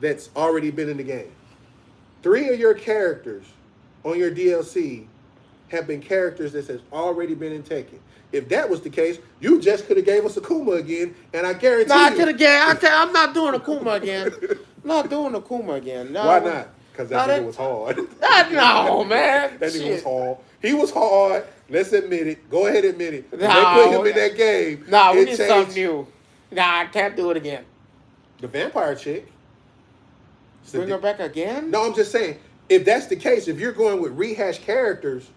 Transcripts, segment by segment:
that's already been in the game. 3 of your characters on your DLC have been characters that has already been in Tekken. If that was the case, you just could have gave us Akuma again, and I No, guarantee I you. could again. I'm not doing Akuma again. I'm not doing Akuma again. Why No, not? Because that no, nigga was hard. no, man. That nigga was Shit. hard. He was hard. Let's admit it. Go ahead and admit it. When they put him No, in that game, no, we it need changed. something new. Nah, I can't do it again. The vampire chick. Bring her back again? No, I'm just saying, if that's the case, if you're going with rehashed characters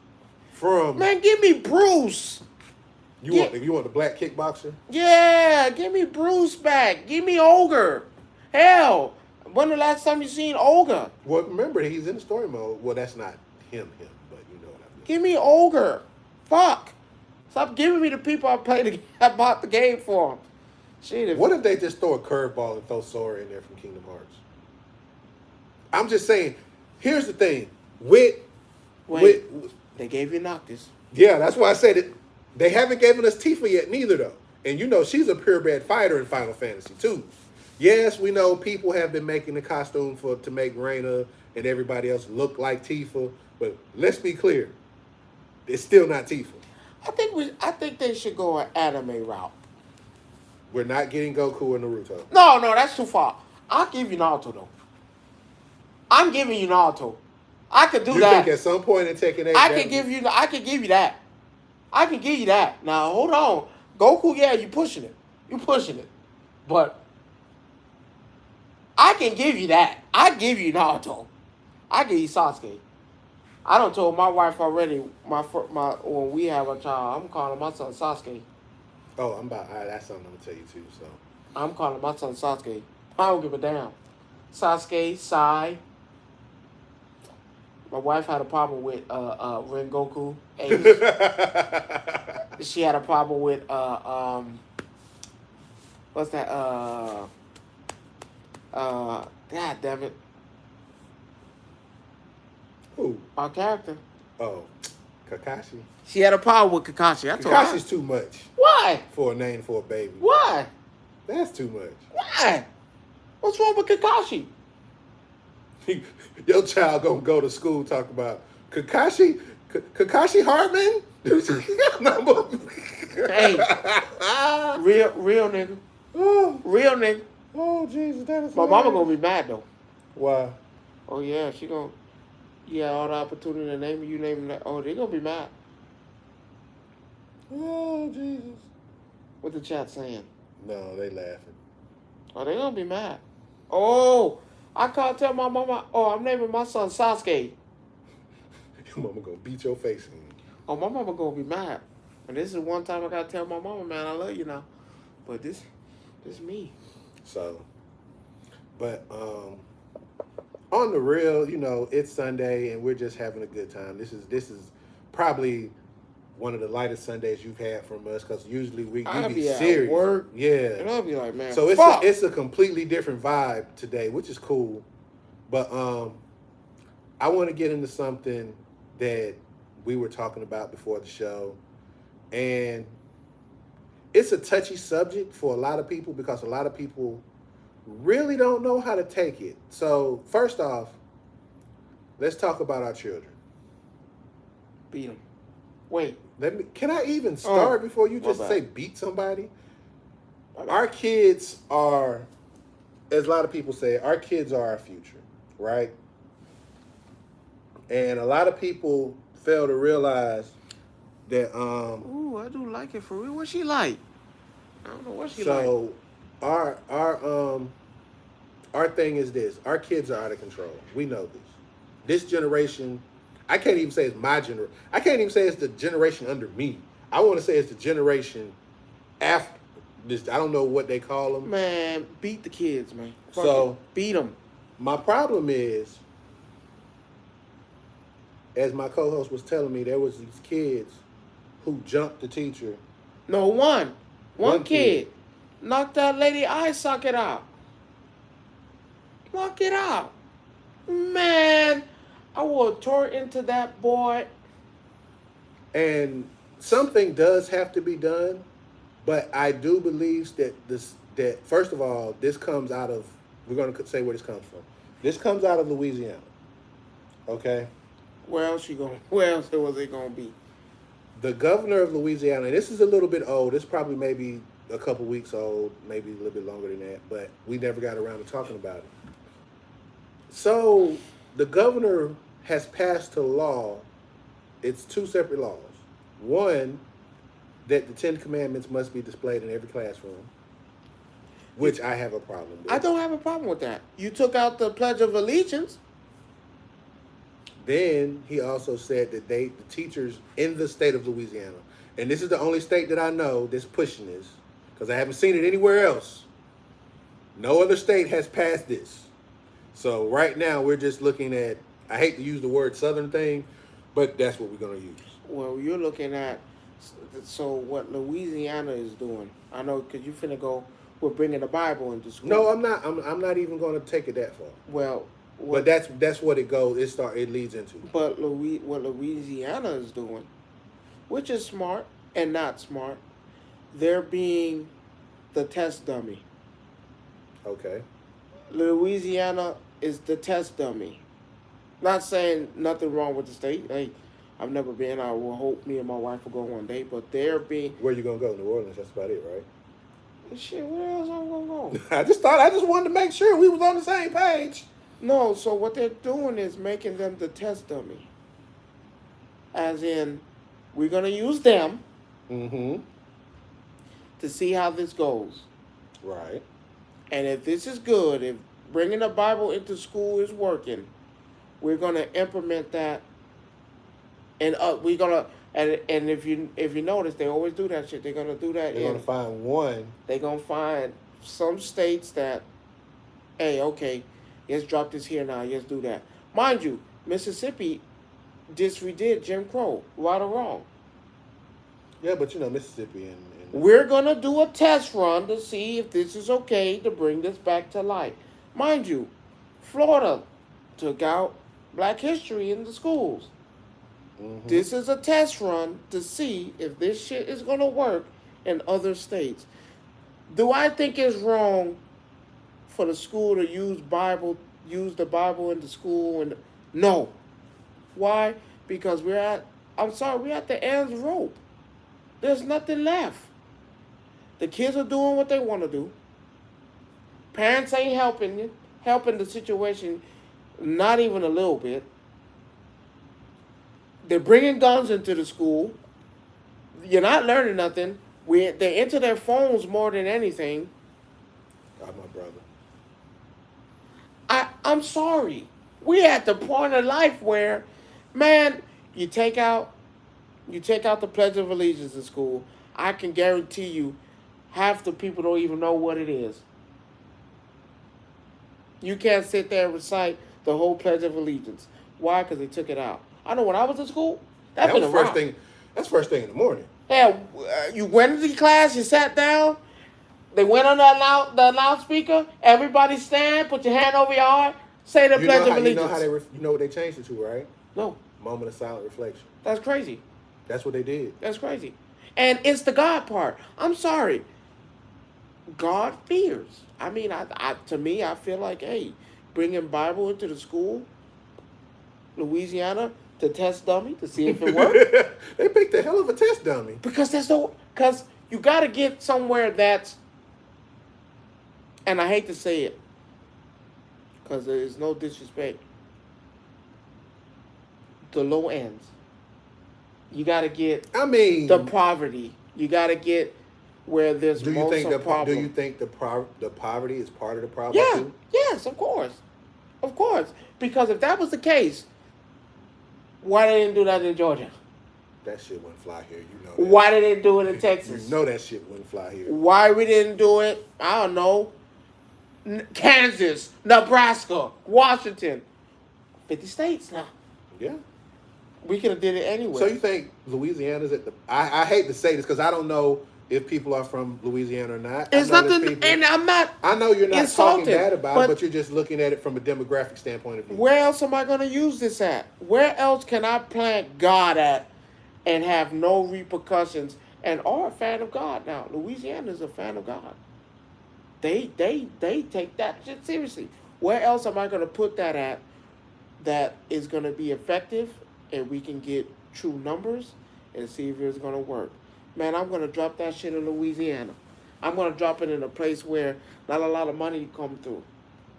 from Man, give me Bruce. you want the black kickboxer? Yeah, give me Bruce back. Give me Ogre. Hell, when the last time you seen Ogre? Well, remember he's in story mode. Well, that's not him, but you know what I mean. Give me Ogre. Fuck. Stop giving me the people I bought the game for. Shit. What if they just throw a curveball and throw Sora in there from Kingdom Hearts? I'm just saying. Here's the thing. Wait, they gave you Noctis. yeah, that's why I said it. They haven't given us Tifa yet, neither though. And you know she's a purebred fighter in Final Fantasy too. Yes, we know people have been making the costume to make Reina and everybody else look like Tifa, but let's be clear, it's still not Tifa. I think they should go an anime route. We're not getting Goku and Naruto. No, that's too far. I'll give you Naruto though. I'm giving you Naruto. I could do You that. think at some point in Tekken 8, I can give you that. I can give you that. Now hold on. Goku, yeah, you pushing it. But I can give you that. I give you Naruto. I give you Sasuke. I done told my wife already. When we have a child, I'm calling my son Sasuke. Oh, that's something I'm gonna tell you too. So I'm calling my son Sasuke. I don't give a damn. Sasuke, Sai. My wife had a problem with Rengoku. She had a problem with what's that? God damn it. who? Our character. Oh, Kakashi. She had a problem with Kakashi. I told her. Kakashi's too much Why? for a name for a baby. Why? That's too much. Why? What's wrong with Kakashi? Your child gonna go to school talk about Kakashi Hardman. Hey, real nigga, Oh, real nigga. oh, Jesus, that is. My mama gonna be mad though. Why? Oh yeah, she gonna. You had all the opportunity to name it, you name that. Oh, they gonna be mad. Oh, Jesus. What the chat saying? No, they laughing. Oh, they gonna be mad. Oh, I can't tell my mama. Oh, I'm naming my son Sasuke. Your mama gonna beat your face in. Oh, my mama gonna be mad. And this is one time I gotta tell my mama, man, I love you now. But this me. So, but on the real, you know, it's Sunday and we're just having a good time. This is probably one of the lightest Sundays you've had from us because usually we be serious. At work, yeah. and I'll be like, man, So fuck. it's a completely different vibe today, which is cool. But I want to get into something that we were talking about before the show, and it's a touchy subject for a lot of people because a lot of people really don't know how to take it. So first off, let's talk about our children. Beat him. Wait. Can I even start before you just say beat somebody? Our kids are, as a lot of people say, our kids are our future, right? And a lot of people fail to realize that Ooh, I do like it for real. What's she like? I don't know what she like. so our thing is this. Our kids are out of control. We know this. This generation, I can't even say it's my generation. I can't even say it's the generation under me. I want to say it's the generation after this. I don't know what they call them. Man, beat the kids, man. Fuck So it. Beat them. my problem is, as my co-host was telling me, there was these kids who jumped the teacher. No, one kid knocked that lady eye socket out. Knock it out. Man, I will tore into that boy. And something does have to be done, but I do believe that that first of all, this comes out of We're going to say where this comes from. This comes out of Louisiana. Okay? Where else was it gonna be? The governor of Louisiana, this is a little bit old. It's probably maybe a couple weeks old, maybe a little bit longer than that, but we never got around to talking about it. So the governor has passed a law. It's two separate laws. One, that the Ten Commandments must be displayed in every classroom, which I have a problem with. I don't have a problem with that. You took out the Pledge of Allegiance. Then he also said that the teachers in the state of Louisiana, and this is the only state that I know that's pushing this, because I haven't seen it anywhere else. No other state has passed this. So right now we're just looking at, I hate to use the word Southern thing, but that's what we're going to use. Well, you're looking at, so what Louisiana is doing. I know, because you finna go, we're bringing the Bible into school. No, I'm not. I'm not even going to take it that far. Well, but that's what it goes. It leads into. But what Louisiana is doing, which is smart and not smart, they're being the test dummy. Okay. Louisiana is the test dummy. Not saying nothing wrong with the state. Hey, I've never been. I will hope me and my wife will go one day. But they're being. Where you gonna go? New Orleans. That's about it, right? Shit, where else I'm gonna go? I just wanted to make sure we was on the same page. No, so what they're doing is making them the test dummy. As in, we're gonna use them. Mm-hmm. To see how this goes. Right. And if this is good, if bringing the Bible into school is working, we're gonna implement that. And we're gonna and if you notice, they always do that shit. They're gonna do that. They're gonna find one. They're gonna find some states that, hey, okay, let's drop this here now. Let's do that. Mind you, Mississippi disredid Jim Crow, right or wrong. Yeah, but Mississippi and we're gonna do a test run to see if this is okay to bring this back to life. Mind you, Florida took out Black history in the schools. Mm-hmm. This is a test run to see if this shit is gonna work in other states. Do I think it's wrong for the school to use the Bible in the school? And no. Why? Because we're at the ends of rope. There's nothing left. The kids are doing what they want to do. Parents ain't helping the situation, not even a little bit. They're bringing guns into the school. You're not learning nothing. They're into their phones more than anything. God, my brother. I'm sorry. We're at the point of life where, man, you take out the Pledge of Allegiance in school. I can guarantee you, half the people don't even know what it is. You can't sit there and recite the whole Pledge of Allegiance. Why? Because they took it out. I know when I was in school, that was first thing. That's first thing in the morning. Yeah, you went into class, you sat down. They went on the loudspeaker. Everybody stand, put your hand over your heart, say the Pledge of Allegiance. You know what they changed it to, right? No. Moment of silent reflection. That's crazy. That's what they did. That's crazy. And it's the God part. I'm sorry. God fears. I mean, to me, I feel like, hey, bringing Bible into the school, Louisiana, to test dummy to see if it works. They picked a hell of a test dummy. Because you got to get somewhere that's, and I hate to say it, because there is no disrespect, the low ends. You got to get the poverty. You got to get where there's problem. Do you think the poverty is part of the problem too? Yes, of course. Of course. Because if that was the case, why they didn't do that in Georgia? That shit wouldn't fly here. You know that. Why they didn't do it in Texas? You know that shit wouldn't fly here. Why we didn't do it, I don't know, Kansas, Nebraska, Washington. 50 states now. Yeah. We could have did it anyway. So you think Louisiana's at the... I hate to say this because I don't know if people are from Louisiana or not. It's nothing, and I'm not I know you're not insulted, talking bad about it, but you're just looking at it from a demographic standpoint of view. Where else am I going to use this at? Where else can I plant God at and have no repercussions and are a fan of God now? Louisiana is a fan of God. They take that shit seriously. Where else am I going to put that at that is going to be effective and we can get true numbers and see if it's going to work? Man, I'm going to drop that shit in Louisiana. I'm going to drop it in a place where not a lot of money come through.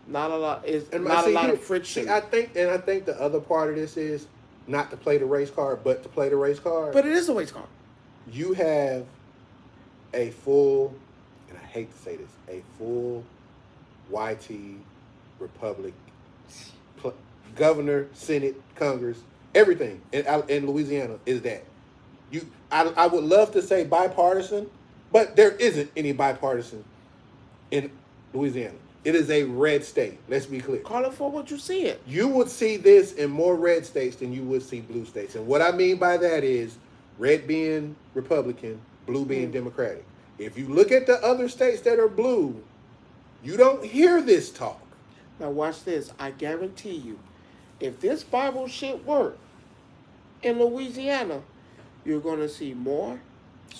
Not a lot a lot of friction. See, I think the other part of this is not to play the race card, but to play the race card. But it is a race card. You have a full, and I hate to say this, a full YT Republic, governor, Senate, Congress, everything in Louisiana is that. I would love to say bipartisan, but there isn't any bipartisan in Louisiana. It is a red state. Let's be clear. Call it for what you see it. You would see this in more red states than you would see blue states. And what I mean by that is red being Republican, blue being Democratic. If you look at the other states that are blue, you don't hear this talk. Now watch this. I guarantee you, if this Bible shit work in Louisiana, you're going to see more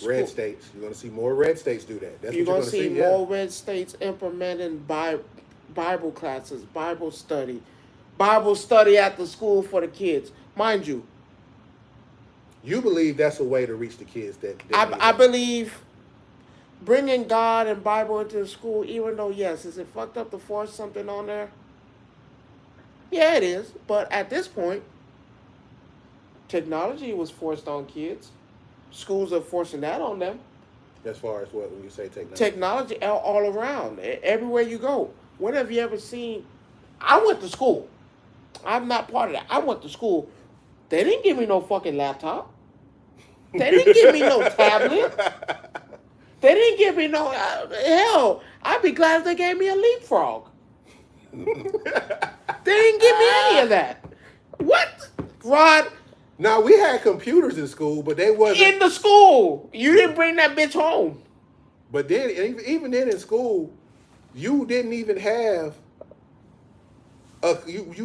red states. You're going to see more red states do that. That's you're what going to see yeah. more red states implementing Bible classes, Bible study at the school for the kids. Mind you, you believe that's a way to reach the kids that I believe bringing God and Bible into the school, even though, yes, is it fucked up to force something on there? Yeah, it is. But at this point, technology was forced on kids. Schools are forcing that on them. As far as what, when you say technology? Technology all around, everywhere you go. When have you ever seen? I went to school. I'm not part of that. I went to school. They didn't give me no fucking laptop. They didn't give me no tablet. They didn't give me no... hell, I'd be glad if they gave me a leapfrog. They didn't give me any of that. What? Rod... Now, we had computers in school, but they wasn't... In the school. You didn't bring that bitch home. But then, even then in school, you didn't even have... You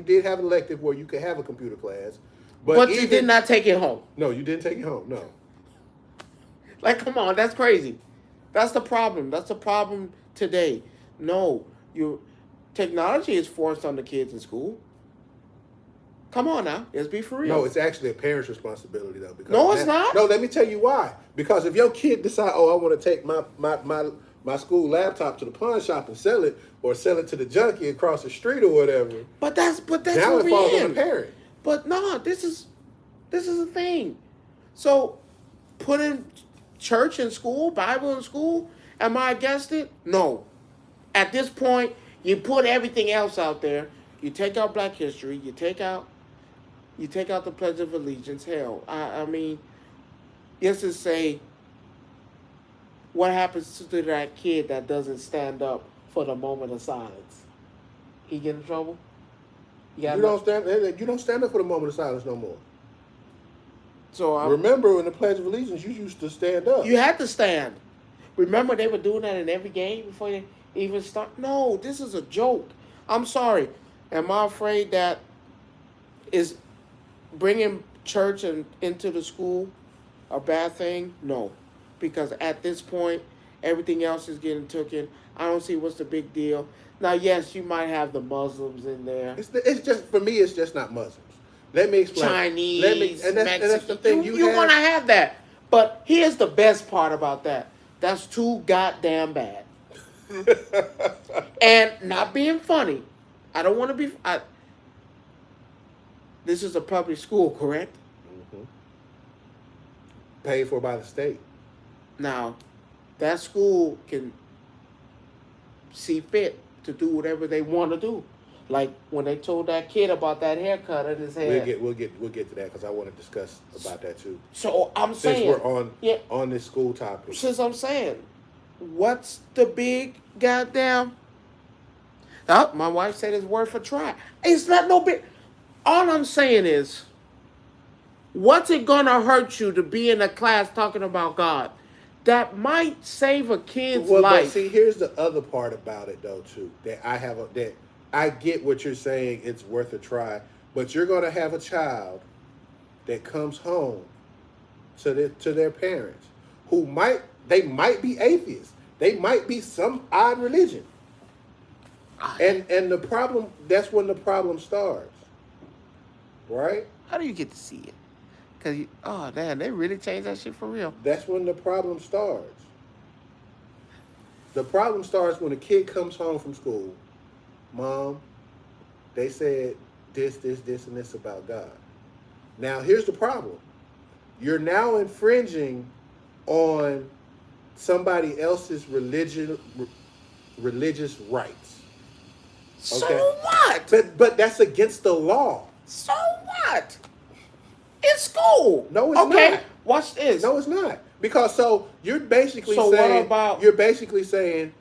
did have an elective where you could have a computer class. But you did not take it home. No, you didn't take it home, no. Like, come on, that's crazy. That's the problem. That's the problem today. No, technology is forced on the kids in school. Come on now, let's be for real. No, it's actually a parent's responsibility though. Because no, it's not. No, let me tell you why. Because if your kid decide, I want to take my school laptop to the pawn shop and sell it, or sell it to the junkie across the street or whatever. But that's now it falls on the parent. But no, this is a thing. So, putting church in school, Bible in school, am I against it? No. At this point, you put everything else out there. You take out Black history. You take out the Pledge of Allegiance. Hell, I mean, let's just say, what happens to that kid that doesn't stand up for the moment of silence? He get in trouble? You don't stand up for the moment of silence no more. So remember, in the Pledge of Allegiance, you used to stand up. You had to stand. Remember, they were doing that in every game before they even start. No, this is a joke. I'm sorry. Am I afraid that is bringing church into the school a bad thing? No, because at this point, everything else is getting taken. I don't see what's the big deal. Now, yes, you might have the Muslims in there. It's just, for me, it's just not Muslims. Let me explain. Chinese, and that's the thing. You're going to have that. But here's the best part about that. That's too goddamn bad. And not being funny. I don't want to be... this is a public school, correct? Mm-hmm. Paid for by the state. Now, that school can see fit to do whatever they want to do. Like when they told that kid about that haircut in his head. We'll get to that because I want to discuss about that too. So I'm saying, since we're on this school topic. Since I'm saying, what's the big goddamn? Oh, my wife said it's worth a try. It's not no big. All I'm saying is, what's it gonna hurt you to be in a class talking about God? That might save a kid's life. But see, here's the other part about it though too. That I get what you're saying. It's worth a try, but you're gonna have a child that comes home to their parents who might be atheists. They might be some odd religion. Ah, And the problem, that's when the problem starts. Right? how do you get to see it? Cause oh damn, they really changed that shit for real. That's when the problem starts. The problem starts when a kid comes home from school. Mom, they said this, and this about God. Now, here's the problem. You're now infringing on somebody else's religious rights. So Okay? what? But that's against the law. So what? It's school. No, it's okay. not. Watch this. No, it's not. Because so you're basically So saying what about- you're basically saying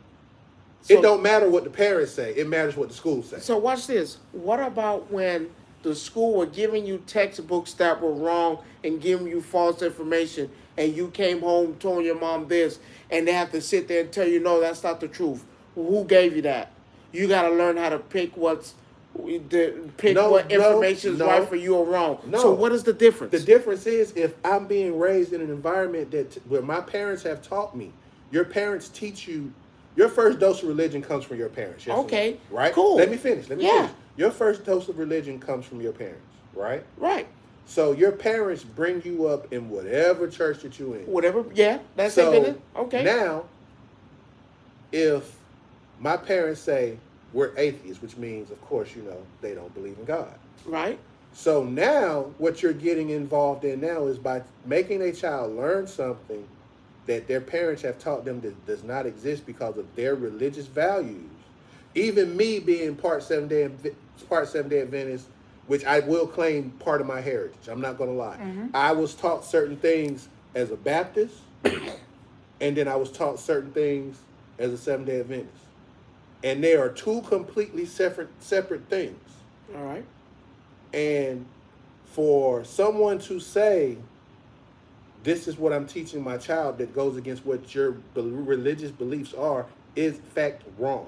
So- it don't matter what the parents say. It matters what the school says. So watch this. What about when the school were giving you textbooks that were wrong and giving you false information, and you came home telling your mom this, and they have to sit there and tell you, no, that's not the truth. Who gave you that? You got to learn how to pick what information is right for you or wrong. No. So what is the difference? The difference is if I'm being raised in an environment where my parents have taught me. Your parents teach you. Your first dose of religion comes from your parents. Yes or no? Okay, right? cool. Let me finish. Yeah. Finish. Your first dose of religion comes from your parents, right? Right. So your parents bring you up in whatever church that you're in. Whatever. Yeah, that's So it. Okay. now, if my parents say we're atheists, which means, of course, they don't believe in God. Right. So now, what you're getting involved in now is by making a child learn something that their parents have taught them that does not exist because of their religious values. Even me being part Seventh Day Adventist, which I will claim part of my heritage. I'm not going to lie. Mm-hmm. I was taught certain things as a Baptist, and then I was taught certain things as a Seventh Day Adventist. And they are two completely separate things. All right. And for someone to say, this is what I'm teaching my child that goes against what your religious beliefs are, is in fact wrong.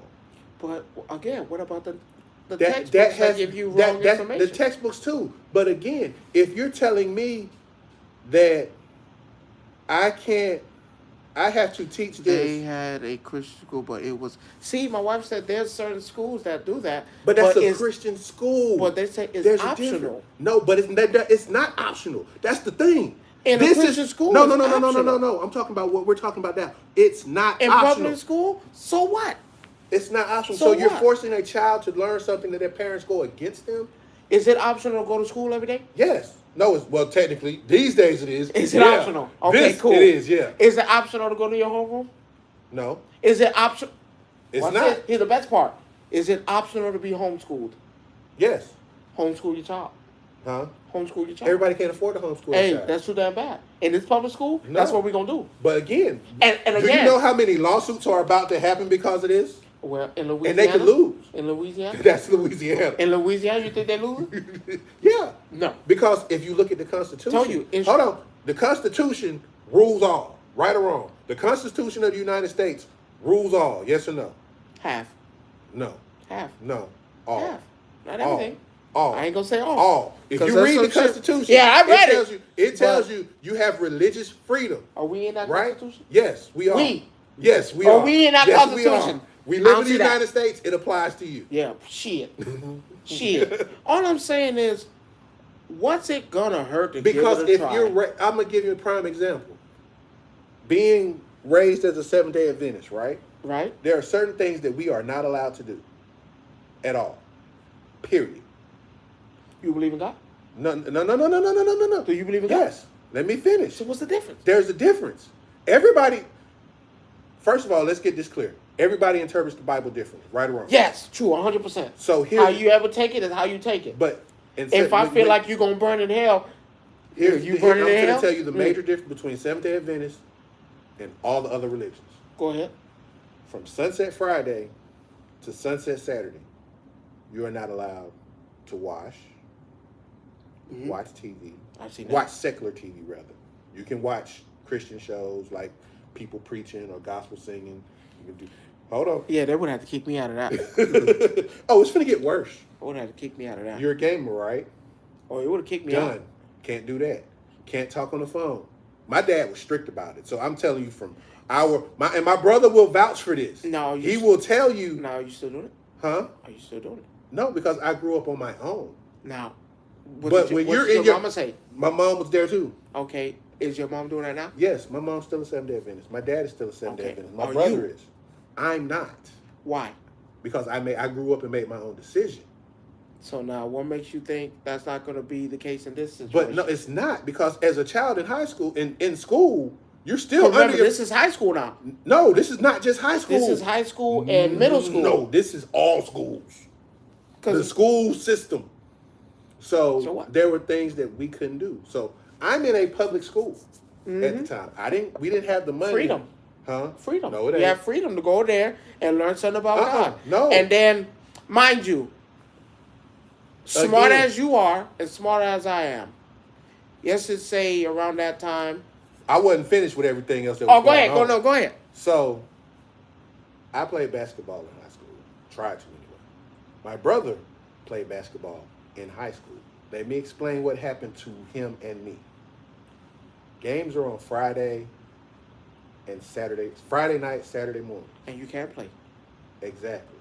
But again, what about the textbooks that give you wrong information? The textbooks too. But again, if you're telling me that I have to teach this. They had a Christian school, but it was. See, my wife said there's certain schools that do that. But that's a Christian school. But they say it's optional. No, but it's not optional. That's the thing. In a Christian school, No. I'm talking about what we're talking about now. It's not in optional. public school. So what? It's not optional. So you're what? forcing a child to learn something that their parents go against them? Is it optional to go to school every day? Yes. No, well, technically, these days it is. Is it optional? Okay, cool. It is, yeah. Is it optional to go to your homeroom? No. Is it optional? It's not. Here's the best part. Is it optional to be homeschooled? Yes. Homeschool your child. Huh? Homeschool your child. Everybody can't afford to homeschool Hey, a child. that's too damn bad. In this public school, No. that's what we're going to do. But again, And do again, you know how many lawsuits are about to happen because of this? Well, in Louisiana. And they could lose. In Louisiana? That's Louisiana. In Louisiana, you think they lose? Yeah. No. Because if you look at the Constitution. Told you, Hold on. The Constitution rules all. Right or wrong. The Constitution of the United States rules all. Yes or no? Half. No. Half. No. All. Half. Not everything. All. I ain't going to say all. All. If 'Cause you that's read the some shit- Constitution, Yeah, I read it. It tells you you have religious freedom. Are we in that Right? Constitution? Yes, we are. We. Yes, we Are are. we in that Yes, Constitution? We I live don't in the see that. United States. It applies to you. Yeah, shit. Shit. All I'm saying is, what's it going to hurt to Because give it a if try? I'm going to give you a prime example. Being raised as a Seventh Day Adventist, right? Right? There are certain things that we are not allowed to do at all. Period. You believe in God? No. Do you believe in God? Yes. Let me finish. So what's the difference? There's a difference. Everybody, first of all, let's get this clear. Everybody interprets the Bible differently, right or wrong? Yes, true, 100%. So how you ever take it is how you take it. But if I feel like you're going to burn in hell, you burn in I'm hell? going to tell you the major difference between Seventh-day Adventists and all the other religions. Go ahead. From Sunset Friday to Sunset Saturday, you are not allowed to wash, watch TV. I've seen that. Watch secular TV, rather. You can watch Christian shows like people preaching or gospel singing. You can do. Hold on. Yeah, they would have to kick me out of that. Oh, it's going to get worse. They would have to kick me out of that. You're a gamer, right? Oh, it would have kicked me out. Done. Can't do that. Can't talk on the phone. My dad was strict about it. So I'm telling you from My brother will vouch for this. No, he will tell you. No, you still doing it? Huh? Are you still doing it? No, because I grew up on my own. Now, But when you're in your mama say? My mom was there too. Okay, is your mom doing that now? Yes, my mom's still a Seventh-day Adventist. My dad is still a Seventh-day Adventist. My Are brother you? is. I'm not. Why? Because I grew up and made my own decision. So now, what makes you think that's not going to be the case in this situation? But no, it's not, because as a child in high school, in school, you're still remember, this is high school now. No, this is not just high school. This is high school and middle school. No, this is all schools. The school system. So there were things that we couldn't do. So I'm in a public school at the time. We didn't have the money. Freedom. Huh? Freedom. No, it ain't. You have freedom to go there and learn something about God. No. And then, mind you, smart as you are and smart as I am, let's just say around that time, I wasn't finished with everything else that was go ahead. on. Go ahead. So I played basketball in high school. Tried to anyway. My brother played basketball in high school. Let me explain what happened to him and me. Games are on Friday and Saturday. Friday night, Saturday morning. And you can't play. Exactly.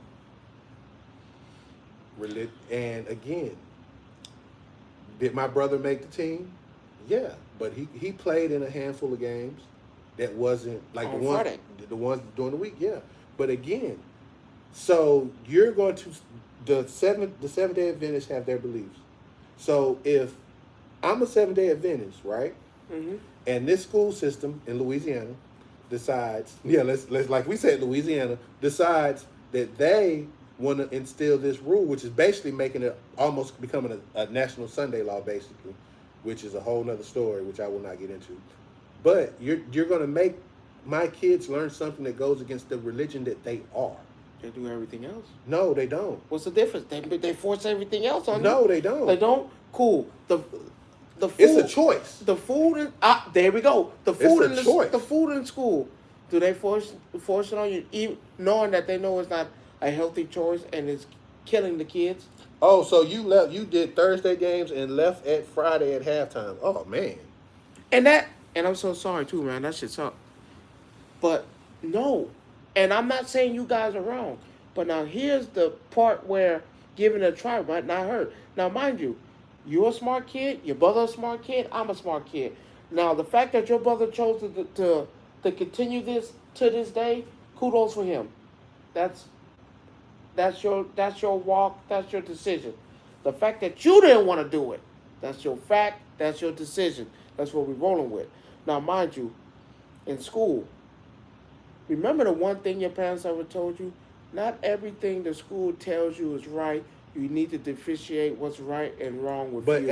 And again, did my brother make the team? Yeah, but he played in a handful of games that wasn't like the ones during the week. Yeah, but again, so you're going to the Seventh-day Adventists have their beliefs. So if I'm a Seventh-day Adventist, right, and this school system in Louisiana decides, let's like we said, Louisiana decides that they want to instill this rule, which is basically making it almost becoming a national Sunday law, basically, which is a whole nother story, which I will not get into. But you're going to make my kids learn something that goes against the religion that they are. They do everything else. No, they don't. What's the difference? They force everything else on you. No, they don't. They don't? Cool. The food, it's a choice. The food in, there we go. The food in the food in school. Do they force it on you, even knowing that they know it's not a healthy choice and it's killing the kids? Oh, so you did Thursday games and left at Friday at halftime. Oh man. And I'm so sorry too, man. That shit suck. But no. And I'm not saying you guys are wrong. But now here's the part where giving it a try might not hurt. Now mind you, you're a smart kid, your brother's a smart kid, I'm a smart kid. Now the fact that your brother chose to continue this to this day, kudos for him. That's your walk, that's your decision. The fact that you didn't want to do it, that's your fact, that's your decision. That's what we're rolling with. Now mind you, in school, remember the one thing your parents ever told you? Not everything the school tells you is right. You need to differentiate what's right and wrong with you. But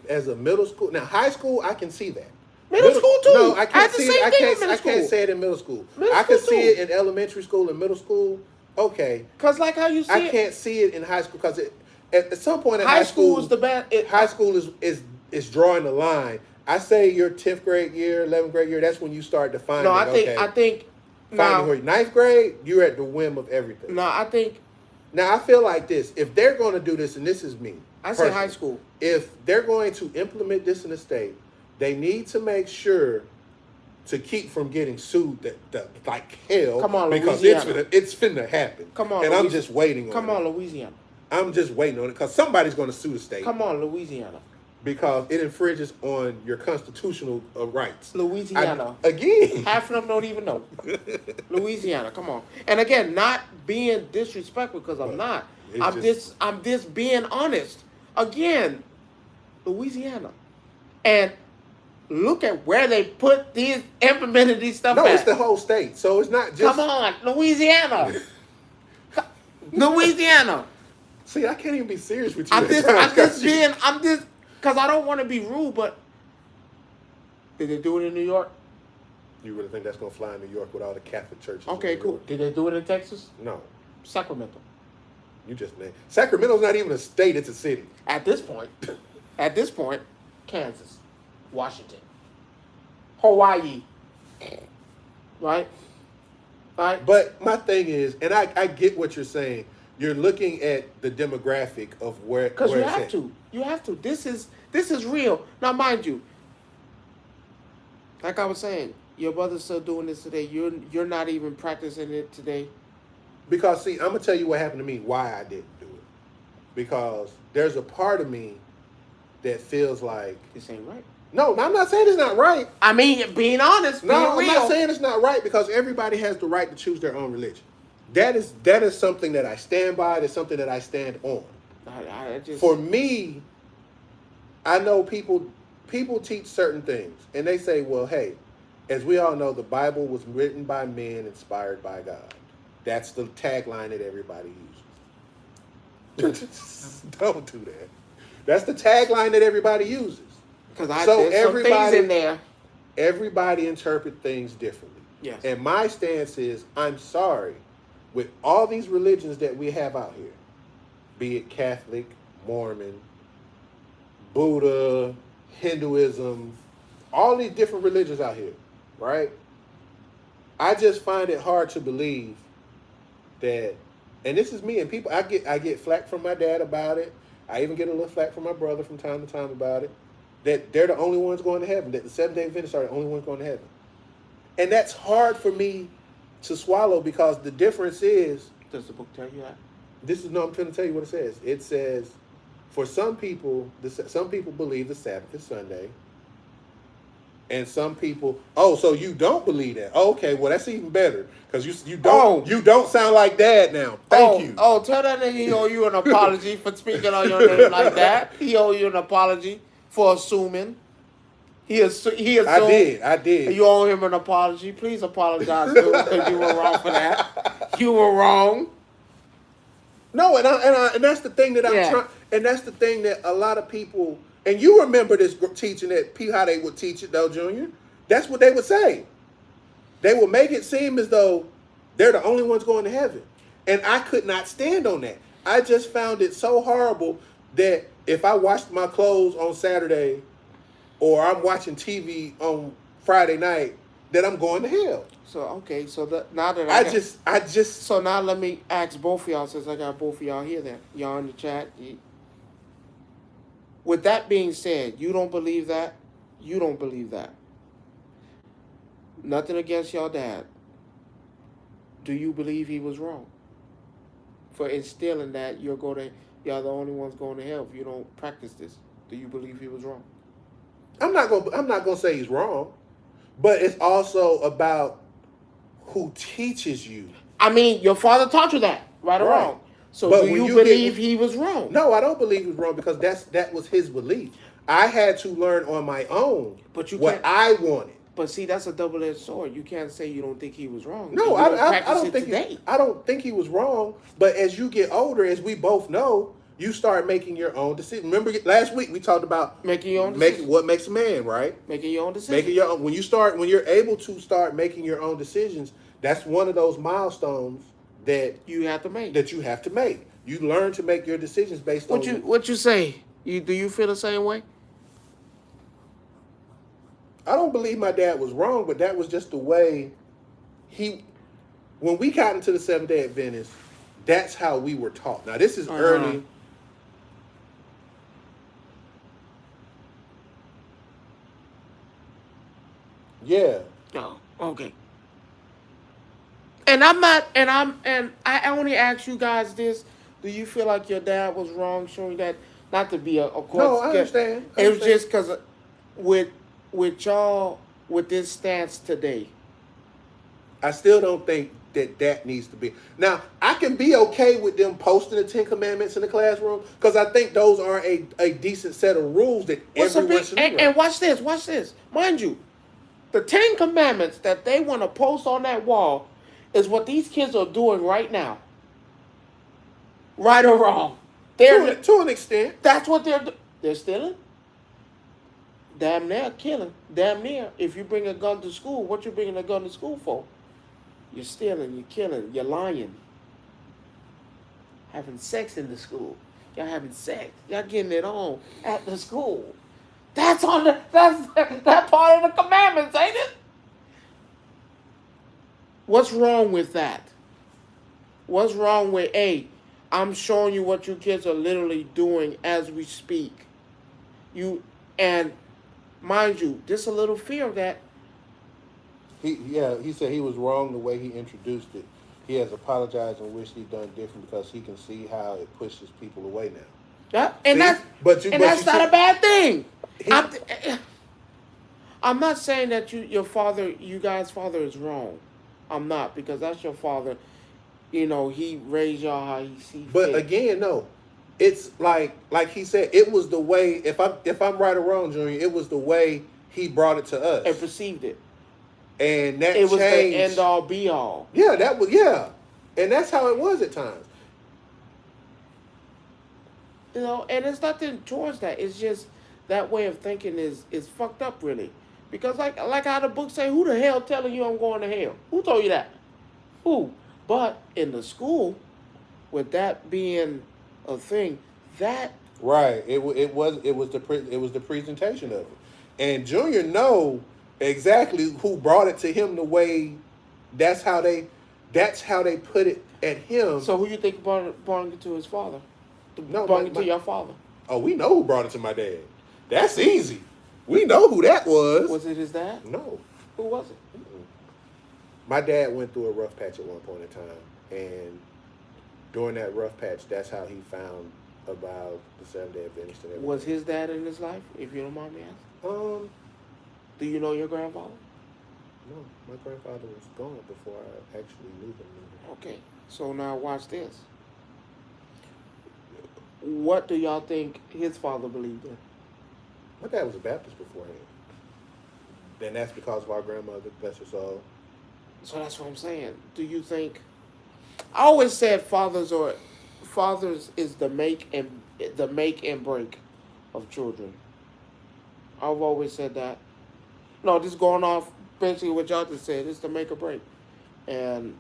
as a middle school, now high school, I can see that. Middle school too. No, I can't see it. I school. can't say it in middle school. I can see it in elementary school and middle school. Okay. Cause like how you see I can't see it in high school because at some point in high school is the best. High school is drawing the line. I say your 10th grade year, 11th grade year. That's when you start defining. No, I think. Now, 9th grade, you're at the whim of everything. No, I think. Now I feel like this. If they're going to do this, and this is me, I say high school. If they're going to implement this in the state, they need to make sure to keep from getting sued like hell. Come on, because Louisiana. it's finna happen. Come on, and I'm just waiting on it. Come on, Louisiana. I'm just waiting on it because somebody's going to sue the state. Come on, Louisiana. Because it infringes on your constitutional rights. Louisiana. Again. Half of them don't even know. Louisiana, come on. And again, not being disrespectful because I'm not. I'm just being honest. Again, Louisiana. And look at where they implemented these stuff at. No, it's the whole state. So it's not just... Come on, Louisiana. Louisiana. See, I can't even be serious with you. I'm just because I don't want to be rude, but did they do it in New York? You really think that's going to fly in New York with all the Catholic churches? Okay, cool. Did they do it in Texas? No. Sacramento. You just named. Sacramento's not even a state, it's a city. At this point, Kansas, Washington, Hawaii. Right? But my thing is, and I get what you're saying, you're looking at the demographic of where because you have to. You have to. This is real. Now, mind you, like I was saying, Your brother's still doing this today. You're not even practicing it today. Because see, I'm gonna tell you what happened to me. Why I didn't do it. Because there's a part of me that feels like This ain't right. no. I'm not saying it's not right. I mean, being honest, No, being I'm real. not saying it's not right because everybody has the right to choose their own religion. That is something that I stand by. That's something that I stand on. I just, For me, I know people teach certain things, and they say, well, hey, as we all know, the Bible was written by men, inspired by God. That's the tagline that everybody uses. Don't do that. That's the tagline that everybody uses. because there's some things in there. Everybody interpret things differently. Yes. And my stance is, I'm sorry, with all these religions that we have out here, be it Catholic, Mormon, Buddha, Hinduism, all these different religions out here, right? I just find it hard to believe that, and this is me, and people, I get flack from my dad about it. I even get a little flack from my brother from time to time about it, that they're the only ones going to heaven, that the Seventh-day Adventists are the only ones going to heaven. And that's hard for me to swallow because the difference is, Does the book tell you that? I'm trying to tell you what it says. It says, for some people believe the Sabbath is Sunday. And some people, so you don't believe that? Oh, okay, well that's even better because you don't sound like Dad now. Thank you. Oh, tell that nigga he owe you an apology for speaking on your name like that. He owe you an apology for assuming. He assumed. I did. You owe him an apology. Please apologize to him because you were wrong for that. You were wrong. No, and that's the thing that I'm trying, and that's the thing that a lot of people. And you remember this teaching that how they would teach it though, Junior? That's what they would say. They would make it seem as though they're the only ones going to heaven. And I could not stand on that. I just found it so horrible that if I washed my clothes on Saturday or I'm watching TV on Friday night, that I'm going to hell. So now that I just so now let me ask both of y'all, since I got both of y'all here then. Y'all in the chat. With that being said, you don't believe that? You don't believe that. Nothing against your dad. Do you believe he was wrong? For instilling that y'all the only ones going to hell if you don't practice this. Do you believe he was wrong? I'm not gonna say he's wrong, but it's also about who teaches you. I mean, your father taught you that, right or wrong. So but do you believe he was wrong? No, I don't believe he was wrong because that was his belief. I had to learn on my own what I wanted. But see, that's a double-edged sword. You can't say you don't think he was wrong. No, I don't think he was wrong. But as you get older, as we both know, you start making your own decision. Remember last week we talked about making your own decision. What makes a man, right? Making your own decision. Making your own. When you're able to start making your own decisions, that's one of those milestones that you have to make. You learn to make your decisions based on what you say. Do you feel the same way? I don't believe my dad was wrong, but that was just the way when we got into the Seventh-day Adventists, that's how we were taught. Now this is early. Yeah. Oh, okay. And I only ask you guys this: do you feel like your dad was wrong showing that? Not to be of course. No, I understand. It was just because with y'all with this stance today. I still don't think that needs to be. Now, I can be okay with them posting the 10 Commandments in the classroom because I think those are a decent set of rules that everyone should learn. And watch this. Mind you, the 10 Commandments that they want to post on that wall is what these kids are doing right now. Right or wrong. To an extent. That's what they're doing. They're stealing. Damn near killing. Damn near. If you bring a gun to school, what you bringing a gun to school for? You're stealing, you're killing, you're lying. Having sex in the school. Y'all having sex. Y'all getting it on at the school. That's that part of the commandments, ain't it? What's wrong with that? What's wrong with, I'm showing you what you kids are literally doing as we speak. And mind you, just a little fear of that. He said he was wrong the way he introduced it. He has apologized and wished he'd done different because he can see how it pushes people away now. Yeah, and See? that's not a bad thing. He, I'm not saying that you guys' father is wrong. I'm not, because that's your father. You know, he raised y'all how he sees fit. But again, no, it's like he said, it was the way. If I'm right or wrong, Junior, it was the way he brought it to us and perceived it. and that It was the changed. end all be all. Yeah, and that's how it was at times. You know, and it's nothing towards that. It's just that way of thinking is fucked up, really. Because like how the book say, who the hell telling you I'm going to hell? Who told you that? Who? But in the school, with that being a thing, that Right. It was the presentation of it, and Junior know exactly who brought it to him the way. That's how they put it at him. So who you think brought it to his father? No, Brought it to your father. Oh, we know who brought it to my dad. That's easy. We know who that was. Was it his dad? No. Who was it? Mm-mm. My dad went through a rough patch at one point in time, and during that rough patch, that's how he found about the 7-Day Adventist and everything. Was his dad in his life, if you don't mind me asking? Do you know your grandfather? No, my grandfather was gone before I actually knew him. Okay, so now watch this. What do y'all think his father believed in? My dad was a Baptist beforehand. Then that's because of our grandmother, bless her soul. So that's what I'm saying. Do you think? I always said fathers is the make and break of children. I've always said that. No, just going off basically what y'all just said. It's the make or break. And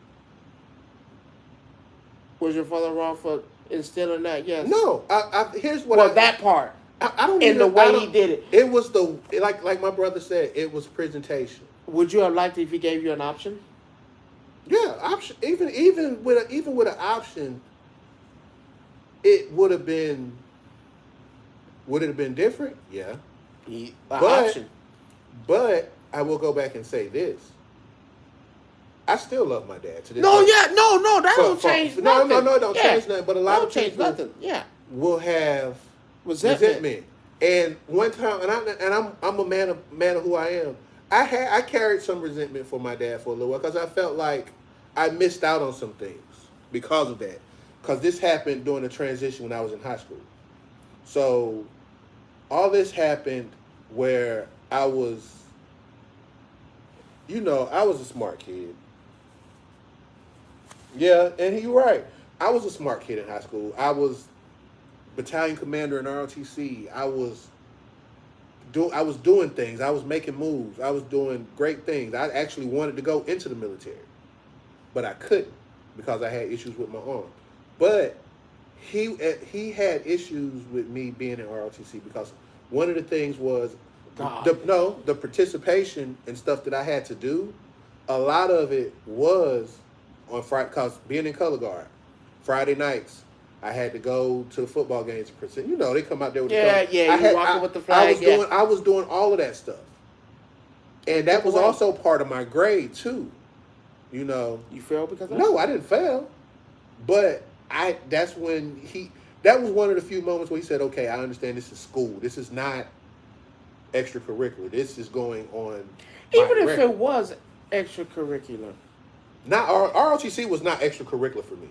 was your father wrong for instilling that? Yes. No, here's what. Well, that part. I don't. In the way he did it. It was like my brother said. It was presentation. Would you have liked it if he gave you an option? Yeah, option. Even with an option, it would have been. Would it have been different? Yeah. Option. But I will go back and say this. I still love my dad to this No, day. that don't change nothing. No, it don't change nothing. But a lot of change people nothing. Yeah. will have resentment. And one time, I'm a man of who I am. I carried some resentment for my dad for a little while because I felt like I missed out on some things because of that. Because this happened during the transition when I was in high school. So all this happened where I was, I was a smart kid. Yeah, and you're right. I was a smart kid in high school. I was battalion commander in ROTC. I was doing things. I was making moves. I was doing great things. I actually wanted to go into the military, but I couldn't because I had issues with my arm. But he had issues with me being in ROTC because one of the things was the participation and stuff that I had to do. A lot of it was on Friday because being in color guard, Friday nights. I had to go to football games. They come out there with the color. You walking with the flag. I was doing all of that stuff, and that was also part of my grade too. You failed because of that? No, I didn't fail, but that was one of the few moments where he said, "Okay, I understand this is school. This is not extracurricular. This is going on." Even if it was extracurricular, not ROTC was not extracurricular for me.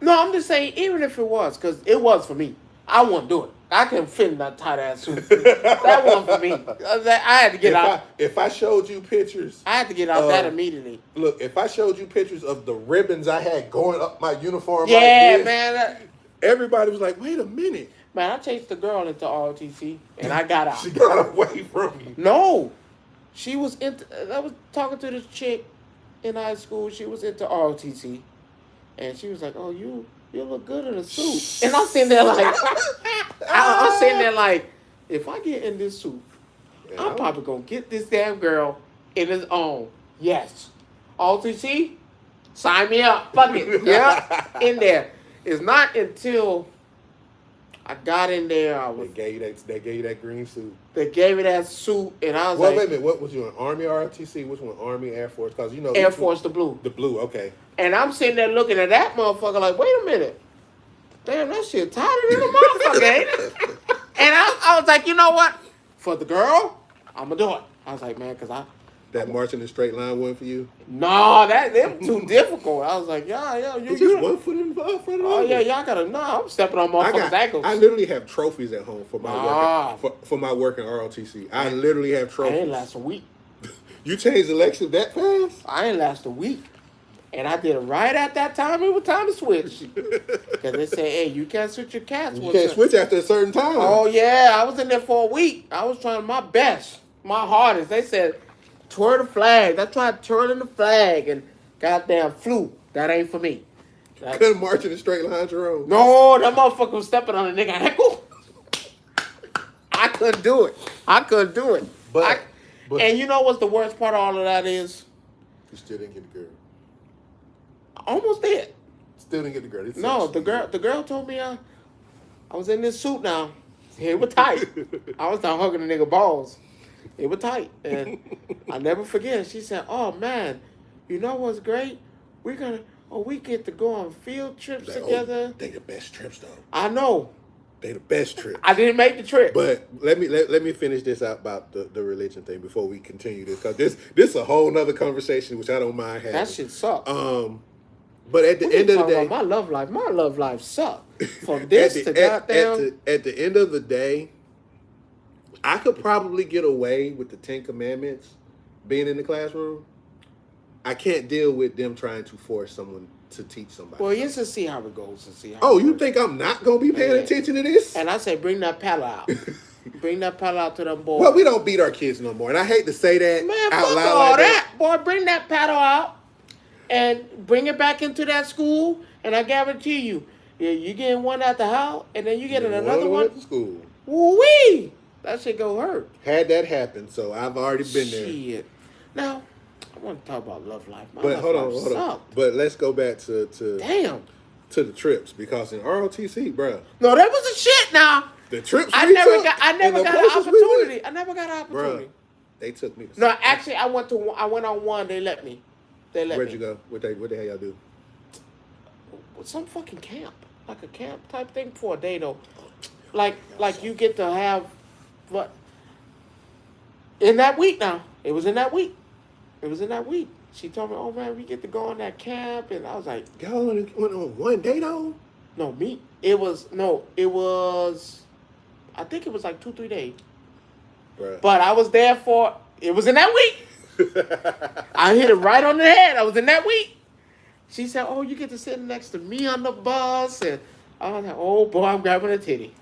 No, I'm just saying, even if it was, because it was for me. I wouldn't do it. I couldn't fit in that tight ass suit. That wasn't for me. I had to get out. If I showed you pictures, I had to get out that immediately. Look, if I showed you pictures of the ribbons I had going up my uniform, man, everybody was like, "Wait a minute, man!" I chased the girl into ROTC and I got out. She got away from me. No, she was into. I was talking to this chick in high school. She was into ROTC. And she was like, "Oh, you look good in a suit." And I'm sitting there like, I'm sitting there like, if I get in this suit, I'm probably gonna get this damn girl in his own. Yes, ROTC, sign me up. Fuck it, yeah, in there. It's not until I got in there. They gave you that green suit. They gave me that suit, and I was Well, like, wait a minute. What was you, an Army or ROTC? Which one? Army, Air Force? Because Air Force, the blue. The blue, okay. And I'm sitting there looking at that motherfucker like, wait a minute. Damn, that shit tighter than a motherfucker, ain't it? And I was like, you know what? For the girl, I'm going to do it. I was like, man, because That marching in a straight line one for you? No, them too difficult. I was like, yeah, It's just one foot in front of the other. Oh, yeah, y'all got to, I'm stepping on motherfuckers' ankles. I literally have trophies at home for my work in ROTC. I literally have trophies. I ain't last a week. You changed elections that fast? I ain't last a week. And I did it right at that time. It was time to switch. Because they said, hey, you can't switch your cats. You can't switch after a certain time. Oh, yeah. I was in there for a week. I was trying my best, my hardest. They said, twirl the flag. I tried twirling the flag and goddamn flew. That ain't for me. Couldn't march in a straight line, Jerome. No, that motherfucker was stepping on a nigga ankle. I couldn't do it. But and you know what's the worst part of all of that is? You still didn't get the girl. Almost did. Still didn't get the girl. No, the girl told me I was in this suit now. It was tight. I was not hugging the nigga balls. It was tight. And I never forget. She said, oh man, you know what's great? We get to go on field trips together. They the best trips though. I know. They the best trips. I didn't make the trip. But let me finish this out about the religion thing before we continue this, because this is a whole nother conversation which I don't mind having. That shit sucks. But at the end of the day, my love life sucked. From this to goddamn. At the end of the day, I could probably get away with the 10 Commandments being in the classroom. I can't deal with them trying to force someone to teach somebody. Well, just to see how it goes and see how. Oh, you think I'm not gonna be paying attention to this? And I say, bring that paddle out. Bring that paddle out to them boys. Well, we don't beat our kids no more, and I hate to say that out loud all like that. Boy, bring that paddle out and bring it back into that school, and I guarantee you, you getting one at the house, and then you getting another one at the school. Woo-wee! That shit go hurt. Had that happen, so I've already been there. Shit. Now, I want to talk about love life. But hold on. But let's go back to the trips, because in ROTC, bro. No, that was a shit now. The trips I never got an opportunity. I never got an opportunity. Bruh, they took me to No, actually I went on one, they let me. Where'd you go? What the hell y'all do? Some fucking camp. Like a camp type thing for a day though. Like you get to have what in that week now. It was in that week. She told me, oh man, we get to go on that camp, and I was like, y'all only went on one day though? No, I think it was like 2-3 days. Bruh. But I was there it was in that week. I hit it right on the head. I was in that week. She said, oh, you get to sit next to me on the bus. And I was like, oh, boy, I'm grabbing a titty.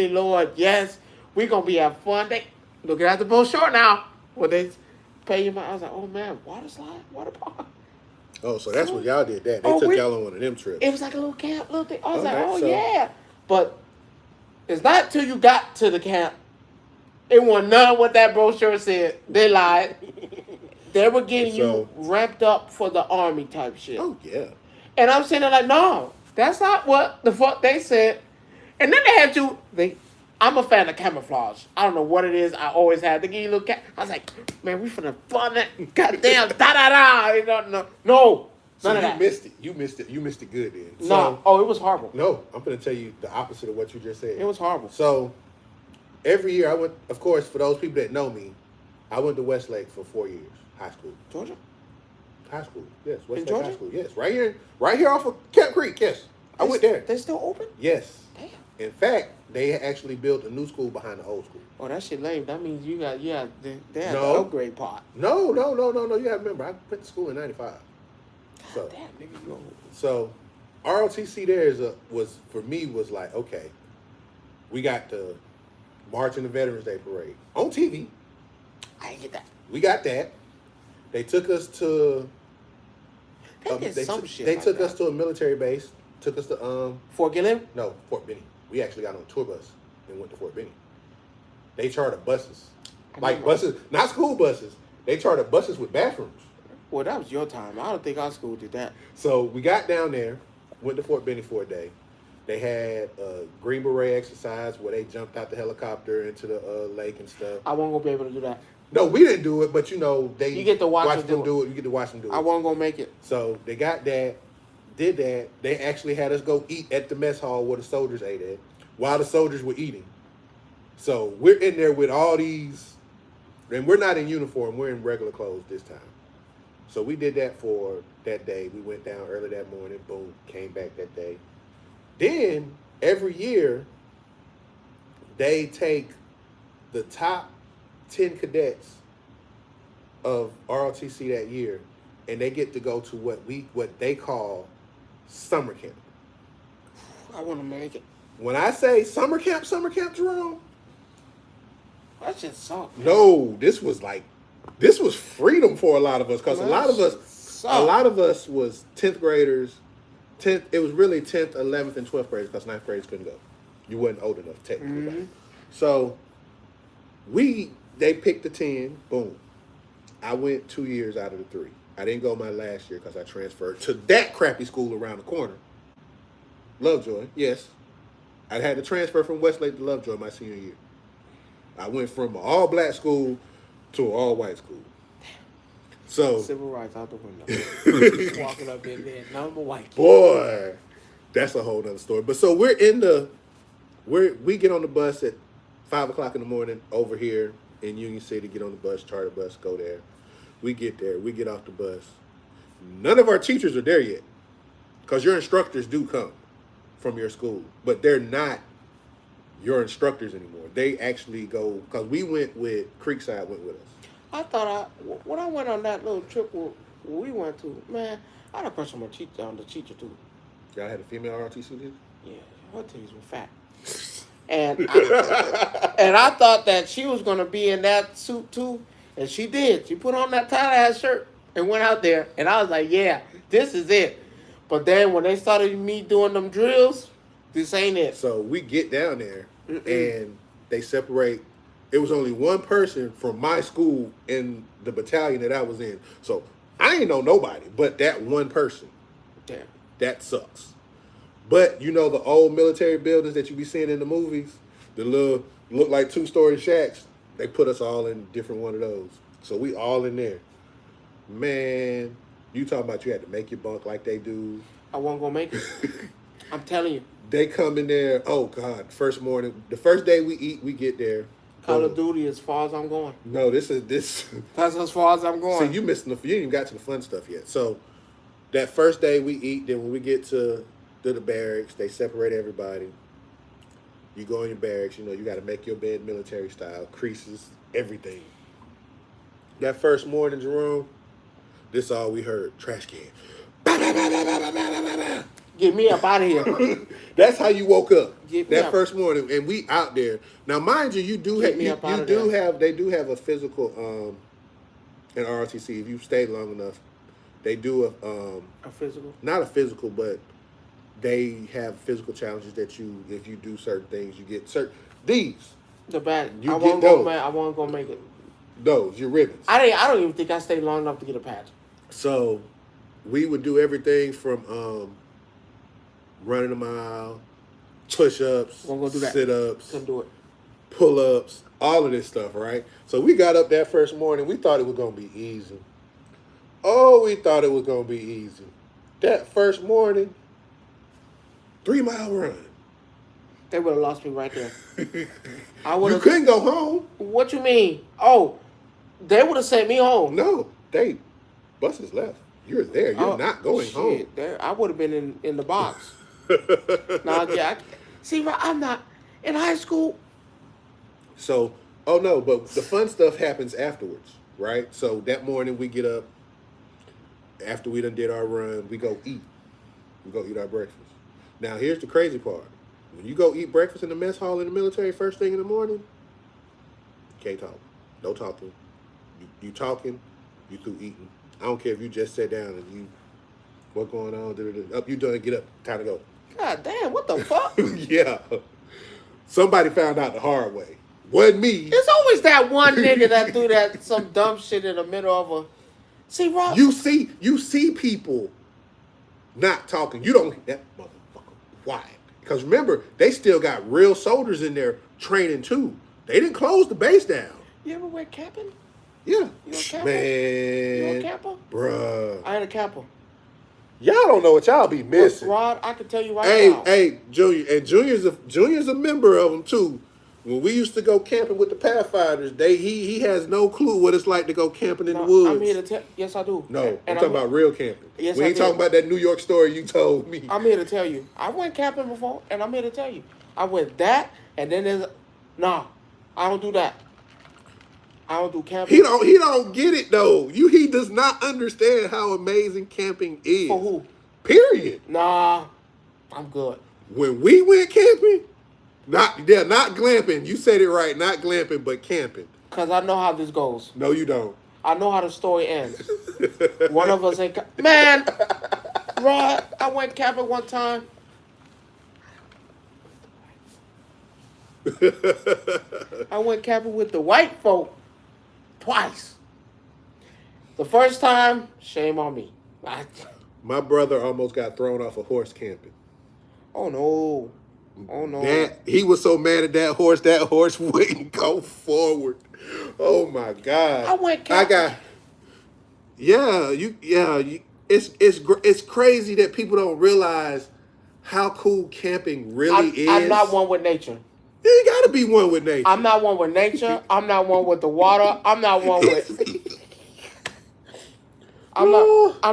Lord. Yes, we're going to be having fun. They looking at the boat short now. Well, they pay you I was like, oh, man, water slide, water park. Oh, so that's what y'all did that. They took y'all on one of them trips. It was like a little camp, little thing. I was yeah. But it's not till you got to the camp. It wasn't none of what that brochure said. They lied. They were getting you ramped up for the army type shit. Oh, yeah. And I'm sitting there like, no, that's not what the fuck they said. And then they had you, I'm a fan of camouflage. I don't know what it is. I always had to give you a little I was like, man, we finna fun that. Goddamn, da-da-da. No. None of that. You missed it good then. No. Oh, it was horrible. No, I'm going to tell you the opposite of what you just said. It was horrible. So, every year I went, of course, for those people that know me, I went to Westlake for 4 years, high school. Georgia? High school, yes. Westlake Georgia? High School, yes. Right here off of Camp Creek, yes. I went there. They still open? Yes. Damn. In fact, they actually built a new school behind the old school. Oh, that shit lame. That means they had the upgrade part. No. You gotta remember, I went to school in 95. God damn, nigga, you So, ROTC there was like, okay, we got the March in the Veterans Day Parade on TV. I didn't get that. We got that. They took us to. They took us to a military base. Took us to Fort Gilliam? No, Fort Benning. We actually got on a tour bus and went to Fort Benning. They chartered buses, buses, not school buses. They chartered buses with bathrooms. Well, that was your time. I don't think our school did that. So we got down there, went to Fort Benning for a day. They had a Green Beret exercise where they jumped out the helicopter into the lake and stuff. I wasn't gonna be able to do that. No, we didn't do it, but You get to watch them do it. You get to watch them do it. I wasn't gonna make it. So they got that, did that. They actually had us go eat at the mess hall where the soldiers ate at, while the soldiers were eating. So we're in there with all these, and we're not in uniform. We're in regular clothes this time. So we did that for that day. We went down early that morning. Boom, came back that day. Then every year, they take the top 10 cadets of ROTC that year, and they get to go to what they call summer camp. I want to make it. When I say summer camp, Jerome, That shit sucked. no, this was freedom for a lot of us, because a lot of us was 10th graders. It was really 10th, 11th, and 12th graders, because 9th graders couldn't go. You wasn't old enough technically. Mm-hmm. Right? So they picked the 10. Boom. I went 2 years out of the 3. I didn't go my last year because I transferred to that crappy school around the corner. Lovejoy, yes. I had to transfer from Westlake to Lovejoy my senior year. I went from an all-black school to an all-white school. So civil rights out the window. Walking up in there, number white kid. Boy, that's a whole nother story. But so we get on the bus at 5 o'clock in the morning over here in Union City, get on the bus, charter bus, go there. We get there, we get off the bus. None of our teachers are there yet, because your instructors do come from your school, but they're not your instructors anymore. They actually go, because we went with, Creekside went with us. I thought when I went on that little trip we went to, man, I had a crush on the teacher too. Y'all had a female ROTC teacher? Yeah, her titties were fat. And I thought that she was going to be in that suit too. And she did. She put on that tie-dye shirt and went out there. And I was like, yeah, this is it. But then when they started me doing them drills, this ain't it. So we get down there and they separate. It was only one person from my school in the battalion that I was in. So I ain't know nobody but that one person. Damn. That sucks. But you know the old military buildings that you be seeing in the movies, the little look like 2-story shacks, they put us all in different one of those. So we all in there. Man, you talking about you had to make your bunk like they do. I wasn't going to make it. I'm telling you. They come in there, oh God, first morning. The first day we eat, we get there. Call of Duty as far as I'm going. No, this. That's as far as I'm going. So you missing you ain't even got to the fun stuff yet. So that first day we eat, then when we get to the barracks, they separate everybody. You go in your barracks, you got to make your bed military style, creases, everything. That first morning, Jerome, this all we heard, trash can. Get me up out of here. That's how you woke up that up. first morning, and we out there. Now, mind you, they do have a physical in ROTC. If you stayed long enough, they do a physical. Not a physical, but they have physical challenges that if you do certain things, you get these. The bad. I wasn't gonna make it. Those your ribbons. I don't even think I stayed long enough to get a patch. So we would do everything from running a mile, push-ups, sit-ups, couldn't do it, pull-ups, all of this stuff, right? So we got up that first morning. We thought it was gonna be easy. Oh, we thought it was gonna be easy. That first morning, 3-mile run. They would have lost me right there. You couldn't go home. What you mean? Oh, they would have sent me home. No, buses left. You're there. You're not going home. I would have been in the box. See, I'm not in high school. So, but the fun stuff happens afterwards, right? So that morning we get up. After we done did our run, we go eat. We go eat our breakfast. Now, here's the crazy part. When you go eat breakfast in the mess hall in the military first thing in the morning, you can't talk. No talking. You talking, you through eating. I don't care if you just sat down and what going on? Up, you done, get up, time to go. God damn, what the fuck? Yeah. Somebody found out the hard way. Wasn't me. There's always that one nigga that do that some dumb shit in the middle of a... See, Rob? You see people not talking. You don't... That motherfucker quiet. Because remember, they still got real soldiers in there training too. They didn't close the base down. You ever went camping? Yeah. You a camper? Man. You a camper? Bruh. I had a camper. Y'all don't know what y'all be missing. Rod, I can tell you right now. Hey, Junior. And Junior's a member of them too. When we used to go camping with the Pathfinders, he has no clue what it's like to go camping in the woods. I'm here to tell. Yes, I do. No, I'm talking about real camping. Yes, we ain't talking about that New York story you told me. I'm here to tell you. I went camping before, and I'm here to tell you. I went that, and then there's I don't do that. I don't do camping. He don't get it though. He does not understand how amazing camping is. For who? Period. Nah, I'm good. When we went camping, not glamping. You said it right, not glamping, but camping. Cause I know how this goes. No, you don't. I know how the story ends. One of us ain't man. Rod, I went camping one time. I went camping with the white folk twice. The first time, shame on me. My brother almost got thrown off a horse camping. Oh no. Oh no. He was so mad at that horse wouldn't go forward. Oh my God. I went camping. It's crazy that people don't realize how cool camping really is. I'm not one with nature. You gotta be one with nature. I'm not one with nature. I'm not one with the water. I'm not one with. I'm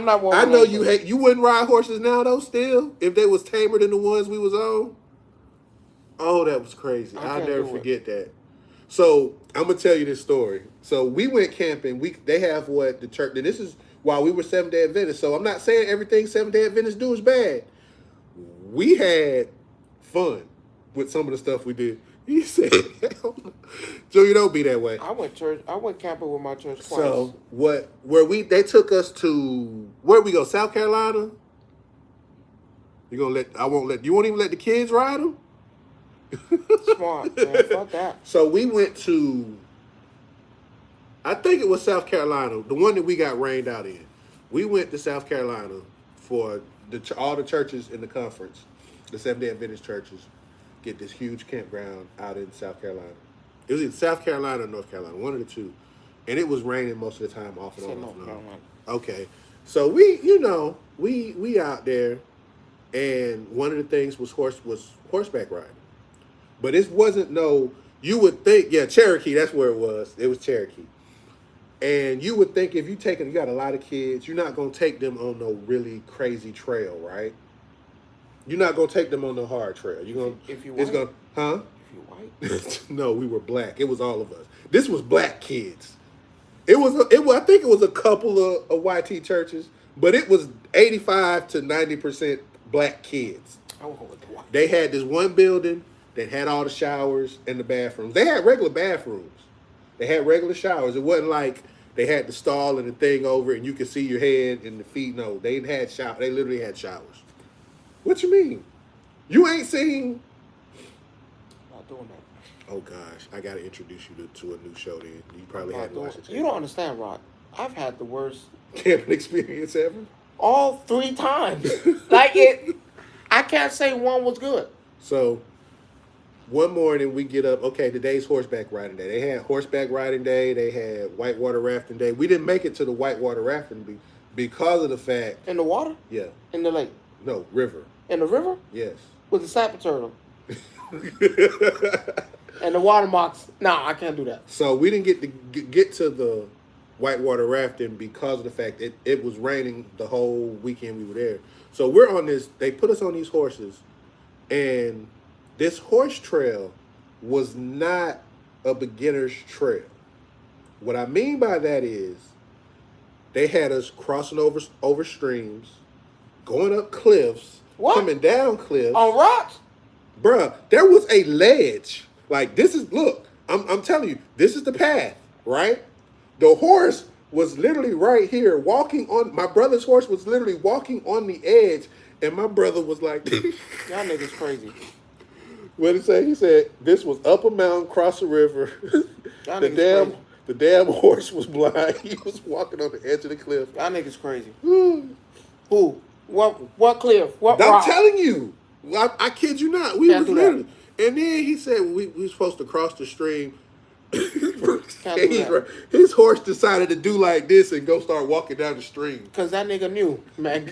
not one. I know you wouldn't ride horses now though. Still, if they was tamer than the ones we was on. Oh, that was crazy. I'll never forget that. So I'm gonna tell you this story. So we went camping. They have what the church. And this is while we were Seventh-day Adventists. So I'm not saying everything Seventh-day Adventists do is bad. We had fun with some of the stuff we did. He said, "Junior, don't be that way." I went camping with my church twice. So they took us to where we go? South Carolina. You won't even let the kids ride them. Smart, man. Fuck that. So we went to, I think it was South Carolina, the one that we got rained out in. We went to South Carolina for all the churches in the conference, the Seventh-day Adventist churches, get this huge campground out in South Carolina. It was in South Carolina or North Carolina, one of the two. And it was raining most of the time, off and on. Okay. So we out there, and one of the things was horseback riding. But it wasn't you would think, Cherokee, that's where it was. It was Cherokee. And you would think if you got a lot of kids, you're not going to take them on no really crazy trail, right? You're not going to take them on no hard trail. If you white? If you white? No, we were black. It was all of us. This was black kids. I think it was a couple of YT churches, but it was 85 to 90% black kids. They had this one building that had all the showers and the bathrooms. They had regular bathrooms. They had regular showers. It wasn't like they had the stall and the thing over and you could see your head and the feet. No, they had showers. They literally had showers. What you mean? You ain't seen? Not doing that. Oh gosh, I gotta introduce you to a new show. Then you probably haven't watched it. You don't understand, Rod. I've had the worst camping experience ever. All 3 times. I can't say one was good. So one morning we get up. Okay, today's horseback riding day. They had horseback riding day. They had whitewater rafting day. We didn't make it to the whitewater rafting because of the fact. In the water? Yeah. In the lake? No, river. In the river? Yes. With the snapper turtle. And the water mocks. Nah, I can't do that. So we didn't get to the whitewater rafting because of the fact it was raining the whole weekend we were there. So we're on this. They put us on these horses, and this horse trail was not a beginner's trail. What I mean by that is they had us crossing over streams, going up cliffs, coming down cliffs. On rocks? Bruh, there was a ledge. Like, I'm telling you, this is the path, right? The horse was literally right here my brother's horse was literally walking on the edge, and my brother was like, y'all niggas crazy. What did he say? He said, this was up a mountain, cross a river. The damn horse was blind. He was walking on the edge of the cliff. Y'all niggas crazy. Who? What cliff? What rock? I'm telling you. Well, I kid you not. We Can't was do that. literally, and then he said we were supposed to cross the stream. Can't do that. His horse decided to do like this and go start walking down the stream. Cause that nigga knew, man.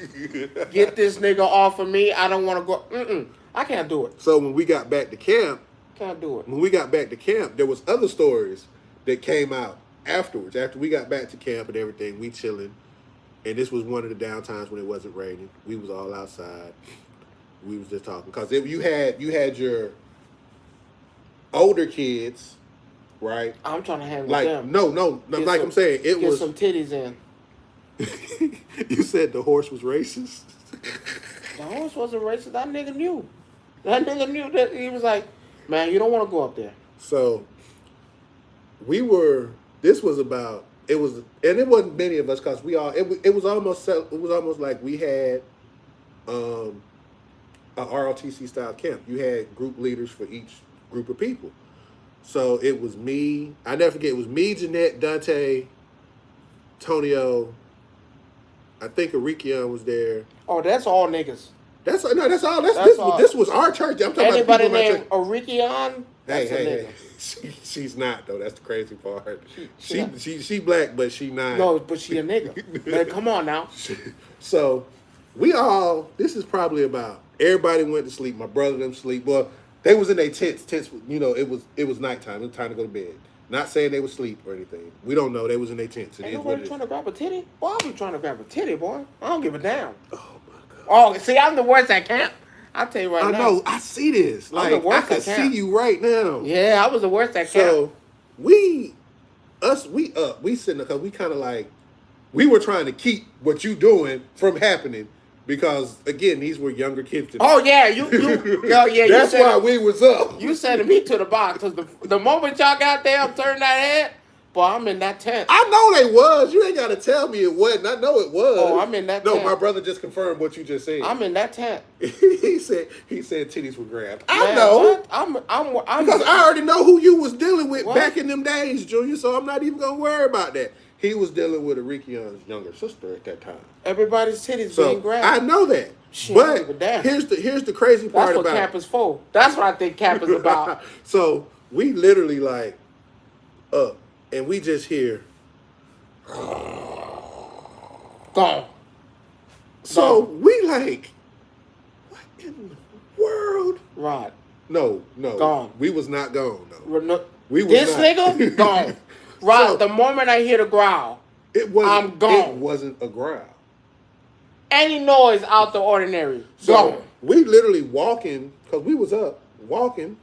Get this nigga off of me. I don't want to go. I can't do it. So when we got back to camp, Can't do it. when we got back to camp, there was other stories that came out afterwards. After we got back to camp and everything, we chilling. And this was one of the down times when it wasn't raining. We was all outside. We was just talking. Because you had your older kids, right? I'm trying to hang with Like, them. no, like I'm saying, it Get was... some titties in. You said the horse was racist? The horse wasn't racist. That nigga knew. That nigga knew that he was like, man, you don't want to go up there. So, this was about... It was, and it wasn't many of us because we all. It was almost like we had a ROTC style camp. You had group leaders for each group of people. So it was me. I never forget. It was me, Jeanette, Dante, Tonio. I think Arikion was there. Oh, that's all niggas. That's all. That's all. This was our church. I'm talking Anybody about the people named Arikion? That's a nigga. She's not though. That's the crazy part. She black, but she not. No, but she a nigga. Man, come on now. So we all. This is probably about. Everybody went to sleep. My brother them sleep. Well, they was in their tents. Tents. You know, it was nighttime. It was time to go to bed. Not saying they would sleep or anything. We don't know. They was in their tents. Ain't nobody trying to grab a titty? Boy, I was trying to grab a titty, boy. I don't give a damn. Oh my god. Oh, see, I'm the worst at camp. I'll tell you right now. I know. I see this. Like I can see you right now. Yeah, I was the worst at camp. So we sitting there because we kind of like we were trying to keep what you doing from happening because again these were younger kids. Oh yeah, you That's why we was up. You sending me to the box because the moment y'all got there, I'm turning that head. Boy, I'm in that tent. I know they was. You ain't got to tell me it wasn't. I know it was. Oh, I'm in that tent. No, my brother just confirmed what you just said. I'm in that tent. he said titties were grabbed. I Man, know. what? I'm because I already know who you was dealing with What? back in them days, Junior, so I'm not even going to worry about that. He was dealing with Arikion's younger sister at that time. Everybody's titties So being grabbed. I know that. Shit, but damn. here's the crazy part That's what about camp is for. That's what I think camp is about. So we literally like up and we just hear Gone. so we like what in the world? Right. No. Gone. We was not gone, no. We was This not. nigga gone. Right. So, the moment I hear the growl, I'm gone. It wasn't a growl. Any noise out the ordinary, So gone. we literally walking because we was up walking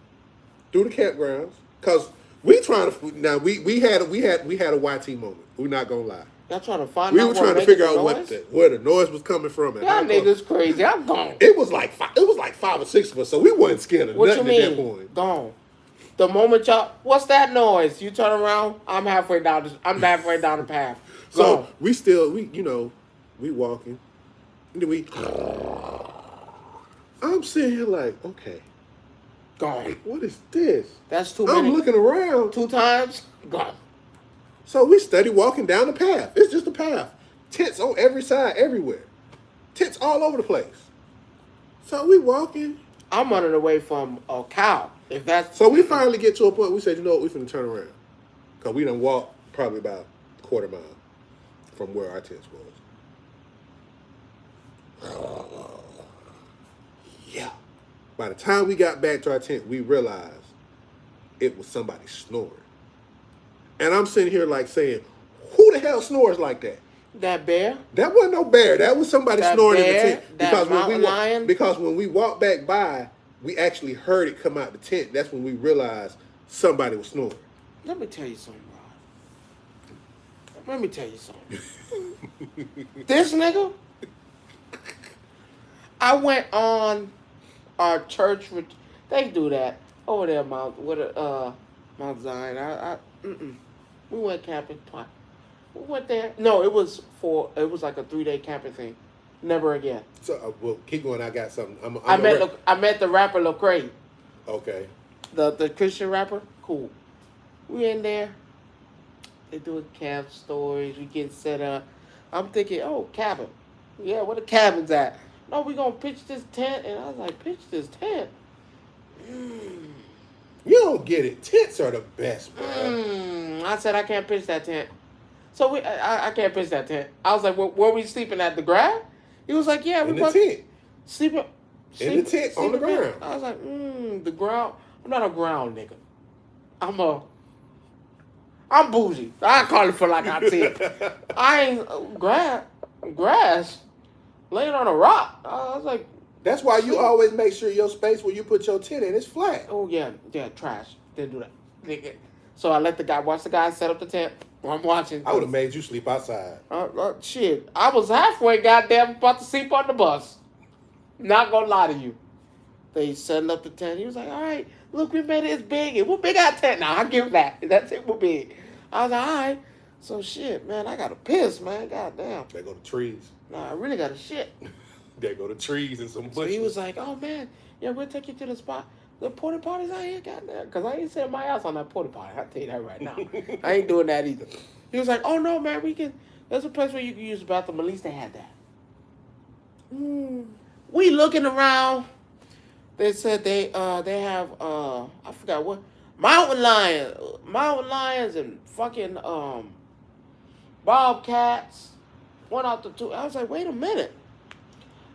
through the campgrounds because we trying to now we had a YT moment. We're not gonna lie. Y'all trying to find We out were what trying to making figure the out noise? where the noise was coming from. And Y'all niggas crazy. I'm gone. It was like 5 or 6 of us, so we wasn't scared of What you nothing mean? at that point. Gone. The moment y'all, what's that noise? You turn around. I'm halfway down the path. So Gone. we walking, and then I'm sitting here like, okay, Gone. what is this? That's too I'm many. looking around. 2 times. Gone. So we steady walking down the path. It's just a path. Tents on every side, everywhere. Tents all over the place. So we walking. I'm running away from a cow. If that's So we finally get to a point, we said, you know what, we finna turn around. Because we done walked probably about a quarter mile from where our tents was. Yeah. By the time we got back to our tent, we realized it was somebody snoring. And I'm sitting here like saying, who the hell snores like that? that bear, That wasn't no bear. That was somebody That snoring in bear, the tent. that mountain lion. Because when we walked back by, we actually heard it come out the tent. That's when we realized somebody was snoring. let me tell you something, Rod. Let me tell you something. This nigga, I went on our church. They do that over there, Mount Zion. We went camping twice. We went there. No, it was like a 3-day camping thing. Never again. So, well, keep going. I got something. I met the rapper Lecrae, Okay. the Christian rapper. Cool. We in there. They doing camp stories. We get set up. I'm thinking, oh, cabin. Yeah, where the cabin's at? no, we gonna pitch this tent. And I was like, pitch this tent? You don't get it. Tents are the best, bro. I said, I can't pitch that tent. So I can't pitch that tent. I was like, well, where we sleeping at the ground? He was like, yeah, In we the tent. sleeping. In the tent on the ground. I was like, the ground. I'm not a ground nigga. I'm bougie. I call it for like I said. I ain't grass laying on a rock. I was like, that's why you always make sure your space where you put your tent in is flat. oh yeah, trash. Didn't do that. Nigga. So I let the guy watch the guy set up the tent. I'm watching. I would have made you sleep outside. Shit, I was halfway goddamn about to sleep on the bus. Not gonna lie to you. They setting up the tent. He was like, all right, look, we made it. It's big. We'll big our tent now. I'll give it back. That tent will big. I was like, all right. So shit, man, I gotta piss, man. Goddamn. They go to trees. Nah, I really gotta shit. They go to trees and some bushes. So he was like, oh man, yeah, we'll take you to the spot. The porta potties out here, goddamn. Because I ain't setting my ass on that porta potty. I'll tell you that right now. I ain't doing that either. He was like, oh no, man, there's a place where you can use the bathroom. At least they had that. We looking around. They said they have I forgot what mountain lions and fucking bobcats. One out the two. I was like, wait a minute.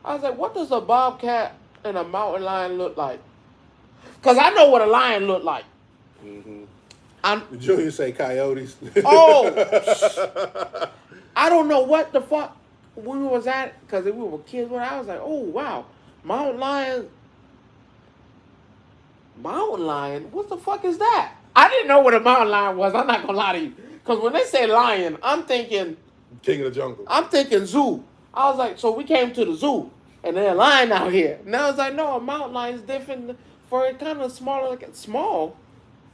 I was like, what does a bobcat and a mountain lion look like? Cause I know what a lion look like. Mm-hmm. Junior say coyotes. Oh, I don't know what the fuck we was at because we were kids. When I was like, oh wow, mountain lion. Mountain lion? What the fuck is that? I didn't know what a mountain lion was. I'm not gonna lie to you. Because when they say lion, I'm thinking King of the Jungle. I'm thinking zoo. I was like, so we came to the zoo and there's a lion out here. And I was like, no, a mountain lion is different for it kind of smaller, like small.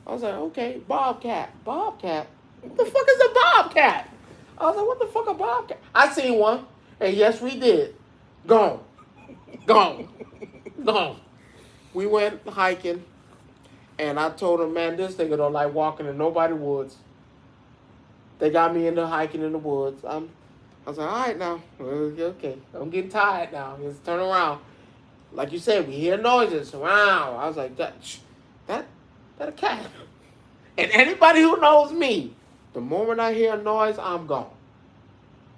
I was like, okay, bobcat. Bobcat? What the fuck is a bobcat? I was like, what the fuck a bobcat? I seen one. And yes, we did. Gone. We went hiking. And I told him, man, this nigga don't like walking in nobody's woods. They got me into hiking in the woods. I was like, all right now. Okay. I'm getting tired now. Let's turn around. Like you said, we hear noises. Wow. I was like, that a cat. And anybody who knows me, the moment I hear a noise, I'm gone.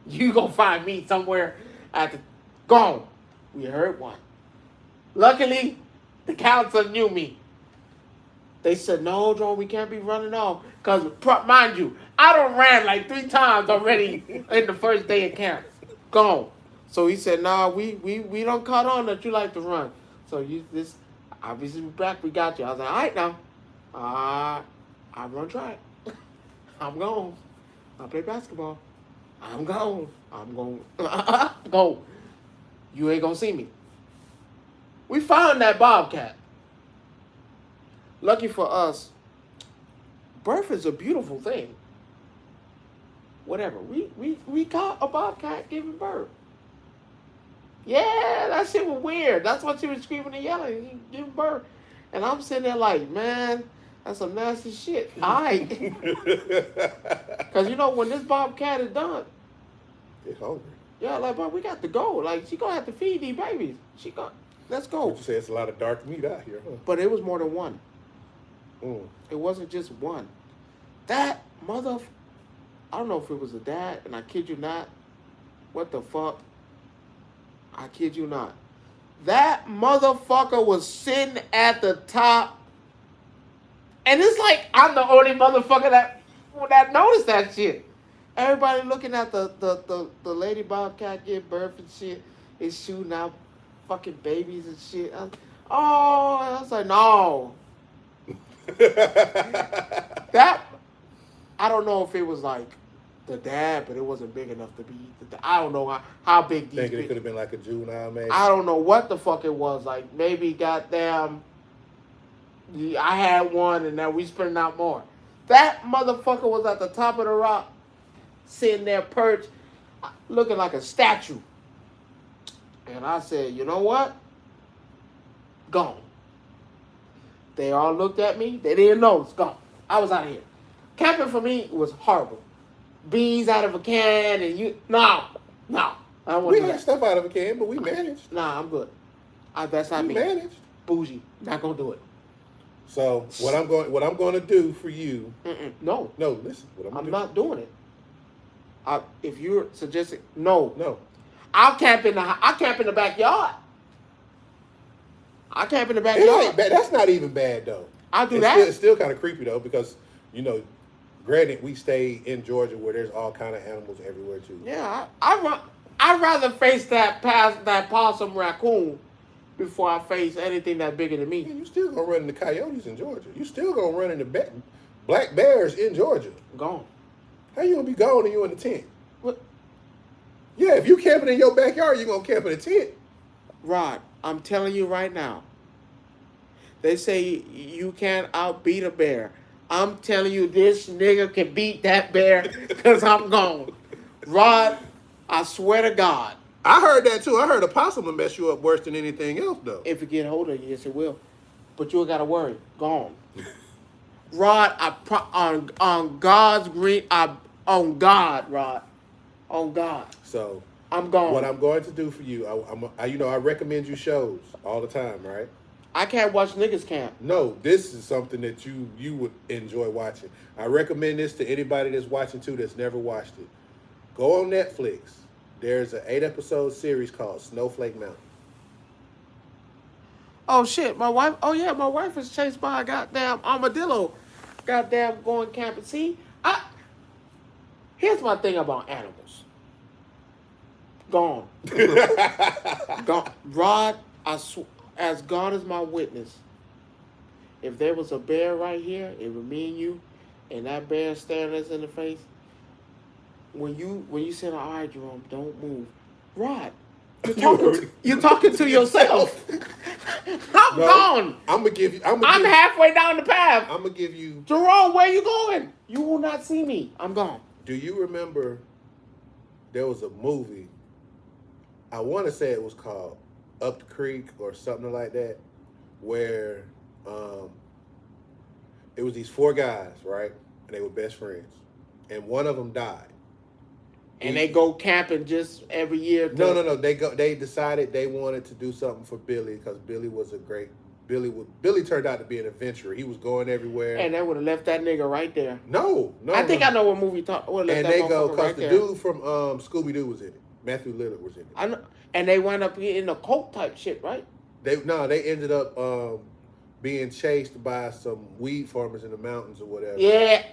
You gonna find me somewhere gone. We heard one. Luckily, the counselor knew me. They said, no, Jerome, we can't be running off. Because, mind you, I done ran like 3 times already in the first day of camp. Gone. So he said, nah, we don't caught on that you like to run. So obviously, we're back, we got you. I was like, all right now. I'm going to try it. I'm gone. I play basketball. I'm gone. I'm going to go. You ain't going to see me. We found that bobcat. Lucky for us, birth is a beautiful thing. Whatever. We caught a bobcat giving birth. Yeah, that shit was weird. That's what she was screaming and yelling, giving birth. And I'm sitting there like, man, that's some nasty shit. All right. Because, when this bobcat is done. It's hungry. Yeah, like, bro, we got to go. Like, she going to have to feed these babies. Let's go. But you say it's a lot of dark meat out here, huh? But it was more than one. Mm. It wasn't just one. That I don't know if it was a dad, and I kid you not. What the fuck? I kid you not. That motherfucker was sitting at the top. And it's like I'm the only motherfucker that noticed that shit. Everybody looking at the lady bobcat give birth and shit is shooting out fucking babies and shit. I was like, no. That I don't know if it was like the dad, but it wasn't big enough to be. I don't know how big these. Thinking it could have been like a juvenile, maybe. I don't know what the fuck it was. Like maybe goddamn. I had one, and now we spreading out more. That motherfucker was at the top of the rock, sitting there perched, looking like a statue. And I said, you know what? Gone. They all looked at me. They didn't know it's gone. I was out of here. Camping for me was horrible. Beans out of a can and no. I don't want We to do had that. stuff out of a can, but we managed. Nah, I'm good. That's not We me. managed. Bougie. Not gonna do it. So what I'm going to do for you? No. No, listen. What I'm not doing it. If you're suggesting no, No. I'll camp in the backyard. I camp in the It backyard. ain't bad. That's not even bad though. I'll do it's that. Still, it's still kind of creepy though because granted we stay in Georgia where there's all kind of animals everywhere too. Yeah, I'd rather face that possum raccoon before I face anything that's bigger than me. Yeah, you still gonna run into coyotes in Georgia. You still gonna run into black bears in Georgia. Gone. How you gonna be gone and you in the tent? What? Yeah, if you camping in your backyard, you gonna camp in a tent. Rod, I'm telling you right now. They say you can't outbeat a bear. I'm telling you, this nigga can beat that bear because I'm gone. Rod, I swear to God. I heard that too. I heard a possum will mess you up worse than anything else though. If it get hold of you, yes it will. But you ain't gotta worry. Gone. Rod, on God's green, on God, Rod. On God. So I'm gone. what I'm going to do for you, I recommend you shows all the time, right? I can't watch niggas camp. No, this is something that you would enjoy watching. I recommend this to anybody that's watching too that's never watched it. Go on Netflix. There's an 8-episode series called Snowflake Mountain. Oh shit, my wife. Oh yeah, my wife was chased by a goddamn armadillo. Goddamn going camping. See, here's my thing about animals. Gone. Gone. Rod, as God is my witness, if there was a bear right here, it would me and you, and that bear staring us in the face. When you said, all right, Jerome, don't move. Rod, you're talking to yourself. I'm gone. I'm halfway down the path. I'm gonna give you. Jerome, where you going? You will not see me. I'm gone. Do you remember there was a movie, I want to say it was called Up the Creek or something like that, where it was these 4 guys, right? And they were best friends. And one of them died. And they go camping just every year. No. They decided they wanted to do something for Billy because Billy turned out to be an adventurer. He was going everywhere. And they would have left that nigga right there. No. I think I know what movie And they go because the dude from Scooby Doo was in it. Matthew Lillard was in it. I know. And they wound up in a cult type shit, right? They ended up being chased by some weed farmers in the mountains or whatever. Yeah.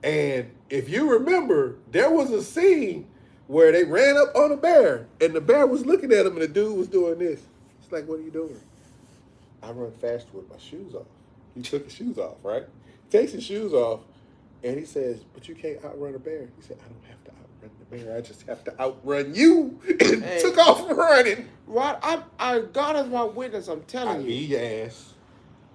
And if you remember, there was a scene where they ran up on a bear, and the bear was looking at him, and the dude was doing this. It's like, what are you doing? I run faster with my shoes off. He took his shoes off, right? He takes his shoes off, and he says, but you can't outrun a bear. He said, I don't have to outrun the bear. I just have to outrun you. And took off running. Rod, God is my witness. I'm telling you. I need your ass.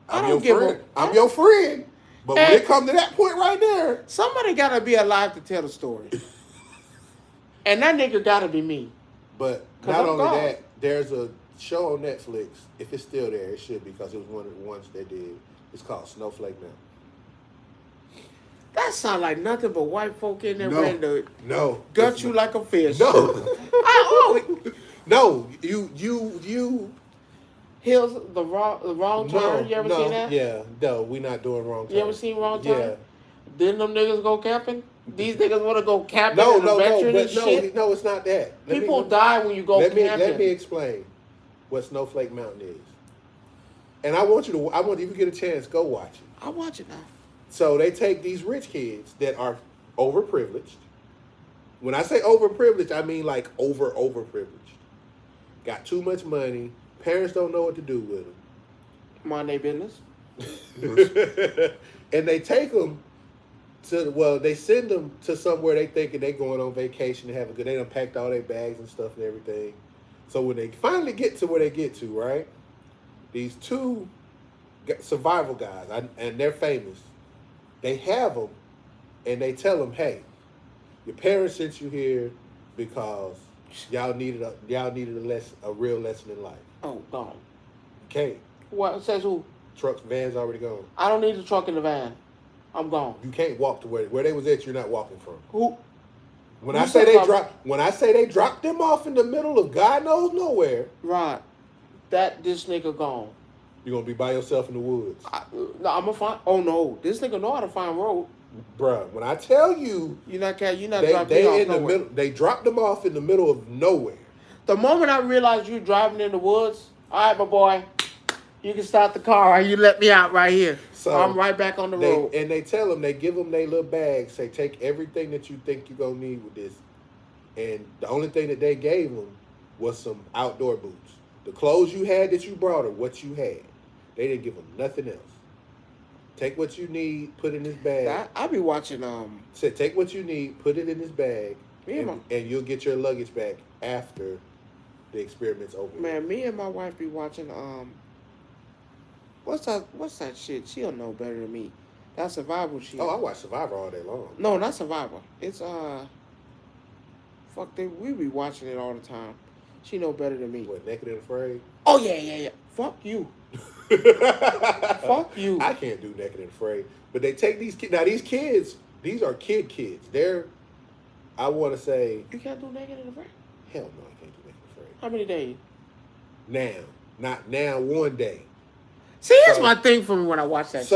I don't give a... I'm your friend. But when it comes to that point right there, somebody gotta be alive to tell the story. And that nigga gotta be me. But not only that, there's a show on Netflix. If it's still there, it should be because it was one of the ones they did. It's called Snowflake Mountain. That sound like nothing but white folk in there ready to gut you like a fish. No. No, you Hills, the wrong turn. You ever seen that? Yeah, no, we not doing wrong turn. You ever seen wrong turn? Yeah. Didn't them niggas go camping? These niggas want to go camping and adventuring and shit? No, it's not that. People die when you go camping. Let me explain what Snowflake Mountain is. And I want if you get a chance, go watch it. I'll watch it now. So they take these rich kids that are overprivileged. When I say overprivileged, I mean like overprivileged. Got too much money. Parents don't know what to do with them. Mind their business. And they take them they send them to somewhere they thinking they going on vacation to have a good. They done packed all their bags and stuff and everything. So when they finally get to where they get to, right? These 2 survival guys, and they're famous. They have them, and they tell them, "Hey, your parents sent you here because y'all needed a real lesson in life." Oh, gone. Okay. What says who? Trucks, vans already gone. I don't need the truck in the van. I'm gone. You can't walk to where they was at. You're not walking from. Who? When I say they dropped them off in the middle of God knows nowhere. Right. This nigga gone. You're gonna be by yourself in the woods. No, I'm gonna find. Oh no, this nigga know how to find road. Bruh, when I tell you, You're not dropping me they off in the nowhere. middle. They dropped them off in the middle of nowhere. The moment I realized you driving in the woods, all right, my boy, you can start the car. Or you let me out right here. So I'm right back on the road. And they tell them, they give them their little bags. Say, take everything that you think you're gonna need with this. And the only thing that they gave them was some outdoor boots. The clothes you had that you brought are what you had. They didn't give them nothing else. Take what you need, put in this bag. I be watching. Said, take what you need, put it in this bag, and you'll get your luggage back after the experiment's over. Man, me and my wife be watching. What's that shit? She'll know better than me. That survival shit. Oh, I watch Survivor all day long. No, not Survivor. It's we be watching it all the time. She know better than me. What, Naked and Afraid? Oh yeah. Fuck you. Fuck you. I can't do Naked and Afraid. But they take these kids. Now, these kids, these are kids. They're, I want to say. You can't do Naked and Afraid? Hell no, I can't do Naked and Afraid. How many days? Now. Not now, one day. See, here's my thing for me when I watch that shit.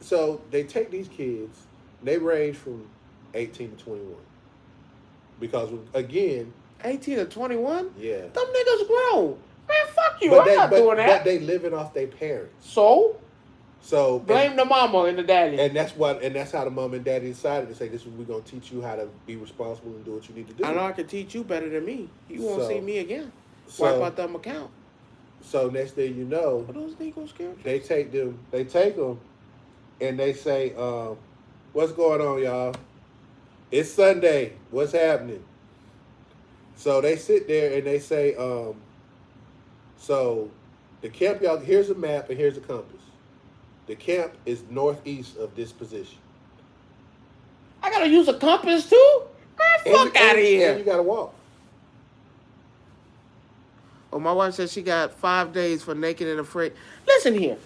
So they take these kids, they range from 18 to 21. Because, again. 18 to 21? Yeah. Them niggas grown. Man, fuck you. I'm not doing that. But they living off their parents. So blame the mama and the daddy. And that's how the mom and daddy decided to say, this is we're gonna teach you how to be responsible and do what you need to do. I know I can teach you better than me. You won't see me again. Wipe out them account. So next thing you know, are those Negro characters? They take them and they say, what's going on, y'all? It's Sunday. What's happening? So they sit there and they say, so the camp, y'all, here's a map and here's a compass. The camp is northeast of this position. I gotta use a compass too? Man, fuck out of here. And you gotta walk. Oh, my wife said she got 5 days for Naked and Afraid. Listen here.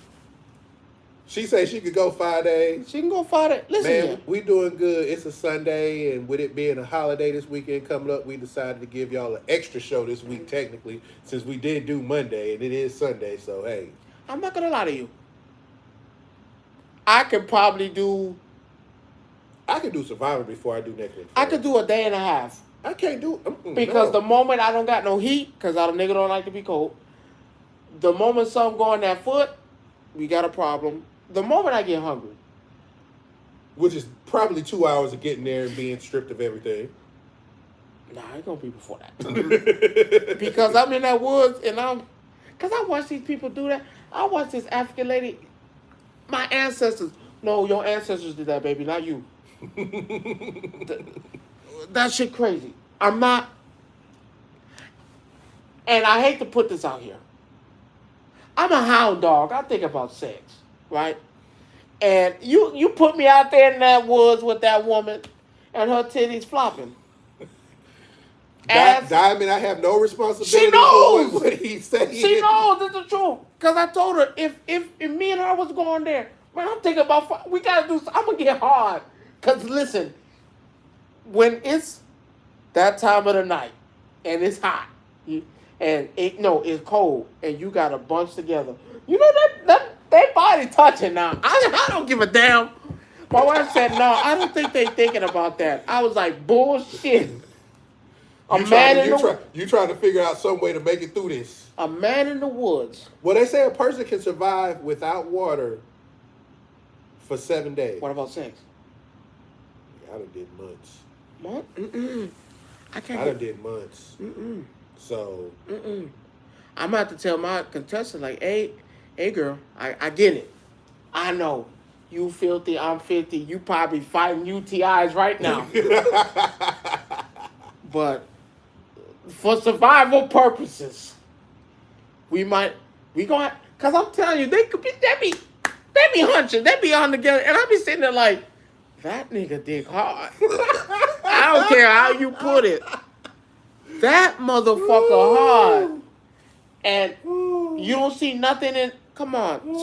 She said she could go 5 days. She can go 5 days. Listen here. We doing good. It's a Sunday, and with it being a holiday this weekend coming up, we decided to give y'all an extra show this week, technically, since we did do Monday, and it is Sunday, so hey. I'm not going to lie to you. I could probably do... I could do Survivor before I do Naked and Afraid. I could do a day and a half. I can't do... Because the moment I don't got no heat, because our nigga don't like to be cold, the moment something go on that foot, we got a problem. The moment I get hungry. Which is probably 2 hours of getting there and being stripped of everything. Nah, it's going to be before that. Because I'm in that woods and because I watch these people do that. I watch this African lady. My ancestors. No, your ancestors did that, baby, not you. That shit crazy. I'm not. And I hate to put this out here. I'm a hound dog. I think about sex, right? And you put me out there in that woods with that woman and her titties flopping. Diamond, I have no responsibility she knows. for what he's saying. She knows it's the truth. Because I told her, if me and her was going there, man, I'm thinking about, we got to do, I'm going to get hard. Because listen, when it's that time of the night and it's hot and it's cold and you got a bunch together, you know that they body touching now. I don't give a damn. My wife said, no, I don't think they thinking about that. I was like, bullshit. You trying to figure out some way to make it through this. A man in the woods. Well, they say a person can survive without water for 7 days. What about sex? I done did months. Month? Mm-mm. I done did months. Mm-mm. So. Mm-mm. I'm about to tell my contestant, like, hey girl, I get it. I know. You filthy, I'm filthy. You probably fighting UTIs right now. But for survival purposes, because I'm telling you, they be hunching, they be on together, and I be sitting there like, that nigga dig hard. I don't care how you put it. That motherfucker hard. And you don't see nothing in, come on.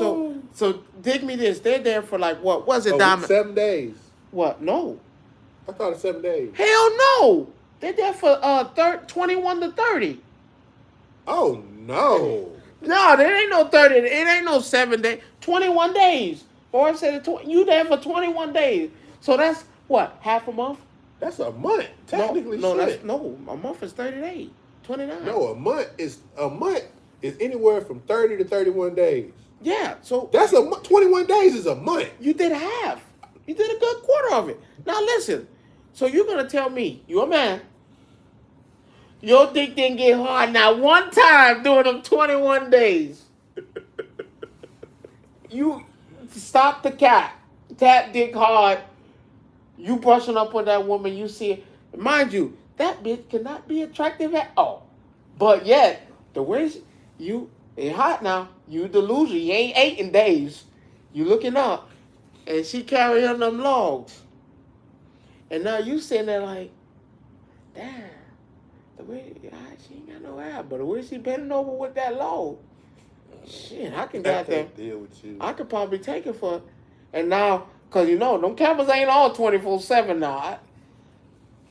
So dig me this. They're there for like, what was it, Diamond? 7 days. What? No. I thought it's 7 days. Hell no. They're there for 21 to 30. Oh no. No, there ain't no 30. It ain't no 7 days. 21 days. Boy, I said you there for 21 days. So that's what, half a month? That's a month, technically. No, a month is 30 days. 29. No, a month is anywhere from 30 to 31 days. Yeah, so That's 21 days is a month. you did half. You did a good quarter of it. Now listen. So you're gonna tell me, you're a man, your dick didn't get hard not one time during them 21 days. You stop the cat. Tap dick hard. You brushing up on that woman, you see it. Mind you, that bitch cannot be attractive at all. But yet, the way it's hot now. You delusion. You ain't ate in days. You looking up. And she carrying them logs. And now you sitting there like, damn, the way she ain't got no ass, but the way she bending over with that log, shit, I can get that. Deal with you. I could probably take it for, and now, cause them cameras ain't all 24/7 now.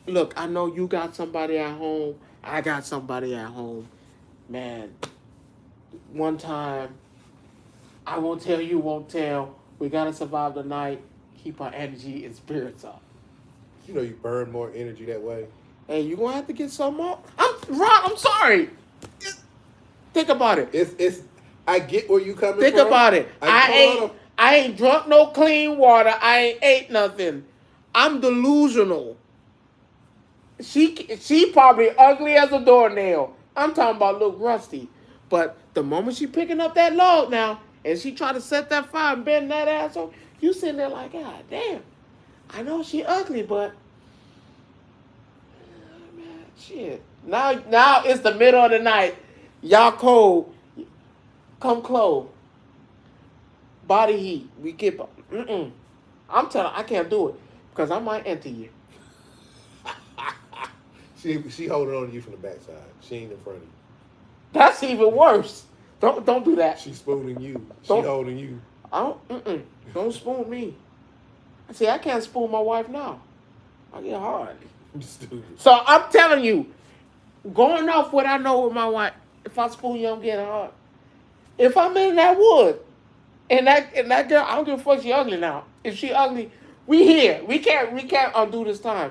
Look, I know you got somebody at home. I got somebody at home, man. One time, I won't tell, you won't tell. We gotta survive the night. Keep our energy and spirits up. You know you burn more energy that way. Hey, you gonna have to get some more. I'm sorry. Think about it. It's. I get where you coming Think from. about it. I ain't drunk no clean water. I ain't ate nothing. I'm delusional. She probably ugly as a doornail. I'm talking about look rusty. But the moment she picking up that log now, and she try to set that fire and bend that ass on, you sitting there like, God damn. I know she ugly, but man, shit. Now it's the middle of the night. Y'all cold. Come close. Body heat. We get. I'm telling. I can't do it because I might enter you. She holding on to you from the backside. She ain't in front of you. That's even worse. Don't do that. She's spooning you. She Don't- holding you. Don't spoon me. See, I can't spoon my wife now. I get hard. Stupid. So I'm telling you, going off what I know with my wife, if I spoon you, I'm getting hard. If I'm in that wood, and that girl, I don't give a fuck. She ugly now. If she ugly, we here. We can't undo this time.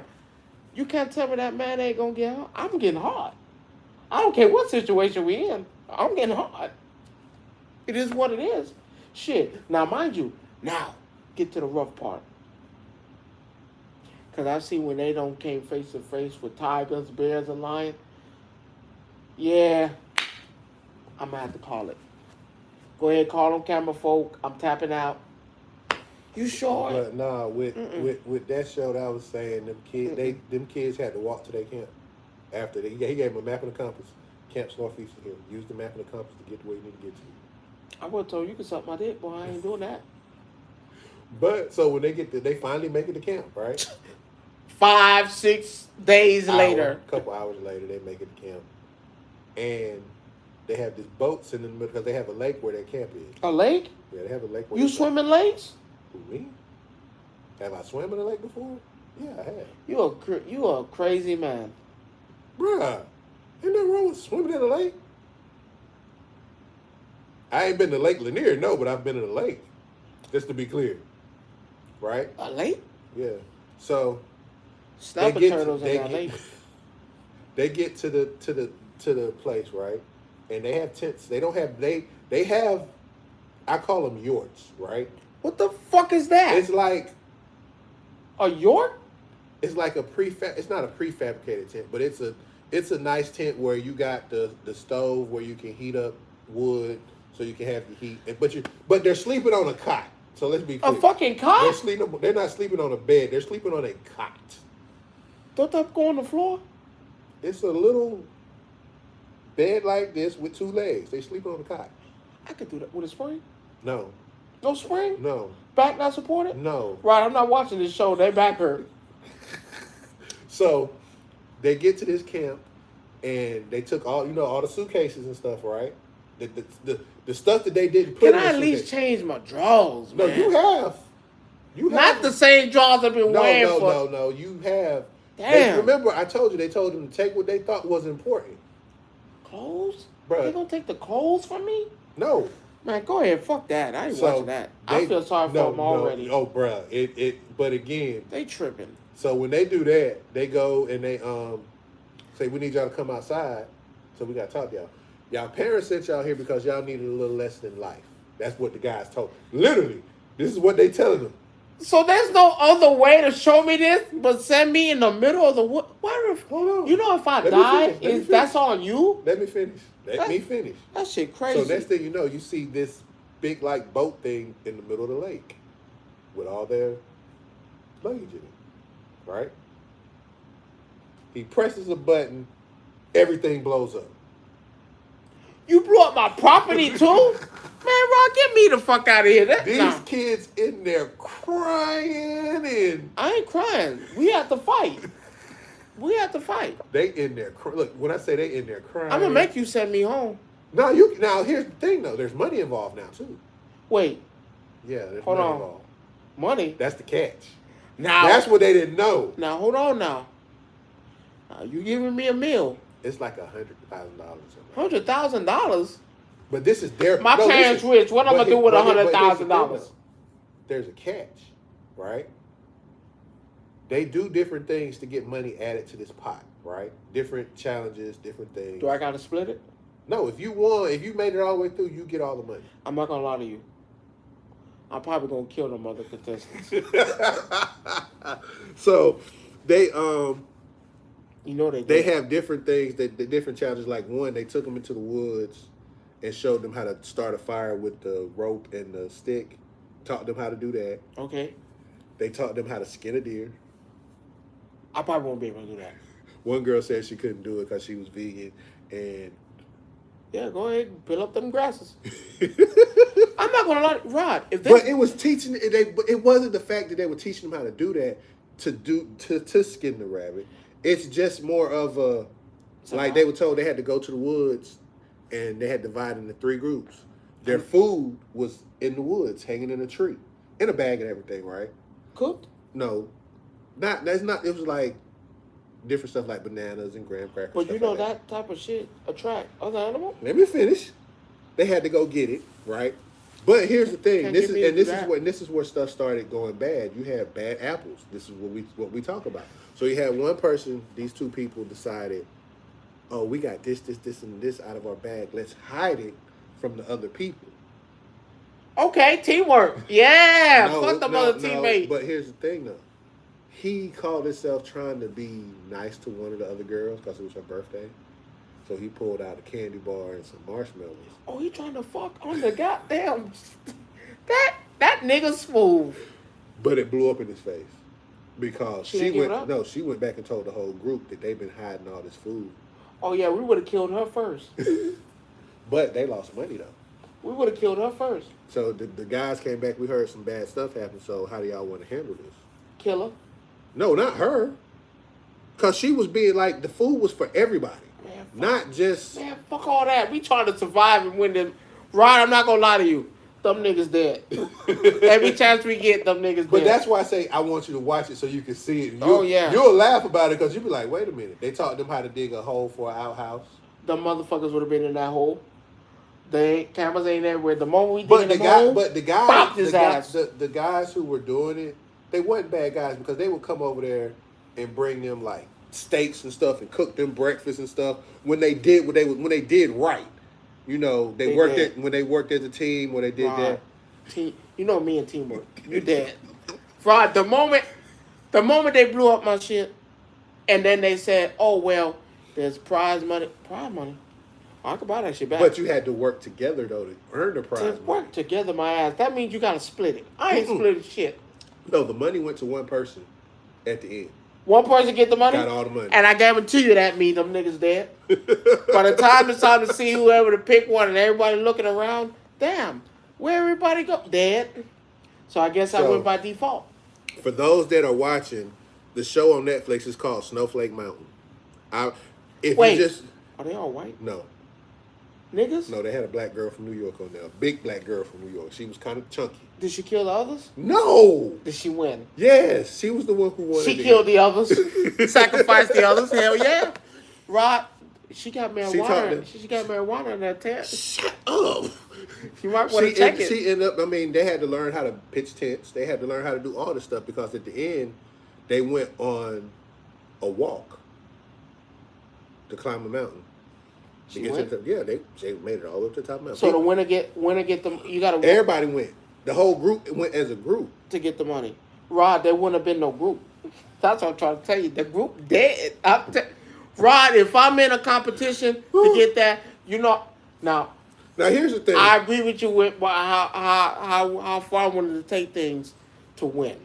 You can't tell me that man ain't gonna get hard. I'm getting hard. I don't care what situation we in. I'm getting hard. It is what it is. Shit. Now, mind you, get to the rough part. Because I see when they don't came face to face with tigers, bears, and lions. Yeah, I'm going to have to call it. Go ahead, call them camera folk. I'm tapping out. You sure? But nah, with that show that I was saying, them kids had to walk to their camp. After he gave them a map and a compass. Camp's northeast of here. Use the map and the compass to get to where you need to get to. I would have told you, you could suck my dick, boy. I ain't doing that. But so when they finally make it to camp, right? 5-6 days later. A couple hours later, they make it to camp, and they have this boat sitting in the middle because they have a lake where their camp is. A lake? Yeah, they have a lake. Where You swim in lakes? Who, me? Have I swam in a lake before? Yeah, I have. You a crazy man. Bruh, ain't nothing wrong with swimming in a lake. I ain't been to Lake Lanier, no, but I've been in a lake. Just to be clear, right? A lake? Yeah. So Snapper turtles in that lake. They get to the place, right? And they have tents. They don't have they have, I call them yurts, right? What the fuck is that? It's like a yurt? It's like it's not a prefabricated tent, but it's a nice tent where you got the stove where you can heat up wood so you can have your heat. But they're sleeping on a cot. So let's be clear. A fucking cot? They're not sleeping on a bed. They're sleeping on a cot. Don't that go on the floor? It's a little bed like this with two legs. They sleep on the cot. I could do that with a spring. No. No spring? No. Back not supported? No. Right, I'm not watching this show. They back hurt. So they get to this camp and they took all the suitcases and stuff, right? The stuff that they didn't put Can in I the at least suitcase. change my drawers, No, man? you have. You Not have the same drawers I've been wearing for. No. You have. Damn. Remember, I told you they told them to take what they thought was important. Clothes? Bruh. They gonna take the clothes from me? No. Man, go ahead. Fuck that. I ain't watching that. I feel sorry for them already. Oh, bruh. But again, they tripping. So when they do that, they go and they say, we need y'all to come outside. So we got to talk to y'all. Y'all parents sent y'all here because y'all needed a little lesson in life. That's what the guys told. Literally, this is what they telling them. So there's no other way to show me this but send me in the middle of the wood. Hold on. You know, if I die, that's on you? Let me finish. Let me finish. That shit crazy. So next thing you know, you see this big like boat thing in the middle of the lake with all their luggage in it. Right? He presses a button, everything blows up. You blew up my property too? Man, Ron, get me the fuck out of here. These kids in there crying and... I ain't crying. We have to fight. They in there. Look, when I say they in there crying... I'm going to make you send me home. Now, here's the thing, though. There's money involved now, too. Wait. Yeah, there's money involved. Money? That's the catch. Now, that's what they didn't know. Now, hold on now. You giving me a meal. It's like $100,000. $100,000? But this is their... My parents rich. What am I going to do with $100,000? There's a catch, right? They do different things to get money added to this pot, right? Different challenges, different things. Do I got to split it? No, if you won, if you made it all the way through, you get all the money. I'm not going to lie to you. I'm probably going to kill them other contestants. So, they you know they have different things, the different challenges. Like one, they took them into the woods and showed them how to start a fire with the rope and the stick. Taught them how to do that. Okay. They taught them how to skin a deer. I probably won't be able to do that. One girl said she couldn't do it because she was vegan. And yeah, go ahead and peel up them grasses. I'm not gonna lie, Rod. But it was teaching. It wasn't the fact that they were teaching them how to do that to skin the rabbit. It's just more of a like they were told they had to go to the woods, and they had divided into 3 groups. Their food was in the woods, hanging in a tree, in a bag and everything, right? Cooked? No, that's not. It was like different stuff like bananas and graham crackers. But you know that type of shit attract other animals. Let me finish. They had to go get it, right? But here's the thing. This is where stuff started going bad. You have bad apples. This is what we talk about. So you had one person, these 2 people decided, oh, we got this, and this out of our bag. Let's hide it from the other people. Okay, teamwork. Yeah, fuck the other teammate. But here's the thing, though. He called himself trying to be nice to one of the other girls because it was her birthday. So he pulled out a candy bar and some marshmallows. Oh, he trying to fuck on the goddamn... That nigga smooth. But it blew up in his face. Because she went back and told the whole group that they've been hiding all this food. Oh, yeah, we would have killed her first. But they lost money, though. We would have killed her first. So the guys came back. We heard some bad stuff happen. So how do y'all want to handle this? Kill her? No, not her. Because she was being like, the food was for everybody. Man, not just... Man, fuck all that. We trying to survive and win them. Ryan, I'm not going to lie to you. Them niggas dead. Every chance we get, them niggas dead. But that's why I say I want you to watch it so you can see it. Yeah. You'll laugh about it because you'll be like, wait a minute. They taught them how to dig a hole for an outhouse. Them motherfuckers would have been in that hole. Cameras ain't everywhere. The moment we dig in the hole, the guys who were doing it, they weren't bad guys because they would come over there and bring them like steaks and stuff and cook them breakfast and stuff when they did right. You know, when they worked as a team, when they did that. You know me and teamwork. You dead. Rod, the moment they blew up my shit, and then they said, oh, well, there's prize money. Prize money? I could buy that shit back. But you had to work together, though, to earn the prize money. Work together, my ass. That means you got to split it. I ain't splitting shit. No, the money went to one person at the end. One person get the money? Got all the money. And I guarantee you that means them niggas dead. By the time it's time to see whoever to pick one and everybody looking around, damn, where everybody go? Dead. So I guess I went by default. For those that are watching, the show on Netflix is called Snowflake Mountain. Are they all white? No. Niggas? No, they had a black girl from New York on there. A big black girl from New York. She was kind of chunky. Did she kill the others? No. Did she win? Yes, she was the one who won. She killed the others. Sacrificed the others. Hell yeah. Rod, she got marijuana. She got marijuana in that tent. Shut up. You might want to check it. She ended up, I mean, they had to learn how to pitch tents. They had to learn how to do all this stuff because at the end, they went on a walk to climb a mountain. She went? Yeah, they made it all up to the top of the mountain. So the winner get them. You got to. Everybody went. The whole group went as a group to get the money. Rod, there wouldn't have been no group. That's what I'm trying to tell you. The group dead. Rod, if I'm in a competition to get that, now here's the thing. I agree with you with how far I wanted to take things to win.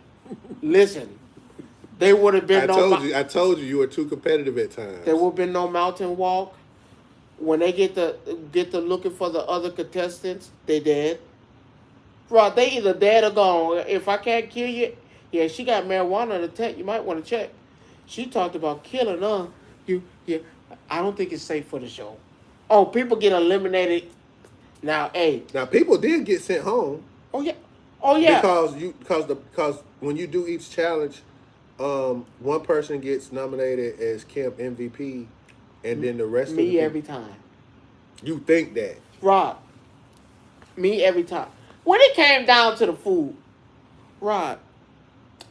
Listen, there would have been I told you were too competitive at times. There would have been no mountain walk. When they get to looking for the other contestants, they dead. Rod, they either dead or gone. If I can't kill you, yeah, she got marijuana in the tent. You might want to check. She talked about killing her. I don't think it's safe for the show. Oh, people get eliminated. Now, hey. Now, people did get sent home. Oh yeah. Because when you do each challenge, one person gets nominated as camp MVP, and then the rest of the people, every time. You think that? Rod. Me every time. When it came down to the food, Rod,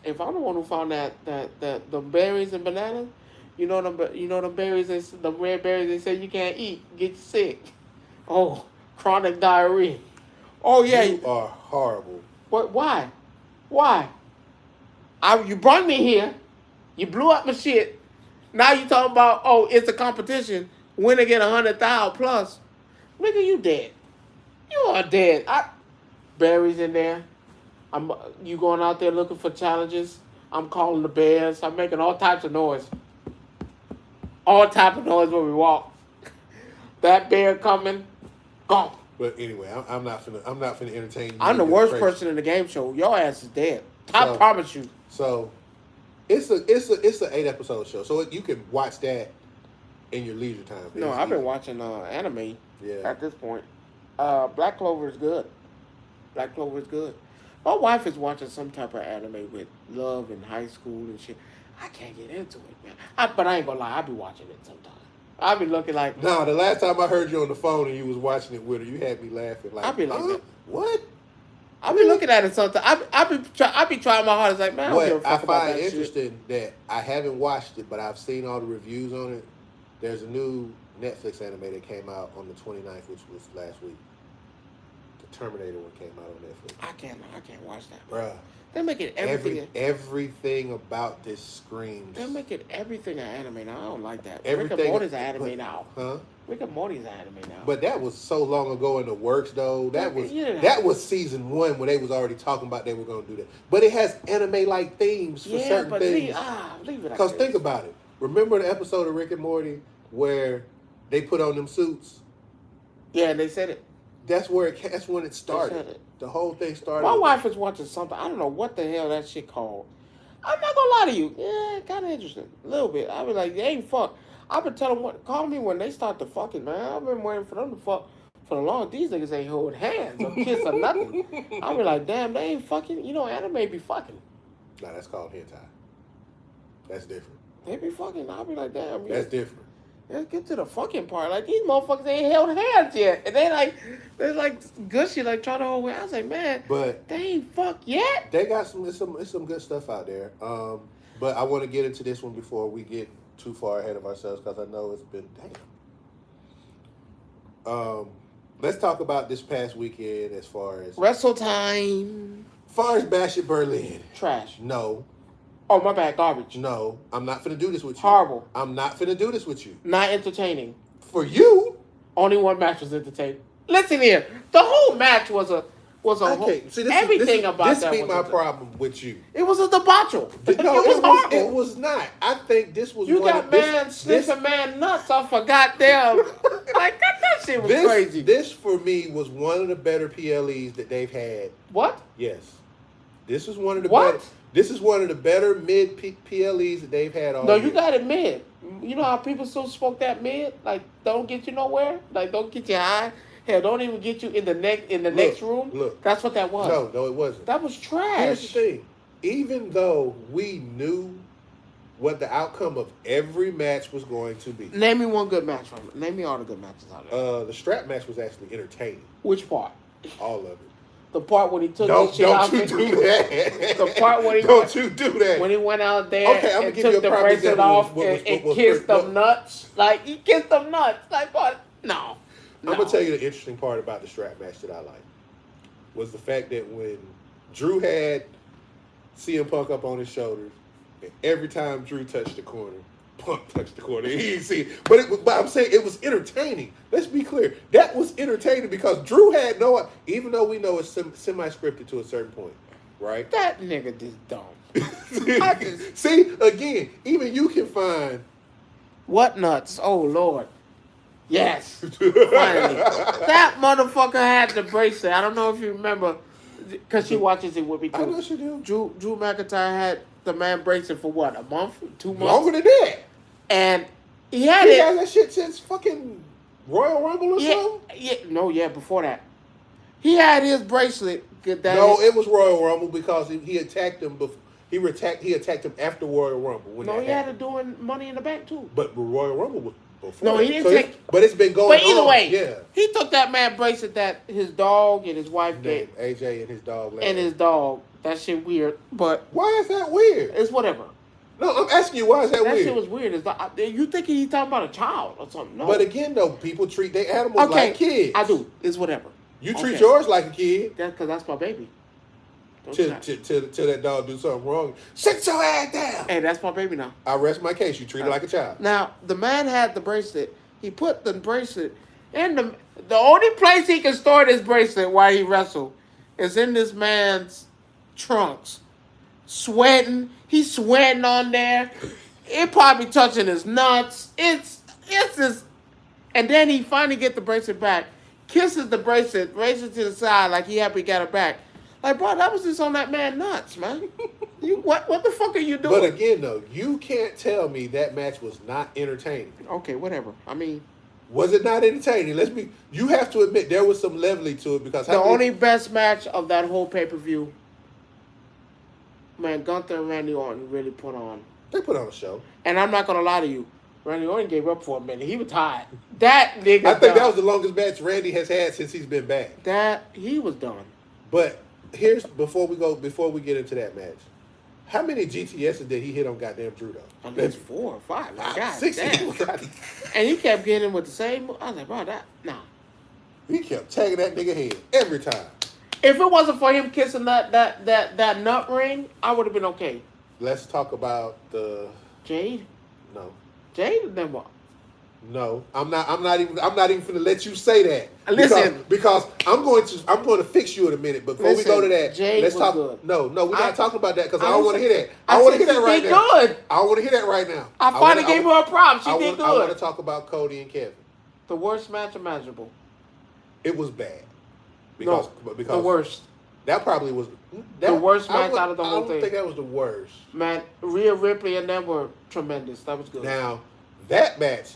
if I'm the one who found that the berries and bananas, the berries, the red berries they say you can't eat, get you sick. Oh, chronic diarrhea. Oh yeah. You are horrible. What? Why? You brought me here. You blew up my shit. Now you talking about it's a competition. Winner get 100,000 plus. Nigga, you dead. You are dead. Berries in there. You going out there looking for challenges. I'm calling the bears. I'm making all types of noise. All type of noise when we walk. That bear coming, gone. But anyway, I'm not finna entertain you. I'm the worst person in the game show. Your ass is dead. I promise you. So, it's an 8-episode show. So you can watch that in your leisure time. No, I've been watching anime. Yeah. At this point, Black Clover is good. Black Clover is good. My wife is watching some type of anime with love in high school and shit. I can't get into it, man. But I ain't gonna lie, I be watching it sometimes. I be looking like... No, the last time I heard you on the phone and you was watching it with her, you had me laughing. Like, I be like that. What? I be looking at it sometimes. I be trying my hardest. Like, man, I don't give a fuck about that find interesting shit. that I haven't watched it, but I've seen all the reviews on it. There's a new Netflix anime that came out on the 29th, which was last week. The Terminator one came out on Netflix. I can't watch that. Bruh. They're making everything. Everything about this screams. They're making everything an anime now. I don't like that. Everything, Rick and Morty's an anime now. Huh? Rick and Morty's an anime now. But that was so long ago in the works, though. That was season 1 when they was already talking about they were going to do that. But it has anime-like themes for certain things. Leave it. Because think about it. Remember the episode of Rick and Morty where they put on them suits? Yeah, they said it. That's when it started. The whole thing started. My wife is watching something. I don't know what the hell that shit called. I'm not gonna lie to you. Yeah, kind of interesting. A little bit. I be like, they ain't fuck. I've been telling them, call me when they start to fucking, man. I've been waiting for them to fuck for the long. These niggas ain't hold hands or kiss or nothing. I be like, damn, they ain't fucking. Anime be fucking. Nah, that's called hentai. That's different. They be fucking. I be like, damn. That's different. Let's get to the fucking part. Like, these motherfuckers ain't held hands yet. And they're like gushy, like trying to hold hands. I was like, man, but they ain't fucked yet. They got some good stuff out there. But I want to get into this one before we get too far ahead of ourselves because I know it's been let's talk about this past weekend as far as Wrestle time. As far as Bash at Berlin. Trash. No. Oh, my bad. Garbage. No, I'm not finna do this with you. Horrible. I'm not finna do this with you. Not entertaining. For you. Only one match was entertaining. Listen here. The whole match was a everything about that. This be my problem with you. It was a debacle. No, it was horrible. It was not. I think this was you got man sniffing man nuts off a goddamn like that shit was crazy. This for me was one of the better PLEs that they've had. What? Yes. This is one of the better. This is one of the better mid PLEs that they've had all year. You got it mid. You know how people still smoke that mid? Like, don't get you nowhere. Like, don't get you high. Hell, don't even get you in the next room. Look. That's what that was. No, it wasn't. That was trash. Here's the thing. Even though we knew what the outcome of every match was going to be. Name me one good match from it. Name me all the good matches out there. The strap match was actually entertaining. Which part? All of it. The part when he took Don't his shit off. you do that. The part when he don't you do that. When he went out there and took the bracelet off and kissed them nuts. Like, he kissed them nuts. Like, what? No. I'm going to tell you the interesting part about the strap match that I like. Was the fact that when Drew had CM Punk up on his shoulders, and every time Drew touched the corner, Punk touched the corner. He didn't see it. But I'm saying it was entertaining. Let's be clear. That was entertaining because Drew had even though we know it's semi-scripted to a certain point, right? That nigga just dumb. See, again, even you can find... What nuts? Oh, Lord. Yes. Finally. That motherfucker had the bracelet. I don't know if you remember, because she watches it with me too. I know she do. Drew McIntyre had the man bracelet for what, a month? 2 months? Longer than that. And he had it. He had that shit since fucking Royal Rumble or something? Yeah, before that. He had his bracelet. It was Royal Rumble because he attacked him before. He attacked him after Royal Rumble. He had it doing Money in the Bank too. But Royal Rumble was before. No, he didn't take. But it's been going on. But either way, yeah. He took that man bracelet that his dog and his wife gave. AJ and his dog. And his dog. That shit weird. But why is that weird? It's whatever. No, I'm asking you, why is that weird? That shit was weird. It's like, you thinking he's talking about a child or something? No. But again, though, people treat their animals like kids. I do. It's whatever. You treat yours like a kid. That's because that's my baby. Till that dog do something wrong. Sit your ass down. Hey, that's my baby now. I rest my case. You treat it like a child. Now, the man had the bracelet. He put the bracelet in the only place he can store this bracelet while he wrestled is in this man's trunks. Sweating. He's sweating on there. It probably touching his nuts. It's just... And then he finally get the bracelet back. Kisses the bracelet, raises it to the side like he happy got it back. Like, bro, that was just on that man nuts, man. What the fuck are you doing? But again, though, you can't tell me that match was not entertaining. Okay, whatever. I mean... Was it not entertaining? You have to admit there was some levity to it because... The only best match of that whole pay-per-view, man, Gunther and Randy Orton really put on. They put on a show. And I'm not going to lie to you. Randy Orton gave up for a minute. He was tired. That nigga I think that was the longest match Randy has had since he's been back. He was done. But before we get into that match, how many GTSs did he hit on goddamn Drew though? I mean, it's 4 or 5. God 6. damn. And he kept getting him with the same. I was like, bro, nah. He kept tagging that nigga head every time. If it wasn't for him kissing that nut ring, I would have been okay. Let's talk about the Jade. No. Jade, then what? No, I'm not even gonna let you say that. Listen, because I'm going to fix you in a minute. But before we go to that, Jade let's talk. Good. No, we're not talking about that because I don't want to hear that. I want to hear that right now. Good. I want to hear that right now. I finally gave her a prop. She did good. I want to talk about Cody and Kevin. The worst match imaginable. It was bad. Because the worst. That probably was the worst match out of the whole thing. I don't think that was the worst. Man, Rhea Ripley and them were tremendous. That was good. Now, that match,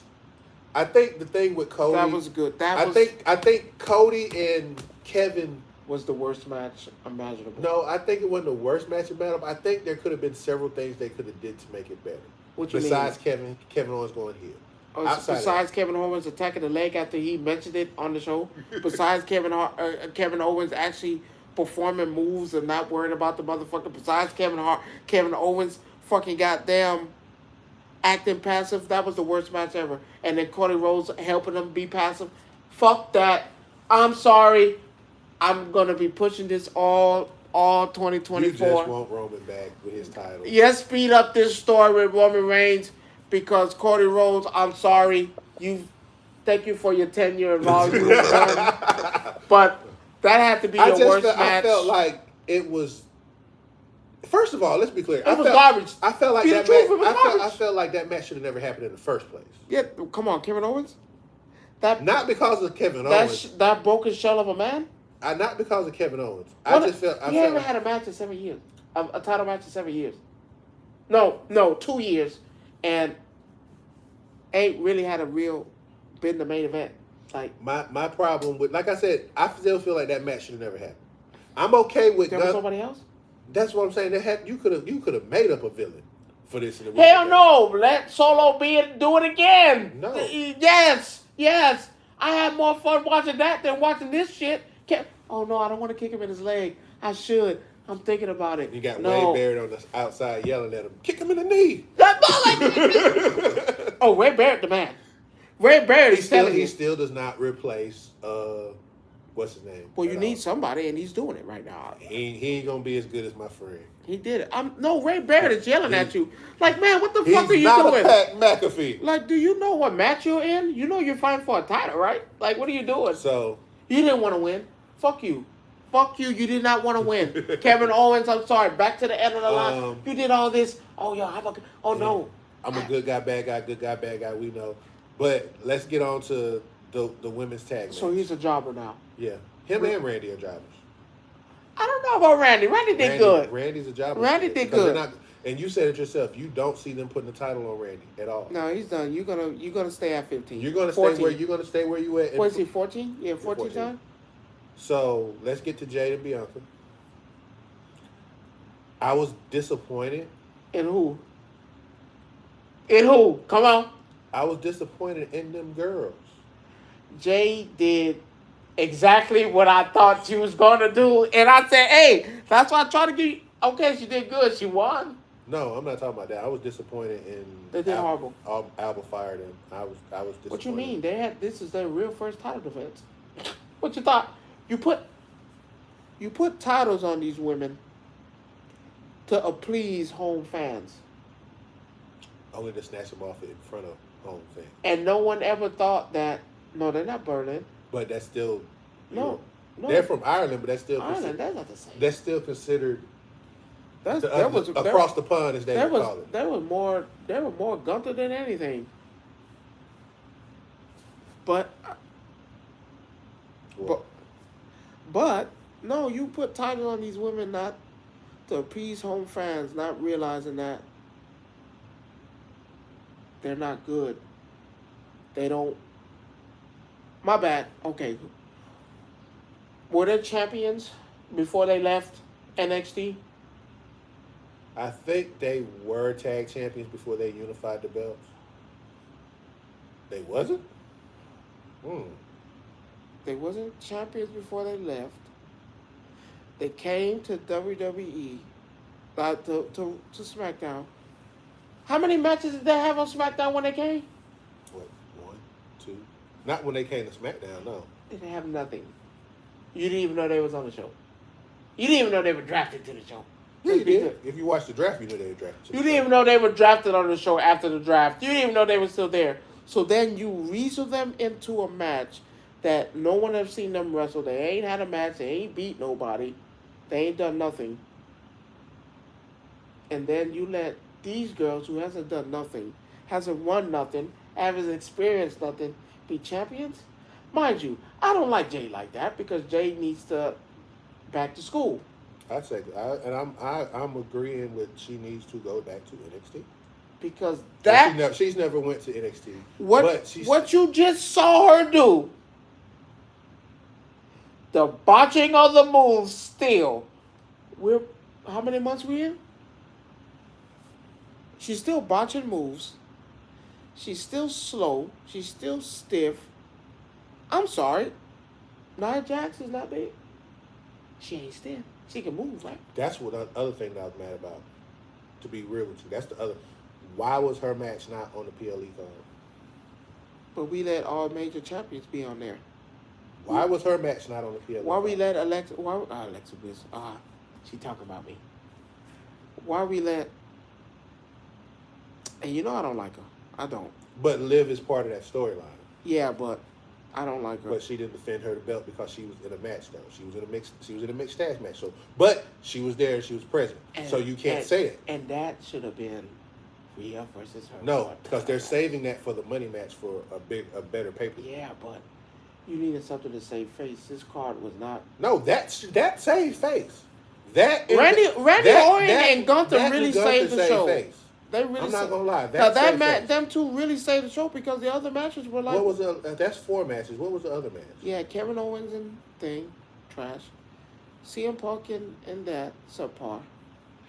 I think the thing with Cody... That was good. I think Cody and Kevin... was the worst match imaginable. No, I think it wasn't the worst match imaginable. I think there could have been several things they could have did to make it better. What you besides mean? Kevin Owens going heel. Besides Kevin Owens attacking the leg after he mentioned it on the show. Besides Kevin Owens actually performing moves and not worrying about the motherfucker. Besides Kevin Owens fucking goddamn acting passive. That was the worst match ever. And then Cody Rhodes helping him be passive. Fuck that. I'm sorry. I'm going to be pushing this all 2024. You just want Roman back with his title. Yes, speed up this story with Roman Reigns because Cody Rhodes, I'm sorry. Thank you for your tenure and all you've done. But that had to be your worst match. I felt like it was... First of all, let's be clear. It was garbage. I felt like that match. I felt like that match should have never happened in the first place. Yeah, come on, Kevin Owens. Not because of Kevin Owens. That broken shell of a man. Not because of Kevin Owens. He haven't had a match in 7 years. A title match in 7 years. No, 2 years, and ain't really had been the main event. Like my problem with, like I said, I still feel like that match should have never happened. I'm okay with there was somebody else. That's what I'm saying. You could have made up a villain for this in the Hell no! Let Solo be it. Do it again. No. Yes. I had more fun watching that than watching this shit. Oh no! I don't want to kick him in his leg. I should. I'm thinking about it. You got Wade Barrett on the outside yelling at him. Kick him in the knee. Oh, Wade Barrett, the man. Wade Barrett is telling you. He still does not replace what's his name? Well, you need somebody, and he's doing it right now. He ain't gonna be as good as my friend. He did it. No, Ray Barrett is yelling at you. Like, man, what the fuck are you doing? doing? Pat McAfee. Like, do you know what match you're in? You know you're fighting for a title, right? Like, what are you doing? So you didn't want to win. Fuck you. You did not want to win. Kevin Owens, I'm sorry. Back to the end of the line. You did all this. Oh, yo, no. I'm a good guy, bad guy, good guy, bad guy. We know. But let's get on to the women's tag match. So he's a jobber now. Yeah. Him and Randy are jobbers. I don't know about Randy. Randy did good. Randy's a jobber. Randy did good. And you said it yourself. You don't see them putting the title on Randy at all. No, he's done. You're gonna stay at 15. You're gonna stay where you at. What is he? 14? Yeah, 14 time. So let's get to Jade and Bianca. I was disappointed. In who? Come on. I was disappointed in them girls. Jade did exactly what I thought she was going to do. And I said, hey, that's why I tried to give you. Okay, she did good. She won. No, I'm not talking about that. I was disappointed in. They did horrible. Alba fired him. I was disappointed. What you mean? This is their real first title defense. What you thought? You put titles on these women to please home fans. Only to snatch them off in front of home fans. And no one ever thought that. No, they're not Berlin. But that's still. No. They're from Ireland, but that's still. Ireland, that's not the same. That's still considered. Across the pond, as they would call it. They were more Gunther than anything. But no, you put titles on these women not to appease home fans, not realizing that they're not good. They don't. My bad. Okay. Were they champions before they left NXT? I think they were tag champions before they unified the belts. They wasn't? They wasn't champions before they left. They came to WWE, to SmackDown. How many matches did they have on SmackDown when they came? What, 1, 2? Not when they came to SmackDown, no. They didn't have nothing. You didn't even know they was on the show. You didn't even know they were drafted to the show. Yeah, you did. If you watched the draft, you knew they were drafted to the show. You didn't even know they were drafted on the show after the draft. You didn't even know they were still there. So then you weasel them into a match that no one has seen them wrestle. They ain't had a match. They ain't beat nobody. They ain't done nothing. And then you let these girls who hasn't done nothing, hasn't won nothing, haven't experienced nothing, be champions? Mind you, I don't like Jay like that because Jay needs to back to school. I'd say, I'm agreeing with she needs to go back to NXT. Because she's never went to NXT. What you just saw her do, the botching of the moves still. How many months we in? She's still botching moves. She's still slow. She's still stiff. I'm sorry. Nia Jax is not big. She ain't stiff. She can move, right? That's what the other thing that I was mad about. To be real with you. That's the other. Why was her match not on the PLE card? But we let all major champions be on there. Why was her match not on the PLE Why card? we let Alexa Bliss. She talking about me. Why we let... And you know I don't like her. I don't. But Liv is part of that storyline. Yeah, but I don't like her. But she didn't defend her belt because she was in a match though. She was in a mixed tag match. So, but she was there and she was present. So you can't say it. And that should have been Rhea versus her. No, because they're saving that for the money match for a better paper. Yeah, but you needed something to save face. This card was not. No, that saved face. Randy Orton and Gunther really saved the show. Face. They really. I'm not gonna lie. Now That that saved match, things. them two really saved the show because the other matches were like. What was the? That's 4 matches. What was the other match? Yeah, Kevin Owens and thing, trash. CM Punk and that subpar.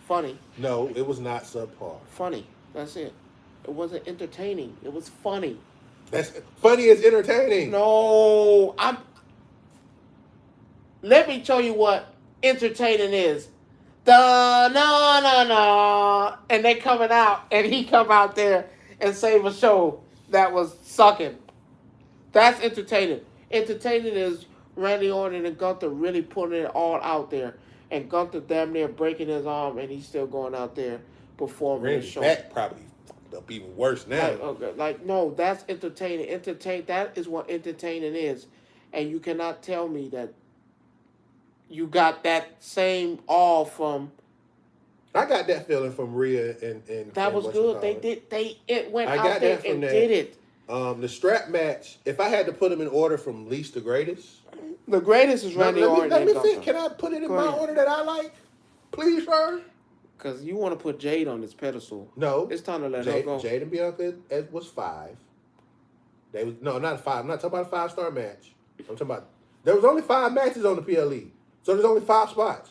Funny. No, it was not subpar. Funny. That's it. It wasn't entertaining. It was funny. That's funny is entertaining. No, I'm. Let me show you what entertaining is. Da na na na, and they coming out, and he come out there and save a show that was sucking. That's entertaining. Entertaining is Randy Orton and Gunther really putting it all out there, and Gunther damn near breaking his arm, and he's still going out there performing the Randy's show. back probably fucked up even worse now. No, that's entertaining. That is what entertaining is, and you cannot tell me that you got that same awe from. I got that feeling from Rhea and That was good. It went I out got there that from and that. did it. The strap match. If I had to put them in order from least to greatest, The greatest is Randy Orton. Let me and think. Gunther. Can I put it in Go my ahead. order that I like? Please, sir. Because you want to put Jade on this pedestal. No. It's time to let her go. Jade and Bianca was 5. They was not 5. I'm not talking about a 5-star match. I'm talking about there was only 5 matches on the PLE, so there's only 5 spots.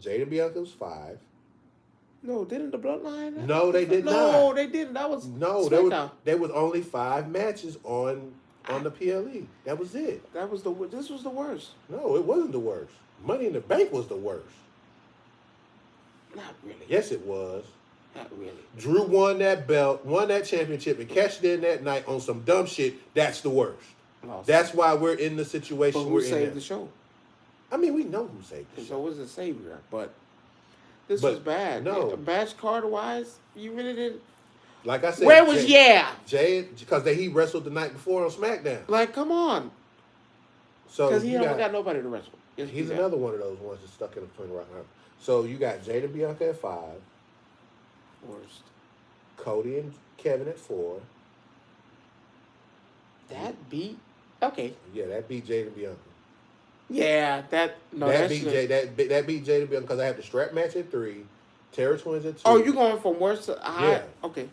Jade and Bianca was 5. No, didn't the Bloodline? No, they did not. No, they didn't. That was SmackDown. There was only 5 matches on the PLE. That was it. This was the worst. No, it wasn't the worst. Money in the Bank was the worst. Not really. Yes, it was. Not really. Drew won that belt, won that championship, and cashed in that night on some dumb shit. That's the worst. Lost. That's why we're in the situation But we're who in. saved the show? I mean, we know who saved the show. So was the savior, but this was bad. No. Match card wise, you really didn't. Like I said, Where was Jay? Because he wrestled the night before on SmackDown. Like, come on. So Because he don't got nobody to wrestle. Yes, he's another one of those ones that's stuck in between rock and roll. So you got Jade and Bianca at 5. Worst. Cody and Kevin at 4. That beat. Okay. Yeah, that beat Jade and Bianca. Yeah, that beat Jade. That beat Jade and Bianca because I have the strap match at 3, Terror Twins at 2. Oh, you going from worst to high? Yeah. Okay.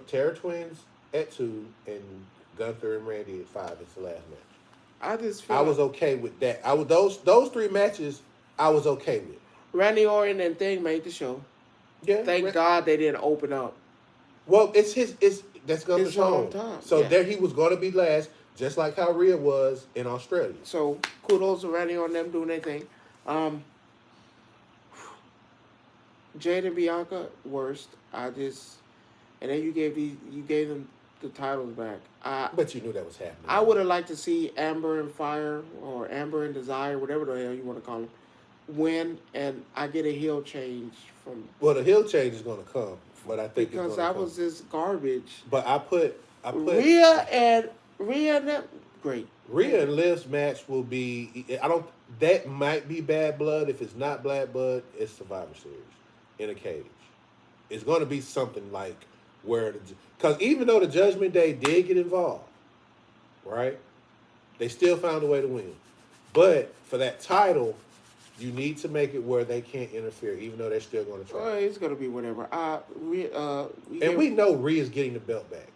Terror Twins at 2 and Gunther and Randy at 5 is the last match. I just feel I was okay with that. Those 3 matches I was okay with. Randy Orton and Thing made the show. Yeah. Thank God they didn't open up. Well, that's Gunther's home. Time. So yeah. there he was going to be last, just like how Rhea was in Australia. So kudos to Randy Orton them doing their thing. Jade and Bianca worst. And then you gave them the titles back. But you knew that was happening. I would have liked to see Amber and Fire or Amber and Desire, whatever the hell you want to call them, win, and I get a heel change from. Well, the heel change is going to come, but I think because that was just garbage. But I put Rhea and them great. Rhea and Liv's match will be. That might be Bad Blood. If it's not Bad Blood, it's Survivor Series in a cage. It's going to be something like where because even though the Judgment Day did get involved, right? They still found a way to win. But for that title, you need to make it where they can't interfere, even though they're still going to try. Well, it's going to be whatever. We know Rhea's getting the belt back.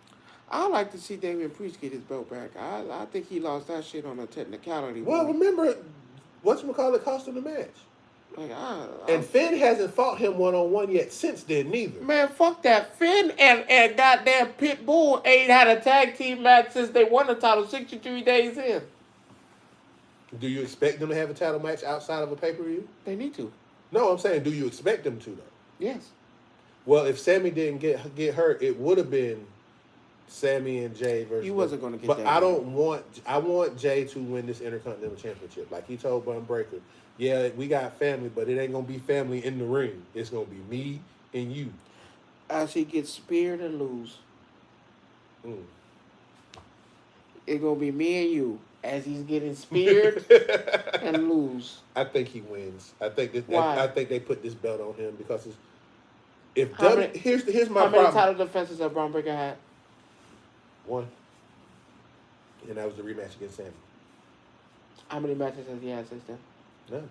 I like to see Damian Priest get his belt back. I think he lost that shit on a technicality. Well, remember, whatchamacallit cost him the match. Like, and Finn hasn't fought him one-on-one yet since then, neither. Man, fuck that. Finn and goddamn Pitbull ain't had a tag team match since they won the title 63 days in. Do you expect them to have a title match outside of a pay-per-view? They need to. No, I'm saying, do you expect them to, though? Yes. Well, if Sammy didn't get hurt, it would have been Sammy and Jay versus. He wasn't going to get but that. But I want Jay to win this Intercontinental Championship. Like he told Bron Breakker, yeah, we got family, but it ain't going to be family in the ring. It's going to be me and you. As he gets speared and lose. It's going to be me and you. As he's getting speared and lose. I think he wins. I think Why? I think they put this belt on him because here's my how problem. many title defenses have Bron Breakker had? 1. And that was the rematch against Sammy. How many matches has he had since then? None.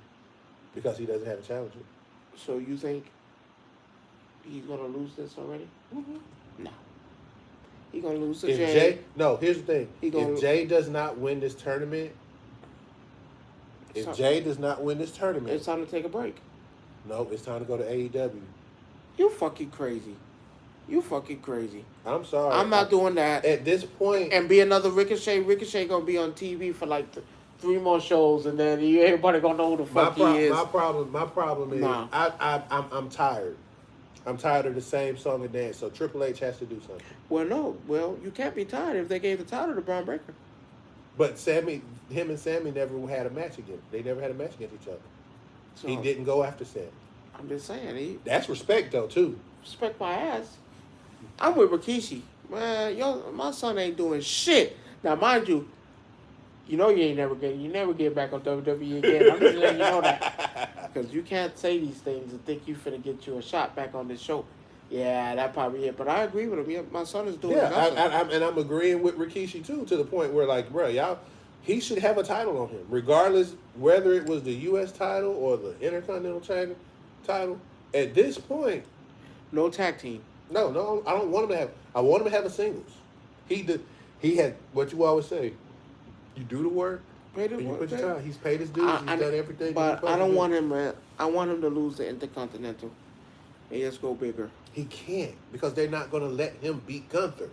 Because he doesn't have a challenger. So you think he's gonna lose this already? Mm-hmm. No. He's gonna lose to If Jay. No, here's the thing. Gonna, if Jay does not win this tournament, it's time to take a break. No, it's time to go to AEW. You fucking crazy. You fucking crazy. I'm sorry. I'm not doing that. At this point. And be another Ricochet. Ricochet gonna be on TV for like 3 more shows, and then everybody gonna know who the fuck he is. My problem is I'm tired. I'm tired of the same song and dance. So Triple H has to do something. Well, no. Well, you can't be tired if they gave the title to Braun Breaker. But him and Sammy never had a match again. They never had a match against each other. So, he didn't go after Sammy. I'm just saying. That's respect, though, too. Respect my ass. I'm with Rikishi. Man, my son ain't doing shit. Now, mind you, you never get back on WWE again. I'm just letting you know that. Because you can't say these things and think you finna get you a shot back on this show. Yeah, that probably it. But I agree with him. Yeah, my son is doing nothing. And I'm agreeing with Rikishi, too, to the point where, like, bro, he should have a title on him. Regardless whether it was the U.S. title or the Intercontinental title. At this point. No tag team. No, I don't want him to have. I want him to have a singles. He had what you always say. You do the work. Pay the work. He's paid his dues. He's done everything. But I don't want him. I want him to lose the Intercontinental. And just go bigger. He can't because they're not going to let him beat Gunther.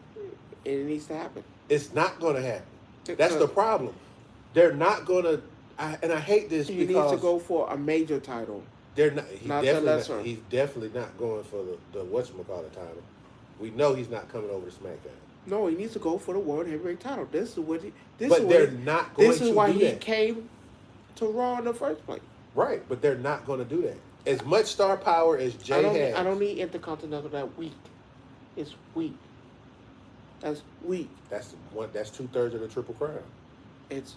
It needs to happen. It's not going to happen. That's the problem. They're not going to. And I hate this because he needs to go for a major title. They're not. The lesser. He's definitely not going for the whatchamacallit title. We know he's not coming over to SmackDown. No, he needs to go for the World Heavyweight title. This is why he came to Raw in the first place. Right, but they're not going to do that. As much star power as Jay has. I don't need Intercontinental that weak. It's weak. That's weak. That's 2/3 of the Triple Crown. It's.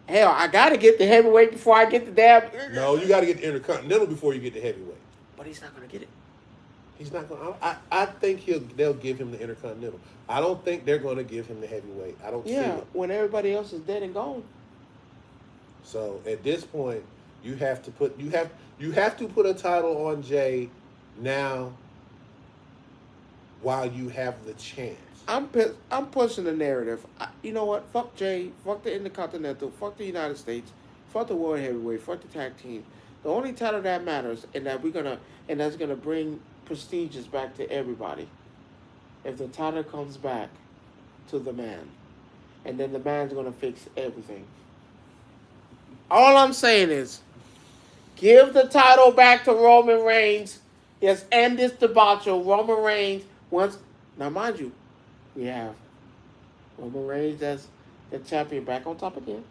Hell, I gotta get the heavyweight before I get the damn. No, you gotta get the Intercontinental before you get the heavyweight. But he's not gonna get it. He's not going to. I think they'll give him the Intercontinental. I don't think they're going to give him the heavyweight. I don't see it. When everybody else is dead and gone. So at this point, you have to put a title on Jay now while you have the chance. I'm pushing the narrative. You know what? Fuck Jay. Fuck the Intercontinental. Fuck the United States. Fuck the World Heavyweight. Fuck the tag team. The only title that matters and that's gonna bring prestigious back to everybody. If the title comes back to the man, and then the man's gonna fix everything. All I'm saying is, give the title back to Roman Reigns. Yes, end this debacle. Roman Reigns now, mind you, we have Roman Reigns as the champion back on top again.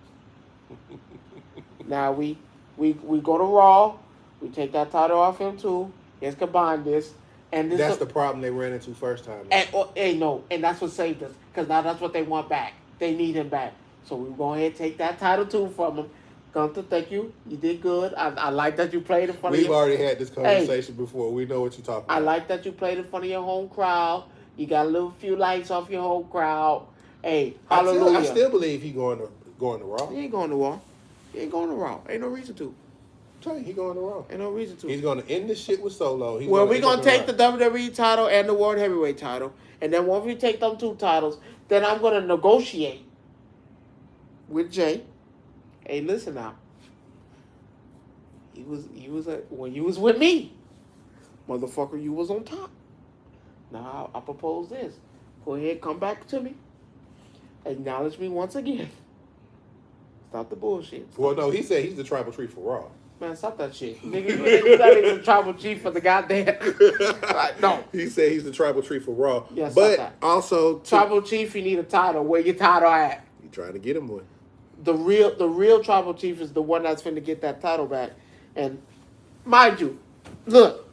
Now we go to Raw. We take that title off him too. Let's combine this. And that's the problem they ran into first time. And that's what saved us. Because now that's what they want back. They need him back. So we go ahead and take that title too from him. Gunther, thank you. You did good. I like that you played in front of We've already had this conversation before. We know what you're talking about. I like that you played in front of your home crowd. You got a few lights off your home crowd. Hey, hallelujah. I still believe he's going to Raw. He ain't going to Raw. Ain't no reason to. He's going to Raw. Ain't no reason to. He's going to end this shit with Solo. We're going to take the WWE title and the World Heavyweight title. And then once we take them 2 titles, then I'm going to negotiate with Jay. Hey, listen now. When you was with me, motherfucker, you was on top. Now I propose this. Go ahead, come back to me. Acknowledge me once again. Stop the bullshit. No, he said he's the tribal chief for Raw. Man, stop that shit. Nigga, you're not even the tribal chief for the goddamn. No. He said he's the tribal chief for Raw. Yeah, but also tribal chief, you need a title. Where your title at? You trying to get him one. The real tribal chief is the one that's finna get that title back. And mind you, look,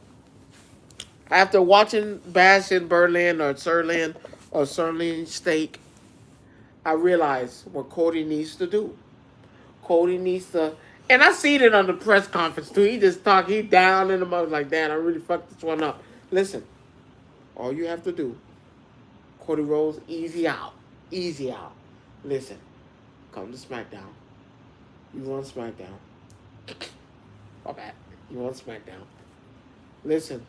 after watching Bash in Berlin or Sirloin Steak, I realized what Cody needs to do. Cody needs to, and I seen it on the press conference too. He just talk, he down in the mouth like, damn, I really fucked this one up. Listen, all you have to do, Cody Rhodes, easy out. Listen, come to SmackDown. You want SmackDown. My bad. You want SmackDown. Listen,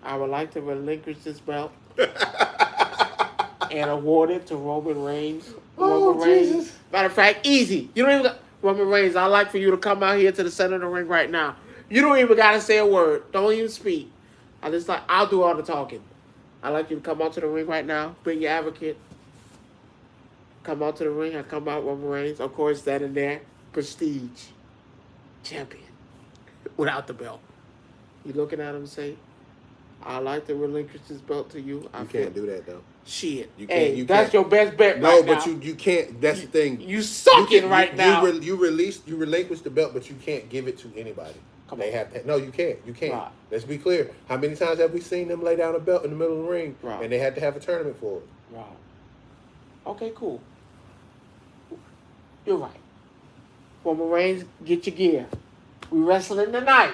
I would like to relinquish this belt and award it to Roman Reigns. Oh, Roman Reigns. Jesus. Matter of fact, easy. You don't even. Roman Reigns, I'd like for you to come out here to the center of the ring right now. You don't even gotta say a word. Don't even speak. I'll do all the talking. I'd like you to come out to the ring right now. Bring your advocate. Come out to the ring. I come out Roman Reigns. Of course, that in there. Prestige. Champion. Without the belt. You looking at him and say, I'd like to relinquish this belt to you. You can't do that, though. Shit. You hey, can't, that's your best bet no, right now. but you can't. That's the thing. You sucking right now. You relinquish the belt, but you can't give it to anybody. Come they on. have to. No, you can't. You can't. Right. Let's be clear. How many times have we seen them lay down a belt in the middle of the ring, right. and they had to have a tournament for it? Right. Okay, cool. You're right. Roman Reigns, get your gear. We wrestling tonight.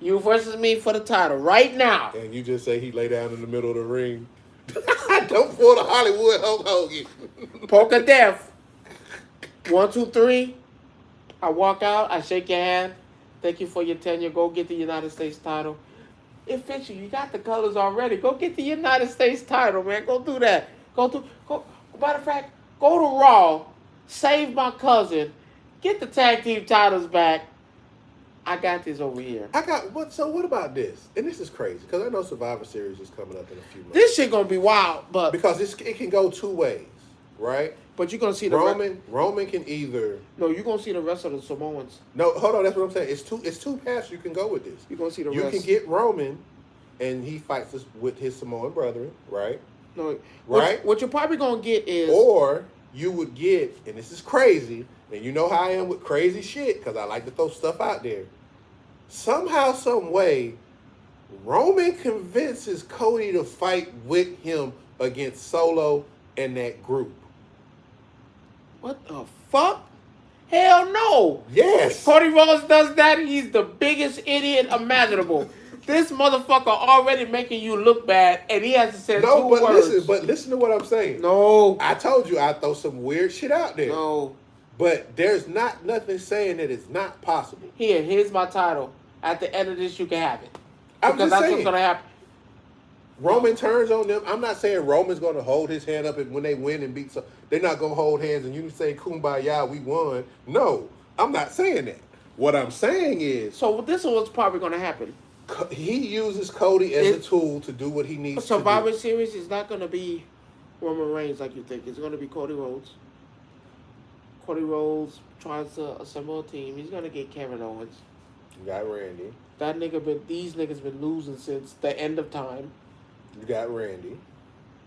You versus me for the title right now. And you just say he lay down in the middle of the ring. Don't pull the Hollywood Hulk Hogan. Poke of death. 1, 2, 3. I walk out. I shake your hand. Thank you for your tenure. Go get the United States title. It fits you. You got the colors already. Go get the United States title, man. Go do that. Go. Matter of fact, go to Raw. Save my cousin. Get the tag team titles back. I got this over here. So what about this? And this is crazy because I know Survivor Series is coming up in a few months. This shit gonna be wild, but because it can go two ways, right? But you're gonna see the Roman can either. No, you're gonna see the rest of the Samoans. No, hold on. That's what I'm saying. It's two paths you can go with this. You're gonna see the You rest. can get Roman, and he fights with his Samoan brethren, right? No, right. What you're probably gonna get is, or you would get, and this is crazy, and you know how I am with crazy shit because I like to throw stuff out there. Somehow, some way, Roman convinces Cody to fight with him against Solo and that group. What the fuck? Hell no. Yes. Cody Rhodes does that. He's the biggest idiot imaginable. This motherfucker already making you look bad, and he has to say two words. Listen to what I'm saying. No. I told you I'd throw some weird shit out there. No. But there's nothing saying that it's not possible. Here's my title. At the end of this, you can have it. Because that's what's gonna happen. Roman turns on them. I'm not saying Roman's going to hold his hand up and when they win and beat. So they're not going to hold hands and you say, "Kumbaya, we won." No, I'm not saying that. What I'm saying is, so this is what's probably going to happen. He uses Cody as a tool to do what he needs to do. Survivor Series is not going to be Roman Reigns like you think. It's going to be Cody Rhodes. Cody Rhodes tries to assemble a team. He's going to get Kevin Owens. You got Randy. These niggas been losing since the end of time. You got Randy.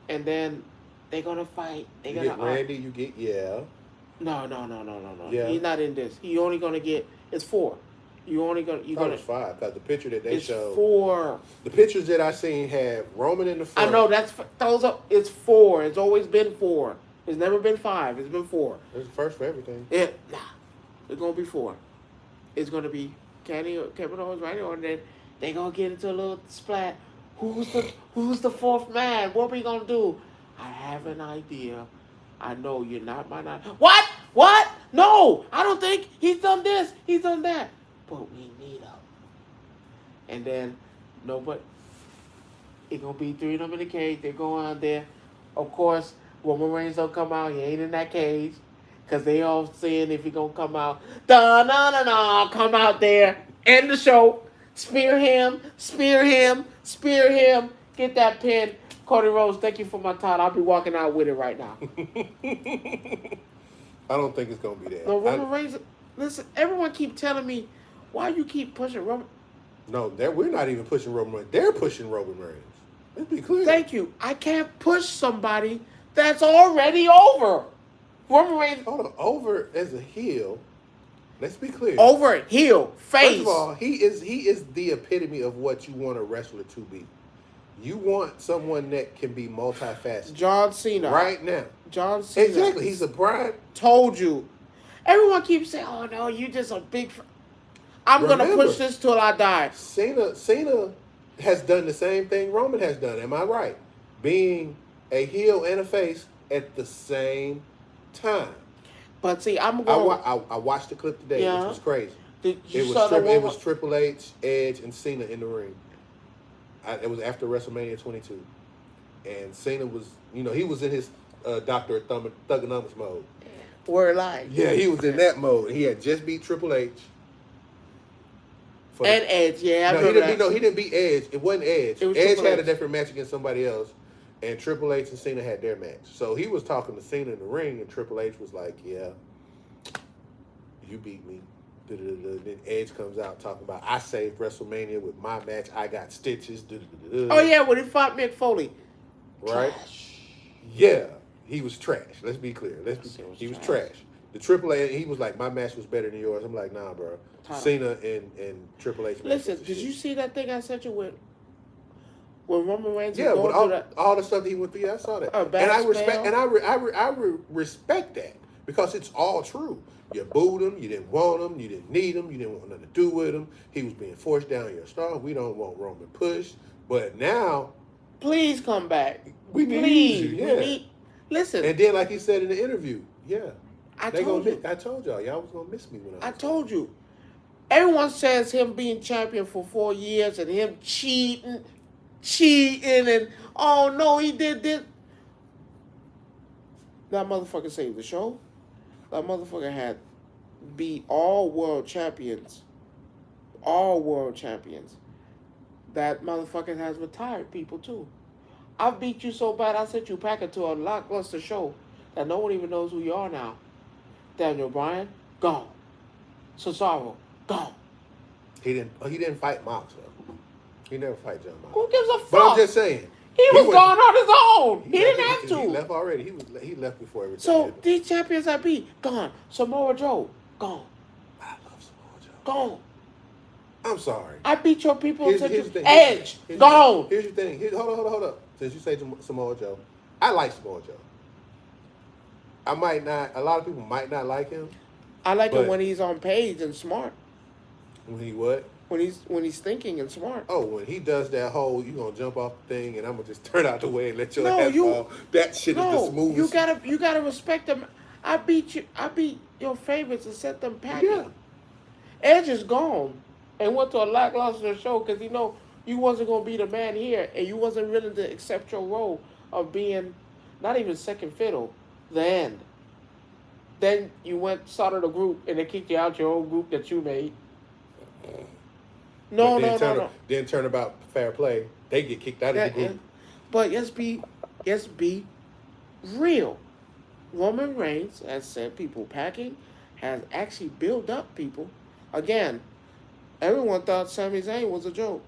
And then they're going to fight. You get Randy, you get, No. Yeah. He's not in this. He only going to get, it's 4. It's 5 because the picture that they showed. It's 4. The pictures that I seen had Roman in the front. I know it's 4. It's always been 4. It's never been 5. It's been 4. It's the first for everything. It's gonna be 4. It's gonna be Kevin Owens right on, and then they gonna get into a little splat. Who's the 4th man? What we gonna do? I have an idea. I know you're not my night. What? No, I don't think he's done this. He's done that. But we need him. And then nobody. It's gonna be 3 of them in the cage. They go out there. Of course, Roman Reigns don't come out. He ain't in that cage. Because they all saying if he gonna come out. Come out there. End the show. Spear him. Get that pin. Cody Rhodes, thank you for my title. I'll be walking out with it right now. I don't think it's gonna be that. No, Roman Reigns. Listen, everyone keep telling me why you keep pushing Roman. No, we're not even pushing Roman Reigns. They're pushing Roman Reigns. Let's be clear. Thank you. I can't push somebody that's already over. Roman Reigns. Hold on. Over as a heel. Let's be clear. Over, heel, face. First of all, he is the epitome of what you want a wrestler to be. You want someone that can be multifaceted. John Cena. Right now. John Cena. Exactly. He's a bride. Told you. Everyone keeps saying, "Oh no, you just a big." I'm gonna push this till I die. Cena has done the same thing Roman has done. Am I right? Being a heel and a face at the same time. But see, I'm going. I watched the clip today, which was crazy. Did you saw the one? It was Triple H, Edge, and Cena in the ring. It was after WrestleMania 22, and Cena was, he was in his Doctor Thugonomics mode. Word live. Yeah, he was in that mode. He had just beat Triple H. And Edge, yeah, he didn't beat Edge. It wasn't Edge. Edge had a different match against somebody else, and Triple H and Cena had their match. So he was talking to Cena in the ring, and Triple H was like, "Yeah, you beat me." Then Edge comes out talking about, "I saved WrestleMania with my match. I got stitches." Oh yeah, when he fought Mick Foley, right? Trash. Yeah, he was trash. Let's be clear. He was trash. The Triple H, he was like, "My match was better than yours." I'm like, "Nah, bro." Cena and Triple H. Listen, did you see that thing I sent you with when Roman Reigns? Yeah, with all the stuff that he went through. Yeah, I saw that, and I respect that because it's all true. You booed him, you didn't want him, you didn't need him, you didn't want nothing to do with him. He was being forced down your throat. We don't want Roman push, but now, please come back. We need you. Yeah. Listen. And then, like he said in the interview, yeah, I told y'all was gonna miss me when I told you. Everyone says him being champion for 4 years and him cheating, and oh no, he did this. That motherfucker saved the show. That motherfucker had beat all world champions. All world champions. That motherfucker has retired people too. I beat you so bad I sent you packing to a lackluster show that no one even knows who you are now. Daniel Bryan, gone. Cesaro, gone. He didn't fight Mox though. He never fight John Mox. Who gives a fuck? But I'm just saying. He was gone on his own. He didn't have to. He left already. He left before everything. So happened. these champions I beat, gone. Samoa Joe, gone. I love Samoa Joe. Gone. I'm sorry. I beat your people. Here's the thing. Edge, gone. Here's the thing. Hold up. Since you say Samoa Joe, I like Samoa Joe. I might not. A lot of people might not like him. I like him when he's on page and smart. When he what? When he's thinking and smart. Oh, when he does that whole, you gonna jump off the thing and I'm gonna just turn out the way and let your head fall. That shit is the smoothest. You gotta respect them. I beat your favorites and set them packing. Yeah. Edge is gone and went to a lackluster show because you wasn't gonna be the man here and you wasn't willing to accept your role of being not even second fiddle, the end. Then you started a group and they kicked you out your own group that you made. No. Then turn about fair play. They get kicked out of the group. But let's be real. Roman Reigns has sent people packing, has actually built up people. Again, everyone thought Sami Zayn was a joke.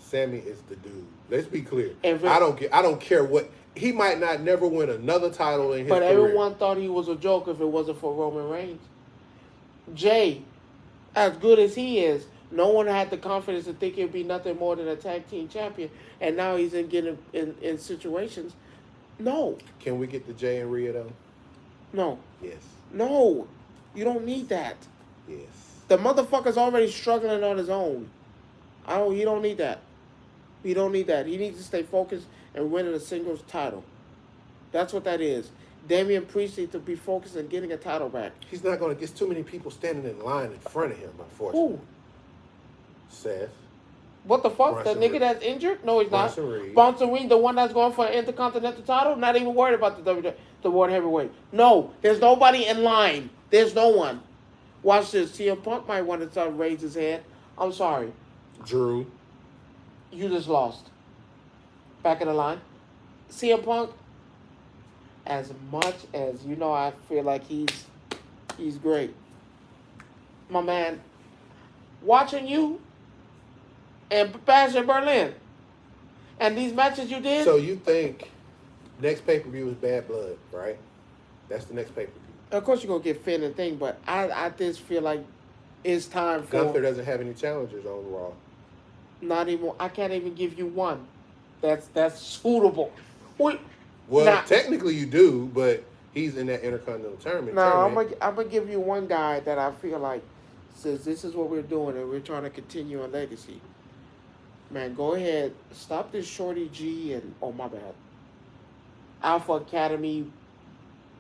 Sami is the dude. Let's be clear. I don't care what he might not never win another title in his career. But everyone thought he was a joke if it wasn't for Roman Reigns. Jay, as good as he is, no one had the confidence to think he'd be nothing more than a tag team champion, and now he's in situations. No. Can we get the Jay and Rhea though? No. Yes. No. You don't need that. Yes. The motherfucker's already struggling on his own. You don't need that. You don't need that. He needs to stay focused and winning a singles title. That's what that is. Damian Priest needs to be focused on getting a title back. He's not going to get too many people standing in line in front of him, unfortunately. Who? Seth. What the fuck? The nigga that's injured? No, he's not. Reed. Bronson Reed, the one that's going for an Intercontinental title? Not even worried about the World Heavyweight. No, there's nobody in line. There's no one. Watch this. CM Punk might want to start raise his head. I'm sorry. Drew. You just lost. Back in the line. CM Punk, as much as I feel like he's great. My man, watching you and Bash in Berlin and these matches you did. So you think next pay-per-view is Bad Blood, right? That's the next pay-per-view. Of course you're going to get Finn and thing, but I just feel like it's time for... Gunther doesn't have any challengers on Raw. Not even... I can't even give you one that's suitable. Technically you do, but he's in that Intercontinental tournament. I'm gonna give you one guy that I feel like says this is what we're doing and we're trying to continue a legacy. Man, go ahead. Stop this Shorty G and... Oh, my bad. Alpha Academy,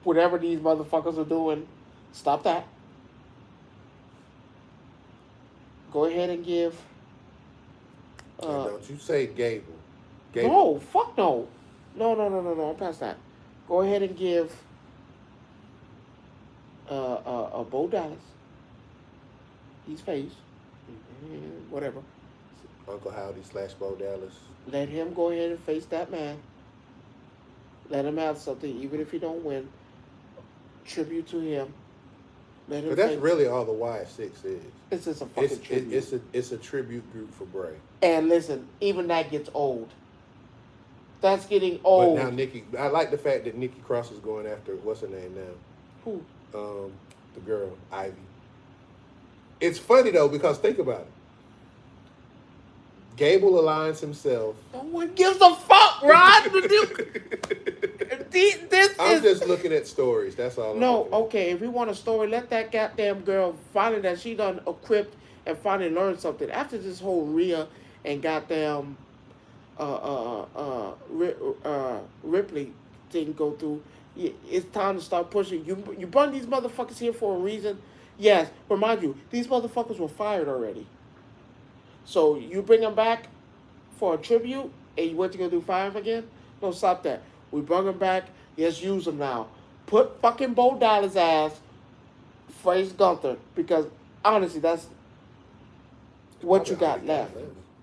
whatever these motherfuckers are doing. Stop that. Go ahead and give. Don't you say Gable. No, fuck no. No. I'm past that. Go ahead and give Bo Dallas. He's face. Whatever. Uncle Howdy / Bo Dallas. Let him go ahead and face that man. Let him have something, even if he don't win. Tribute to him. Let him. But that's really all the Y6 is. It's just a fucking tribute. It's a tribute group for Bray. And listen, even that gets old. That's getting old. But now I like the fact that Nikki Cross is going after, what's her name now? Who? The girl, Ivy. It's funny though, because think about it. Gable aligns himself. No one gives a fuck, Rod. I'm just looking at stories. That's all. Okay. If we want a story, let that goddamn girl finally that she done equipped and finally learned something after this whole Rhea and goddamn Ripley thing go through. It's time to start pushing. You brought these motherfuckers here for a reason. Yes, but mind you, these motherfuckers were fired already. So you bring them back for a tribute, and what you gonna do? Fire them again? No, stop that. We bring them back. Yes, use them now. Put fucking Bo Dallas ass face Gunther, because honestly, that's what you got left.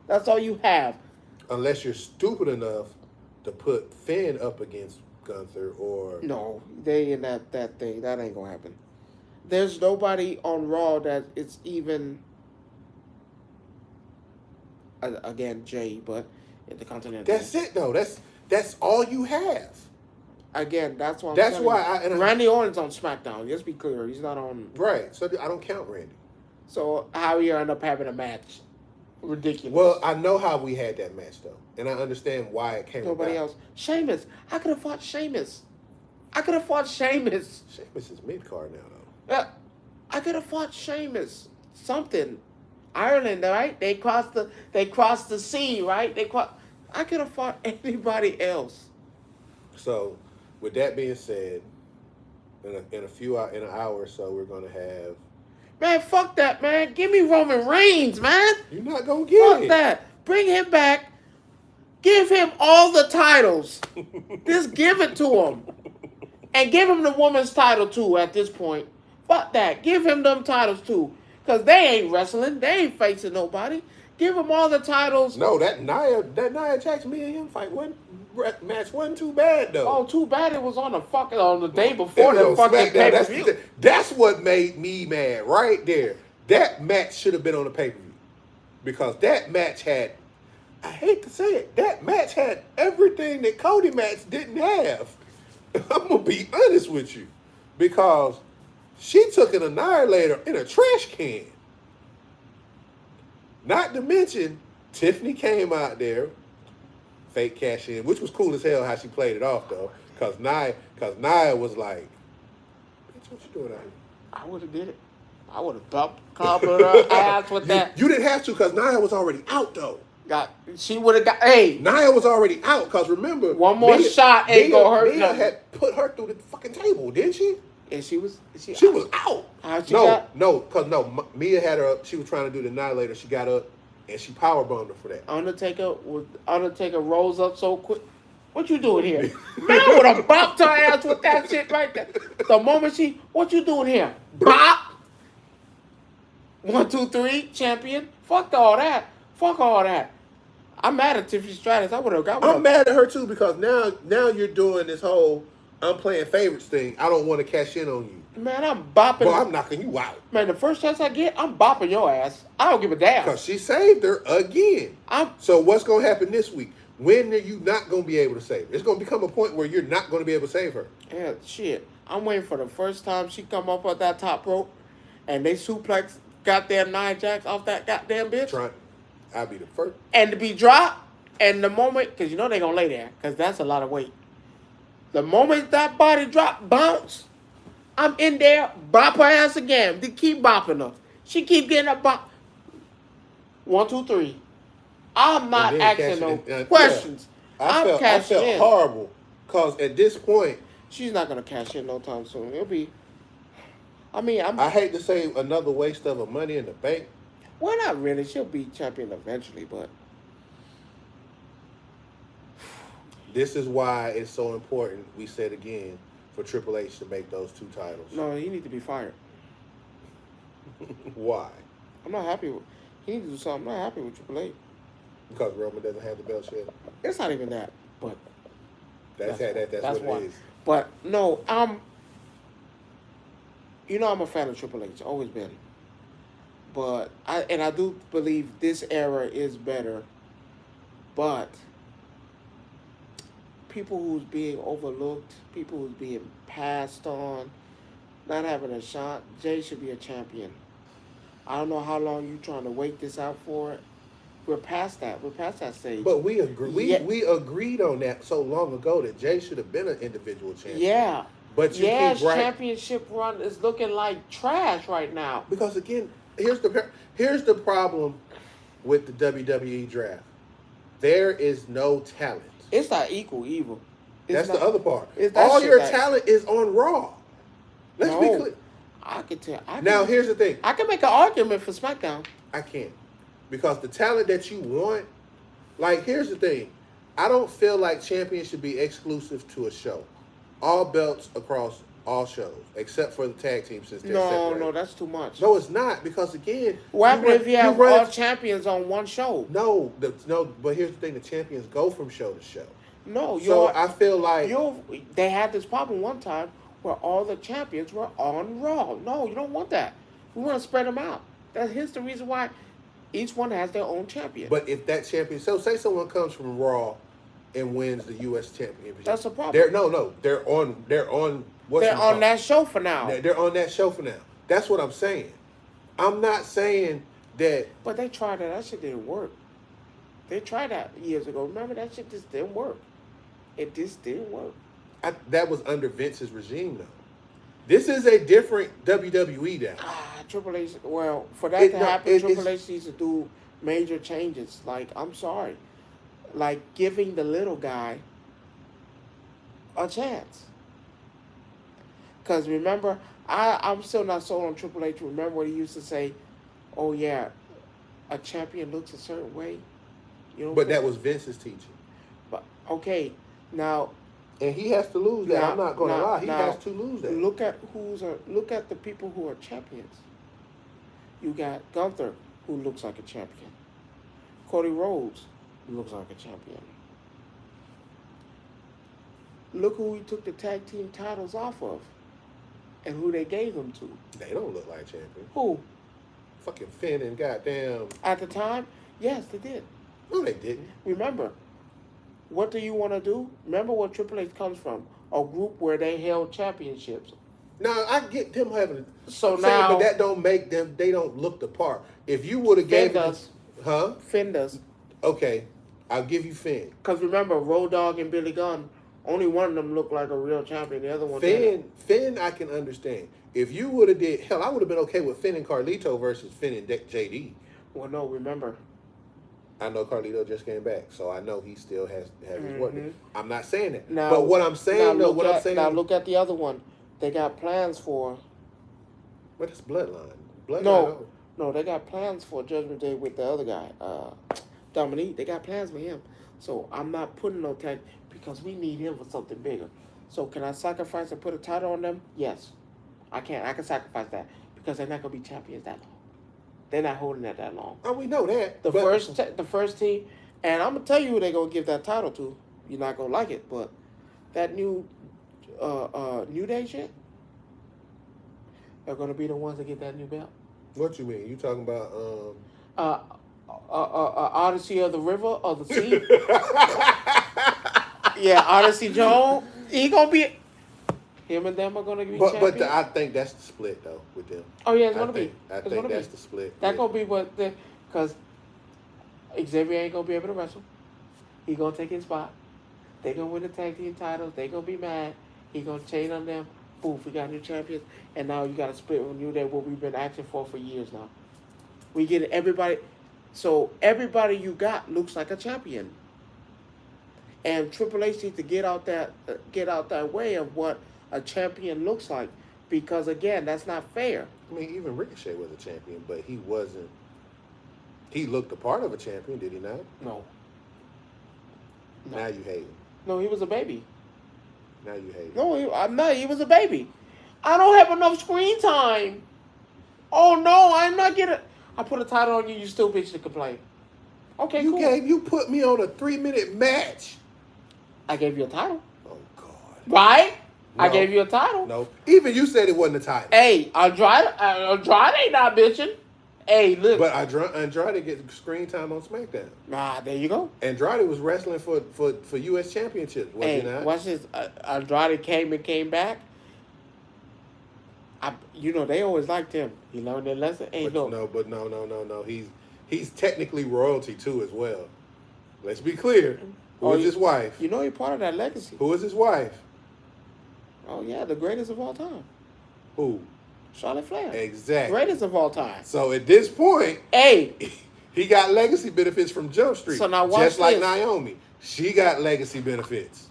That's all you have. Unless you're stupid enough to put Finn up against Gunther, or no, they in that thing. That ain't gonna happen. There's nobody on Raw that it's even. Again, Jay, but in the Continental. That's it, though. That's all you have. Again, that's why. That's why Randy Orton's on SmackDown. Let's be clear, he's not on. Right, so I don't count Randy. So how you end up having a match? Ridiculous. Well, I know how we had that match though, and I understand why it came. Nobody else. Sheamus. I could have fought Sheamus. Sheamus is mid card now though. Yeah, I could have fought Sheamus. Something. Ireland, right? They crossed the sea, right? I could have fought anybody else. So, with that being said, in an hour or so, we're gonna have. Man, fuck that, man. Give me Roman Reigns, man. You're not gonna get it. Fuck that. Bring him back. Give him all the titles. Just give it to him, and give him the women's title too. At this point, fuck that. Give him them titles too. Because they ain't wrestling. They ain't facing nobody. Give them all the titles. No, that Nia Jax, me and him fight match wasn't too bad, though. Oh, too bad it was on the day before the fucking pay-per-view. That's what made me mad right there. That match should have been on the pay-per-view. Because that match had, I hate to say it, that match had everything that Cody match didn't have. I'm going to be honest with you. Because she took an annihilator in a trash can. Not to mention, Tiffany came out there, fake cash in, which was cool as hell how she played it off though. Cause Nia was like, bitch, what you doing out here? I would have did it. I would have bumped her ass with that. You didn't have to, cause Nia was already out though. She would have got. Hey, Nia was already out, cause remember, one more shot ain't gonna hurt. Mia had put her through the fucking table, didn't she? And she was out. No, Mia had her up. She was trying to do the annihilator. She got up and she powerbombed her for that. Undertaker rolls up so quick. What you doing here? Man, I would have bopped her ass with that shit right there. The moment what you doing here? Bop. 1, 2, 3, champion. Fuck all that. I'm mad at Tiffany Stratus. I would have got. I'm mad at her too because now you're doing this whole I'm playing favorites thing. I don't want to cash in on you. Man, I'm bopping. Well, I'm knocking you out. Man, the first chance I get, I'm bopping your ass. I don't give a damn. Because she saved her again. So what's going to happen this week? When are you not going to be able to save her? It's going to become a point where you're not going to be able to save her. Yeah, shit. I'm waiting for the first time she come up on that top rope and they suplex goddamn Nia Jax off that goddamn bitch. I'll be the first. And to be dropped, and the moment, because you know they're going to lay there, because that's a lot of weight. The moment that body drop, bounce, I'm in there, bop her ass again. They keep bopping her. She keep getting a bop. 1, 2, 3. I'm not asking no questions. I felt horrible because at this point, she's not gonna cash in no time soon. It'll be. I hate to say another waste of a Money in the Bank, Well, not really. She'll be champion eventually, but This is why it's so important, we said again, for Triple H to make those 2 titles. no, he needs to be fired. Why? I'm not happy with. He needs to do something. I'm not happy with Triple H. Because Roman doesn't have the belt yet. It's not even that, but That's what why. it is. But no, you know, I'm a fan of Triple H. Always been. But I do believe this era is better. But people who's being overlooked, people who's being passed on, not having a shot, Jay should be a champion. I don't know how long you trying to wait this out for. We're past that. We're past that stage. But we agree. Yeah. We agreed on that so long ago that Jay should have been an individual champion. Yeah. But you keep championship run is looking like trash right now. Because again, here's the problem with the WWE draft. There is no talent. It's not equal evil. That's the other part. That All your talent is on Raw. Let's be clear. I can tell. Now here's the thing. I can make an argument for SmackDown. I can't. Because the talent that you want, like, here's the thing. I don't feel like champions should be exclusive to a show. All belts across all shows, except for the tag team since they're separated. No, that's too much. No, it's not, because again... What happens if you have all champions on one show? No, but here's the thing. The champions go from show to show. No, I feel like... They had this problem one time where all the champions were on Raw. No, you don't want that. We want to spread them out. Here's the reason why each one has their own champion. But if that champion... So say someone comes from Raw and wins the U.S. championship. That's a problem. They're on that show for now. They're on that show for now. That's what I'm saying. I'm not saying that... But they tried that. That shit didn't work. They tried that years ago. Remember, that shit just didn't work. It just didn't work. That was under Vince's regime, though. This is a different WWE now. Triple H... Well, for that to happen, Triple H needs to do major changes. Like, I'm sorry. Like, giving the little guy a chance. Because remember, I'm still not sold on Triple H. Remember what he used to say? Oh, yeah, a champion looks a certain way. You know. But that was Vince's teaching. But okay, now. And he has to lose that. I'm not going to lie. He has to lose that. Look at the people who are champions. You got Gunther, who looks like a champion. Cody Rhodes looks like a champion. Look who he took the tag team titles off of. And who they gave them to. They don't look like champions. Who? Fucking Finn and goddamn... At the time? Yes, they did. No, they didn't. Remember, what do you want to do? Remember where Triple H comes from. A group where they held championships. Now, I get them having... So now... but that don't make them... They don't look the part. If you would have gave them... Huh? Finn does. Okay. I'll give you Finn. Because remember, Road Dogg and Billy Gunn... Only one of them looked like a real champion. The other one Finn, I can understand. If you would have did... Hell, I would have been okay with Finn and Carlito versus Finn and JD. Well, no, remember. I know Carlito just came back, so I know he still has his work. I'm not saying that. Now, but what I'm saying, now look at the other one. They got plans for... What is Bloodline? No, they got plans for Judgment Day with the other guy, Dominique. They got plans for him. So I'm not putting no tag... Because we need him for something bigger. So can I sacrifice and put a title on them? Yes. I can. I can sacrifice that. Because they're not going to be champions that long. They're not holding that long. Oh, we know that. The first team, and I'm going to tell you who they're going to give that title to. You're not going to like it, but that new Day shit, they're going to be the ones that get that new belt. What you mean? You talking about... Odyssey of the River or the Sea? Yeah, Odyssey Jones. He gonna be. Him and them are gonna be champions. But I think that's the split though with them. Oh yeah, it's gonna be. I think that's the split. That's gonna be what the because Xavier ain't gonna be able to wrestle. He gonna take his spot. They gonna win the tag team titles. They gonna be mad. He gonna chain on them. Poof, we got new champions, and now you got to split with New Day. What we've been asking for years now. We get everybody. So everybody you got looks like a champion. And Triple H needs to get out that way of what a champion looks like, because again, that's not fair. I mean, even Ricochet was a champion, but he wasn't He looked the part of a champion, did he not? No. Now you hate him. No, he was a baby. Now you hate him. No, I'm not. He was a baby. I don't have enough screen time. Oh no, I'm not getting. I put a title on you. You still bitch to complain. Okay, cool. You put me on a 3-minute match. I gave you a title. Oh God. Right? No. I gave you a title. No. Even you said it wasn't a title. Hey, Andrade not bitching. Hey, look. But Andrade gets screen time on SmackDown. There you go. Andrade was wrestling for U.S. Championships, was he not? Watch this. Andrade came back. They always liked him. He learned their lesson. Hey, No. He's technically royalty too as well. Let's be clear. Who is his wife? You know, he's part of that legacy. Who is his wife? Oh yeah, the greatest of all time. Who? Charlotte Flair. Exactly. Greatest of all time. So at this point, hey, he got legacy benefits from Jump Street. So now watch just like this. Naomi, she got legacy benefits.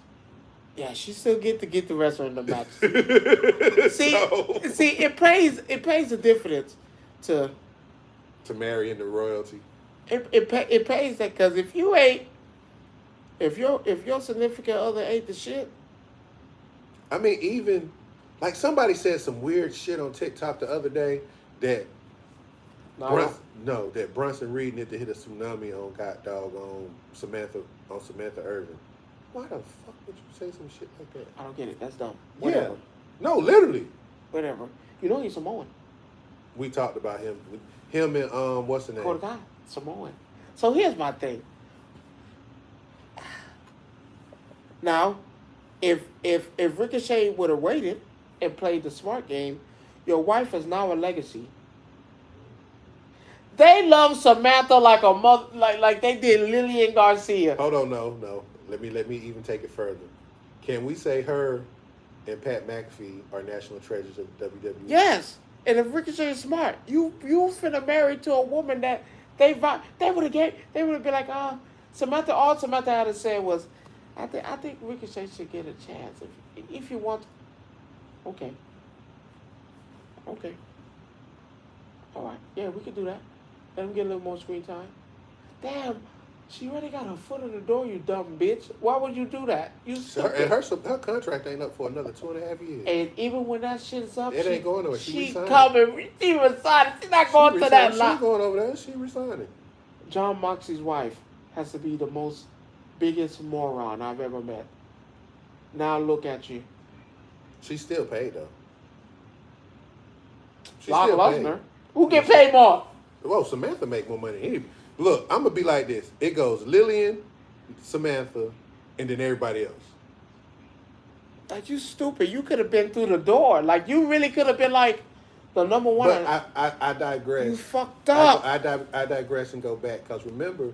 Yeah, she still get the wrestler in the match. see, it pays the difference to marry into royalty. It pays that because if your significant other ain't the shit. I mean, even like somebody said some weird shit on TikTok the other day that that Bronson Reed needed to hit a tsunami on on Samantha Irvin. Why the fuck would you say some shit like that? I don't get it. That's dumb. Whatever. Yeah. No, literally. Whatever. You know he's Samoan. We talked about him. Him and what's the name? Kodakai. Samoan. So here's my thing. Now, if Ricochet would have waited and played the smart game, your wife is now a legacy. They love Samantha like a mother, like they did Lillian Garcia. Hold on, no. Let me even take it further. Can we say her and Pat McAfee are national treasures of WWE? Yes. And if Ricochet is smart, you finna marry to a woman that they would have been like, Samantha. All Samantha had to say was, I think Ricochet should get a chance if you want. Okay. All right. Yeah, we could do that. Let him get a little more screen time. Damn, she already got her foot in the door, you dumb bitch. Why would you do that? Her contract ain't up for another 2.5 years. And even when that shit's up, it ain't going nowhere. She coming. She resigning. She's not going to that lot. She's going over there. She resigning. John Moxley's wife has to be the biggest moron I've ever met. Now look at you. She's still paid though. Brock Lesnar. Who get paid more? Well, Samantha make more money. Anyway, look, I'm gonna be like this. It goes Lillian, Samantha, and then everybody else. Like, you stupid. You could have been through the door. Like, you really could have been like the number one. But I digress. You fucked up. I digress and go back because remember,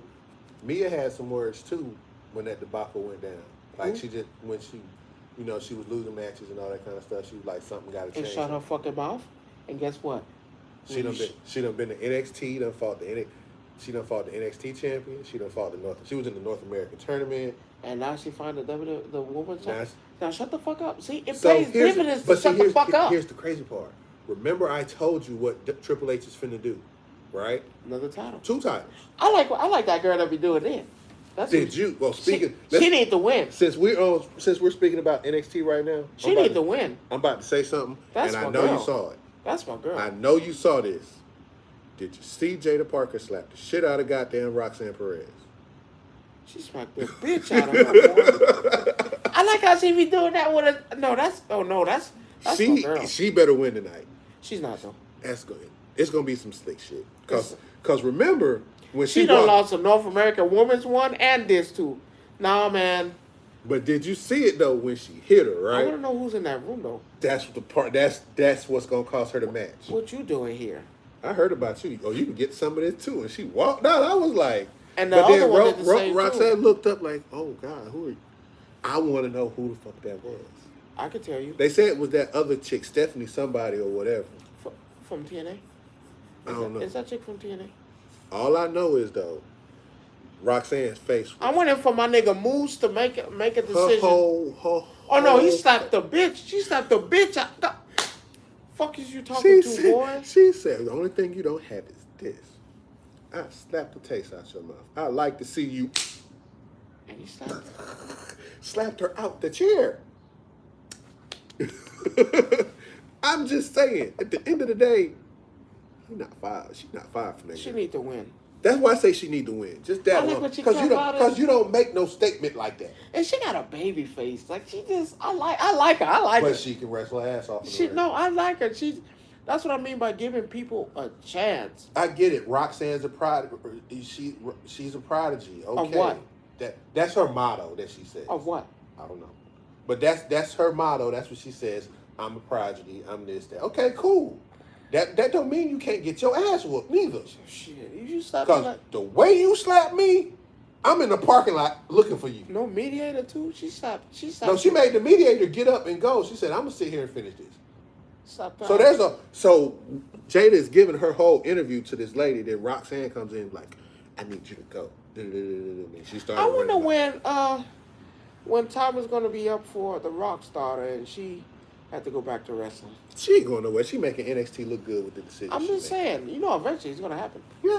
Mia had some words too when that debacle went down. Like when she was losing matches and all that kind of stuff. She was like, something got to change. And shut her fucking mouth. And guess what? She done been to NXT. She done fought the NXT champion. She done fought She was in the North American tournament. And now she find the woman. Now shut the fuck up. See, it pays dividends to shut the fuck up. Here's the crazy part. Remember, I told you what Triple H is finna do, right? Another title. 2 titles. I like that girl that be doing that. She need to win. Since we're speaking about NXT right now, she need to win. I'm about to say something, I know you saw it. That's my girl. I know you saw this. Did you see Jada Parker slap the shit out of goddamn Roxanne Perez? She smacked the bitch out of her. I like how she be doing that with a. No, that's my girl. She better win tonight. She's not though. That's good. It's gonna be some slick shit. Cause remember when she done lost a North American Women's one and this too. Nah, man. But did you see it though when she hit her, right? I want to know who's in that room though. That's the part. That's what's gonna cost her the match. What you doing here? I heard about you. Oh, you can get some of this too. And she walked out. I was like, and the other one did the same Roxanne too. Looked up like, oh God, who are you? I want to know who the fuck that was. I could tell you. They said it was that other chick, Stephanie somebody or whatever. From TNA? I don't know. Is that chick from TNA? All I know is though, Roxanne's face. I went in for my nigga Moose to make a decision. Oh no, he slapped the bitch. She slapped the bitch out. The fuck is you talking to, boy? She said the only thing you don't have is this. I slap the taste out your mouth. I like to see you. And he slapped Slapped her out the chair. I'm just saying, at the end of the day, she's not fired. She's not fired from that. She girl. need to win. That's why I say she need to win. Just that I like alone. what you Because talk about because you don't make no statement like that. And she got a baby face. Like she just, I like her. I like her. But she can wrestle her ass off. I like her. That's what I mean by giving people a chance. I get it. Roxanne's a prodigy. She's a prodigy. Okay. Of what? That's her motto that she says. Of what? I don't know. But that's her motto. That's what she says. I'm a prodigy. I'm this, that. Okay, cool. That don't mean you can't get your ass whooped neither. Shit, you slap me Because like... the way you slap me, I'm in the parking lot looking for you. No mediator too? She slapped. No, she made the mediator get up and go. She said, I'm going to sit here and finish this. Slapped her. So Jada is giving her whole interview to this lady. Then Roxanne comes in like, I need you to go. And she started. I wonder when time is going to be up for the rock starter and she had to go back to wrestling. She ain't going nowhere. She making NXT look good with the decision. I'm just saying, eventually it's going to happen. Yeah.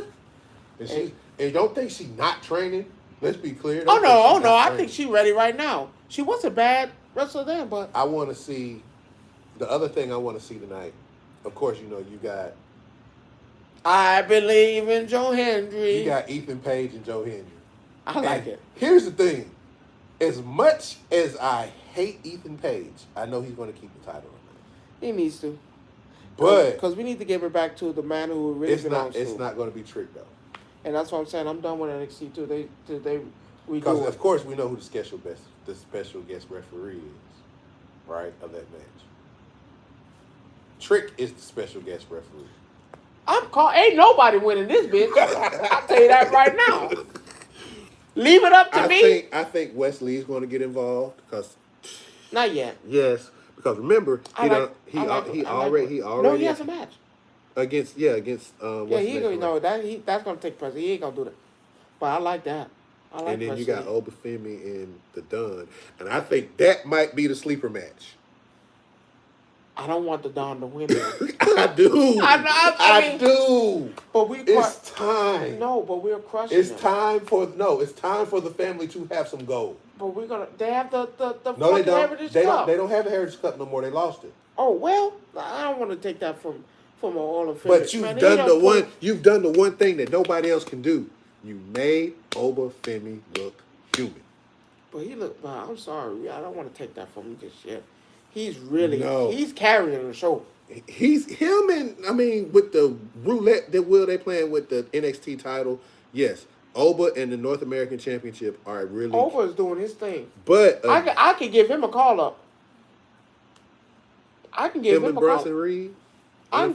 And you don't think she's not training? Let's be clear. Oh no! I think she's ready right now. She was a bad wrestler then, but I want to see. The other thing I want to see tonight, of course, you got. I believe in Joe Hendry. You got Ethan Page and Joe Hendry. I like it. Here's the thing. As much as I hate Ethan Page, I know he's going to keep the title tonight. He needs to. But because we need to give it back to the man who really belongs to. It's not going to be Trick, though. And that's what I'm saying. I'm done with NXT too. They because of course we know who the special guest referee is, right, of that match. Trick is the special guest referee. Ain't nobody winning this bitch. I'll tell you that right now. Leave it up to me. I think Wesley's going to get involved because. Not yet. Yes, because remember he already. No, he has a match. Against. That's gonna take precedence. He ain't gonna do that. But I like that. And then you got Obafemi and the Don, and I think that might be the sleeper match. I don't want the Don to win. I do. I do. But it's time. No, but we're crushing. It's time for the family to have some gold. But they have the no, they don't. Heritage Cup. They don't have the Heritage Cup no more. They lost it. Oh well, I don't want to take that from all of it. But you've done the one thing that nobody else can do. You made Obafemi look human. But I'm sorry, I don't want to take that from him just yet. He's carrying the show. He's him, and with the roulette that they playing with the NXT title. Yes, Oba and the North American Championship are really. Oba is doing his thing, but I can give him a call up. I can give him a call. Bronson Reed. I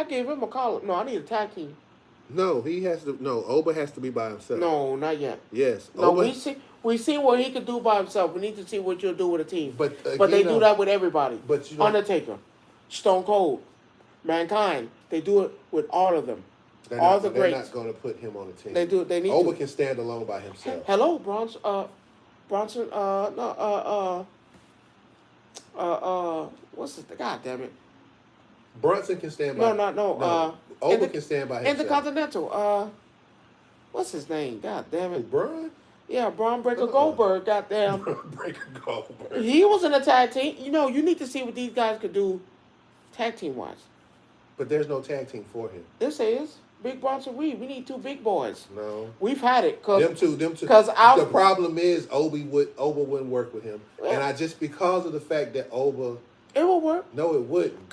gave him a call up. No, I need a tag team. No, he has to. No, Oba has to be by himself. No, not yet. Yes, no. Oba, we see what he can do by himself. We need to see what you'll do with a team. But they do that with everybody. But Undertaker, Stone Cold, Mankind. They do it with all of them. They're greats. They're not going to put him on a team. They do. They need. Oba can stand alone by himself. Hello, Bronson. What's this? God damn it. Brunson can stand by. No. Oba can stand by himself. Intercontinental. What's his name? God damn it. Braun? Yeah, Braun Breaker Goldberg. Goddamn. Breaker Goldberg. He was in a tag team. You need to see what these guys could do, tag team wise. But there's no tag team for him. This is Big Bronson Reed. We need two big boys. No. We've had it. Them two. Because the problem is Oba wouldn't work with him, yeah. And because of the fact that Oba. It will work. No, it wouldn't.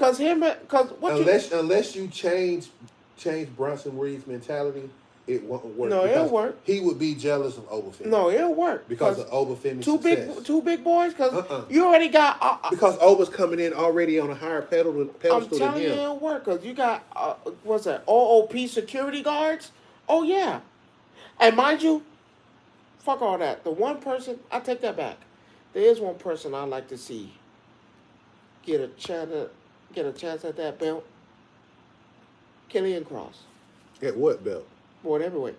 Unless you change Bronson Reed's mentality, it won't work. No, it'll work. He would be jealous of Obafemi. No, it'll work because of Obafemi's success. Two big boys. Because you already got. Because Oba's coming in already on a higher pedestal than him. I'm telling you, it'll work. Because you got what's that? OOP security guards. Oh yeah, and mind you, fuck all that. The one person I take that back. There is one person I like to see. Get a chance at that belt. Killian Cross. At what belt? World Heavyweight.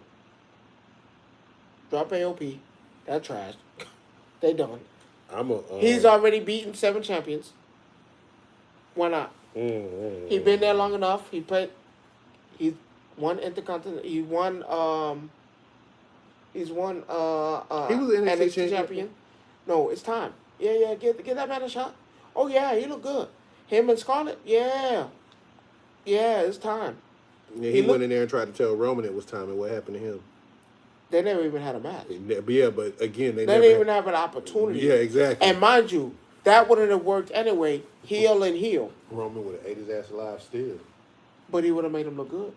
Drop AOP. That trash. They done. He's already beaten 7 champions. Why not? He been there long enough. He played. He's Won Intercontinental. He won. He's won. He was an NXT NXT champion. No, it's time. Yeah. Get that man a shot. Oh yeah, he look good. Him and Scarlett. Yeah, it's time. Yeah, he went in there and tried to tell Roman it was time, and what happened to him? They never even had a match. Yeah, but again, they never didn't even have an opportunity. Yeah, exactly. And mind you, that wouldn't have worked anyway. Heel and heel. Roman would have ate his ass alive still. But he would have made him look good.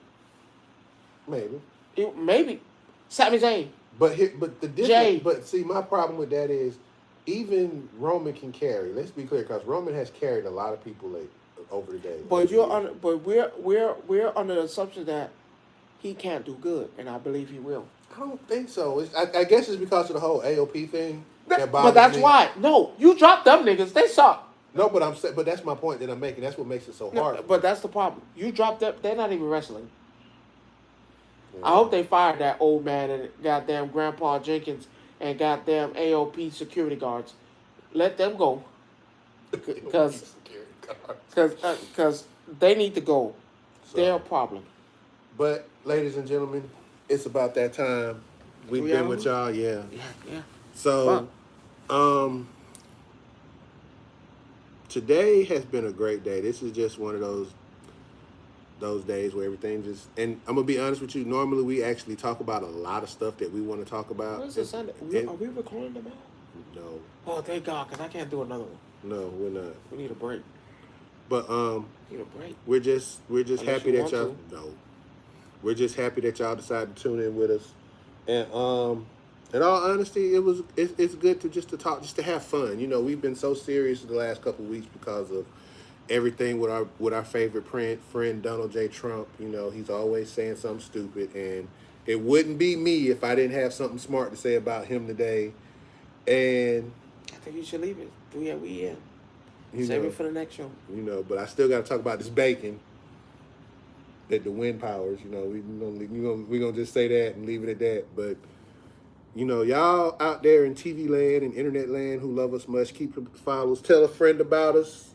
Maybe. Maybe. Sami Zayn. But the difference. Jay. But see, my problem with that is, even Roman can carry. Let's be clear, because Roman has carried a lot of people over the days. But we're under the assumption that he can't do good, and I believe he will. I don't think so. I guess it's because of the whole AOP thing. But that's why. No, you dropped them niggas. They suck. No, but that's my point that I'm making. That's what makes it so hard. But that's the problem. You dropped them. They're not even wrestling. I hope they fired that old man and goddamn Grandpa Jenkins and goddamn AOP security guards. Let them go. Because they need to go. They're a problem. But, ladies and gentlemen, it's about that time. We've been with y'all, yeah. So, today has been a great day. This is just one of those days where everything just, and I'm gonna be honest with you, normally we actually talk about a lot of stuff that we want to talk about. When's the Sunday? Are we recording tomorrow? No. Oh, thank God, because I can't do another one. No, we're not. We need a break. But need a break. We're just Unless happy that y'all we're just happy that y'all decided to tune in with us. And in all honesty, it's good to talk, just to have fun. You know, we've been so serious the last couple of weeks because of everything with our favorite friend Donald J. Trump. You know, he's always saying something stupid, and it wouldn't be me if I didn't have something smart to say about him today. And I think you should leave it. We save it for the next show. You know, but I still got to talk about this bacon that the wind powers. You know, we're gonna just say that and leave it at that. But you know, y'all out there in TV land and internet land who love us much, keep follows, tell a friend about us.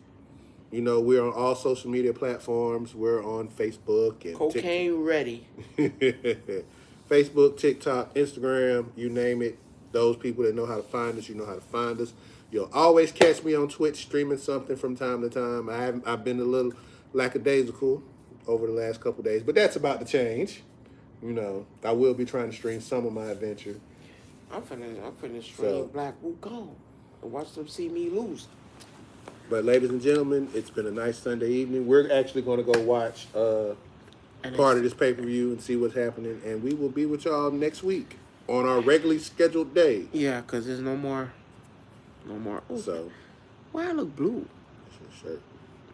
You know, we're on all social media platforms. We're on Facebook and Cocaine Ready. Facebook, TikTok, Instagram, you name it. Those people that know how to find us, you know how to find us. You'll always catch me on Twitch streaming something from time to time. I've been a little lackadaisical over the last couple of days, but that's about to change. You know, I will be trying to stream some of my adventure. I'm finna stream Black Wukong and watch them see me lose. But ladies and gentlemen, it's been a nice Sunday evening. We're actually going to go watch part of this pay-per-view and see what's happening, and we will be with y'all next week on our regularly scheduled day. Yeah, because there's no more. Ooh, so, why I look blue? That's your shirt.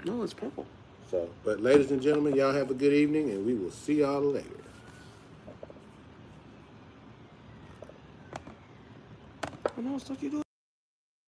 No, it's purple. So, but ladies and gentlemen, y'all have a good evening, and we will see y'all later. What else did you do?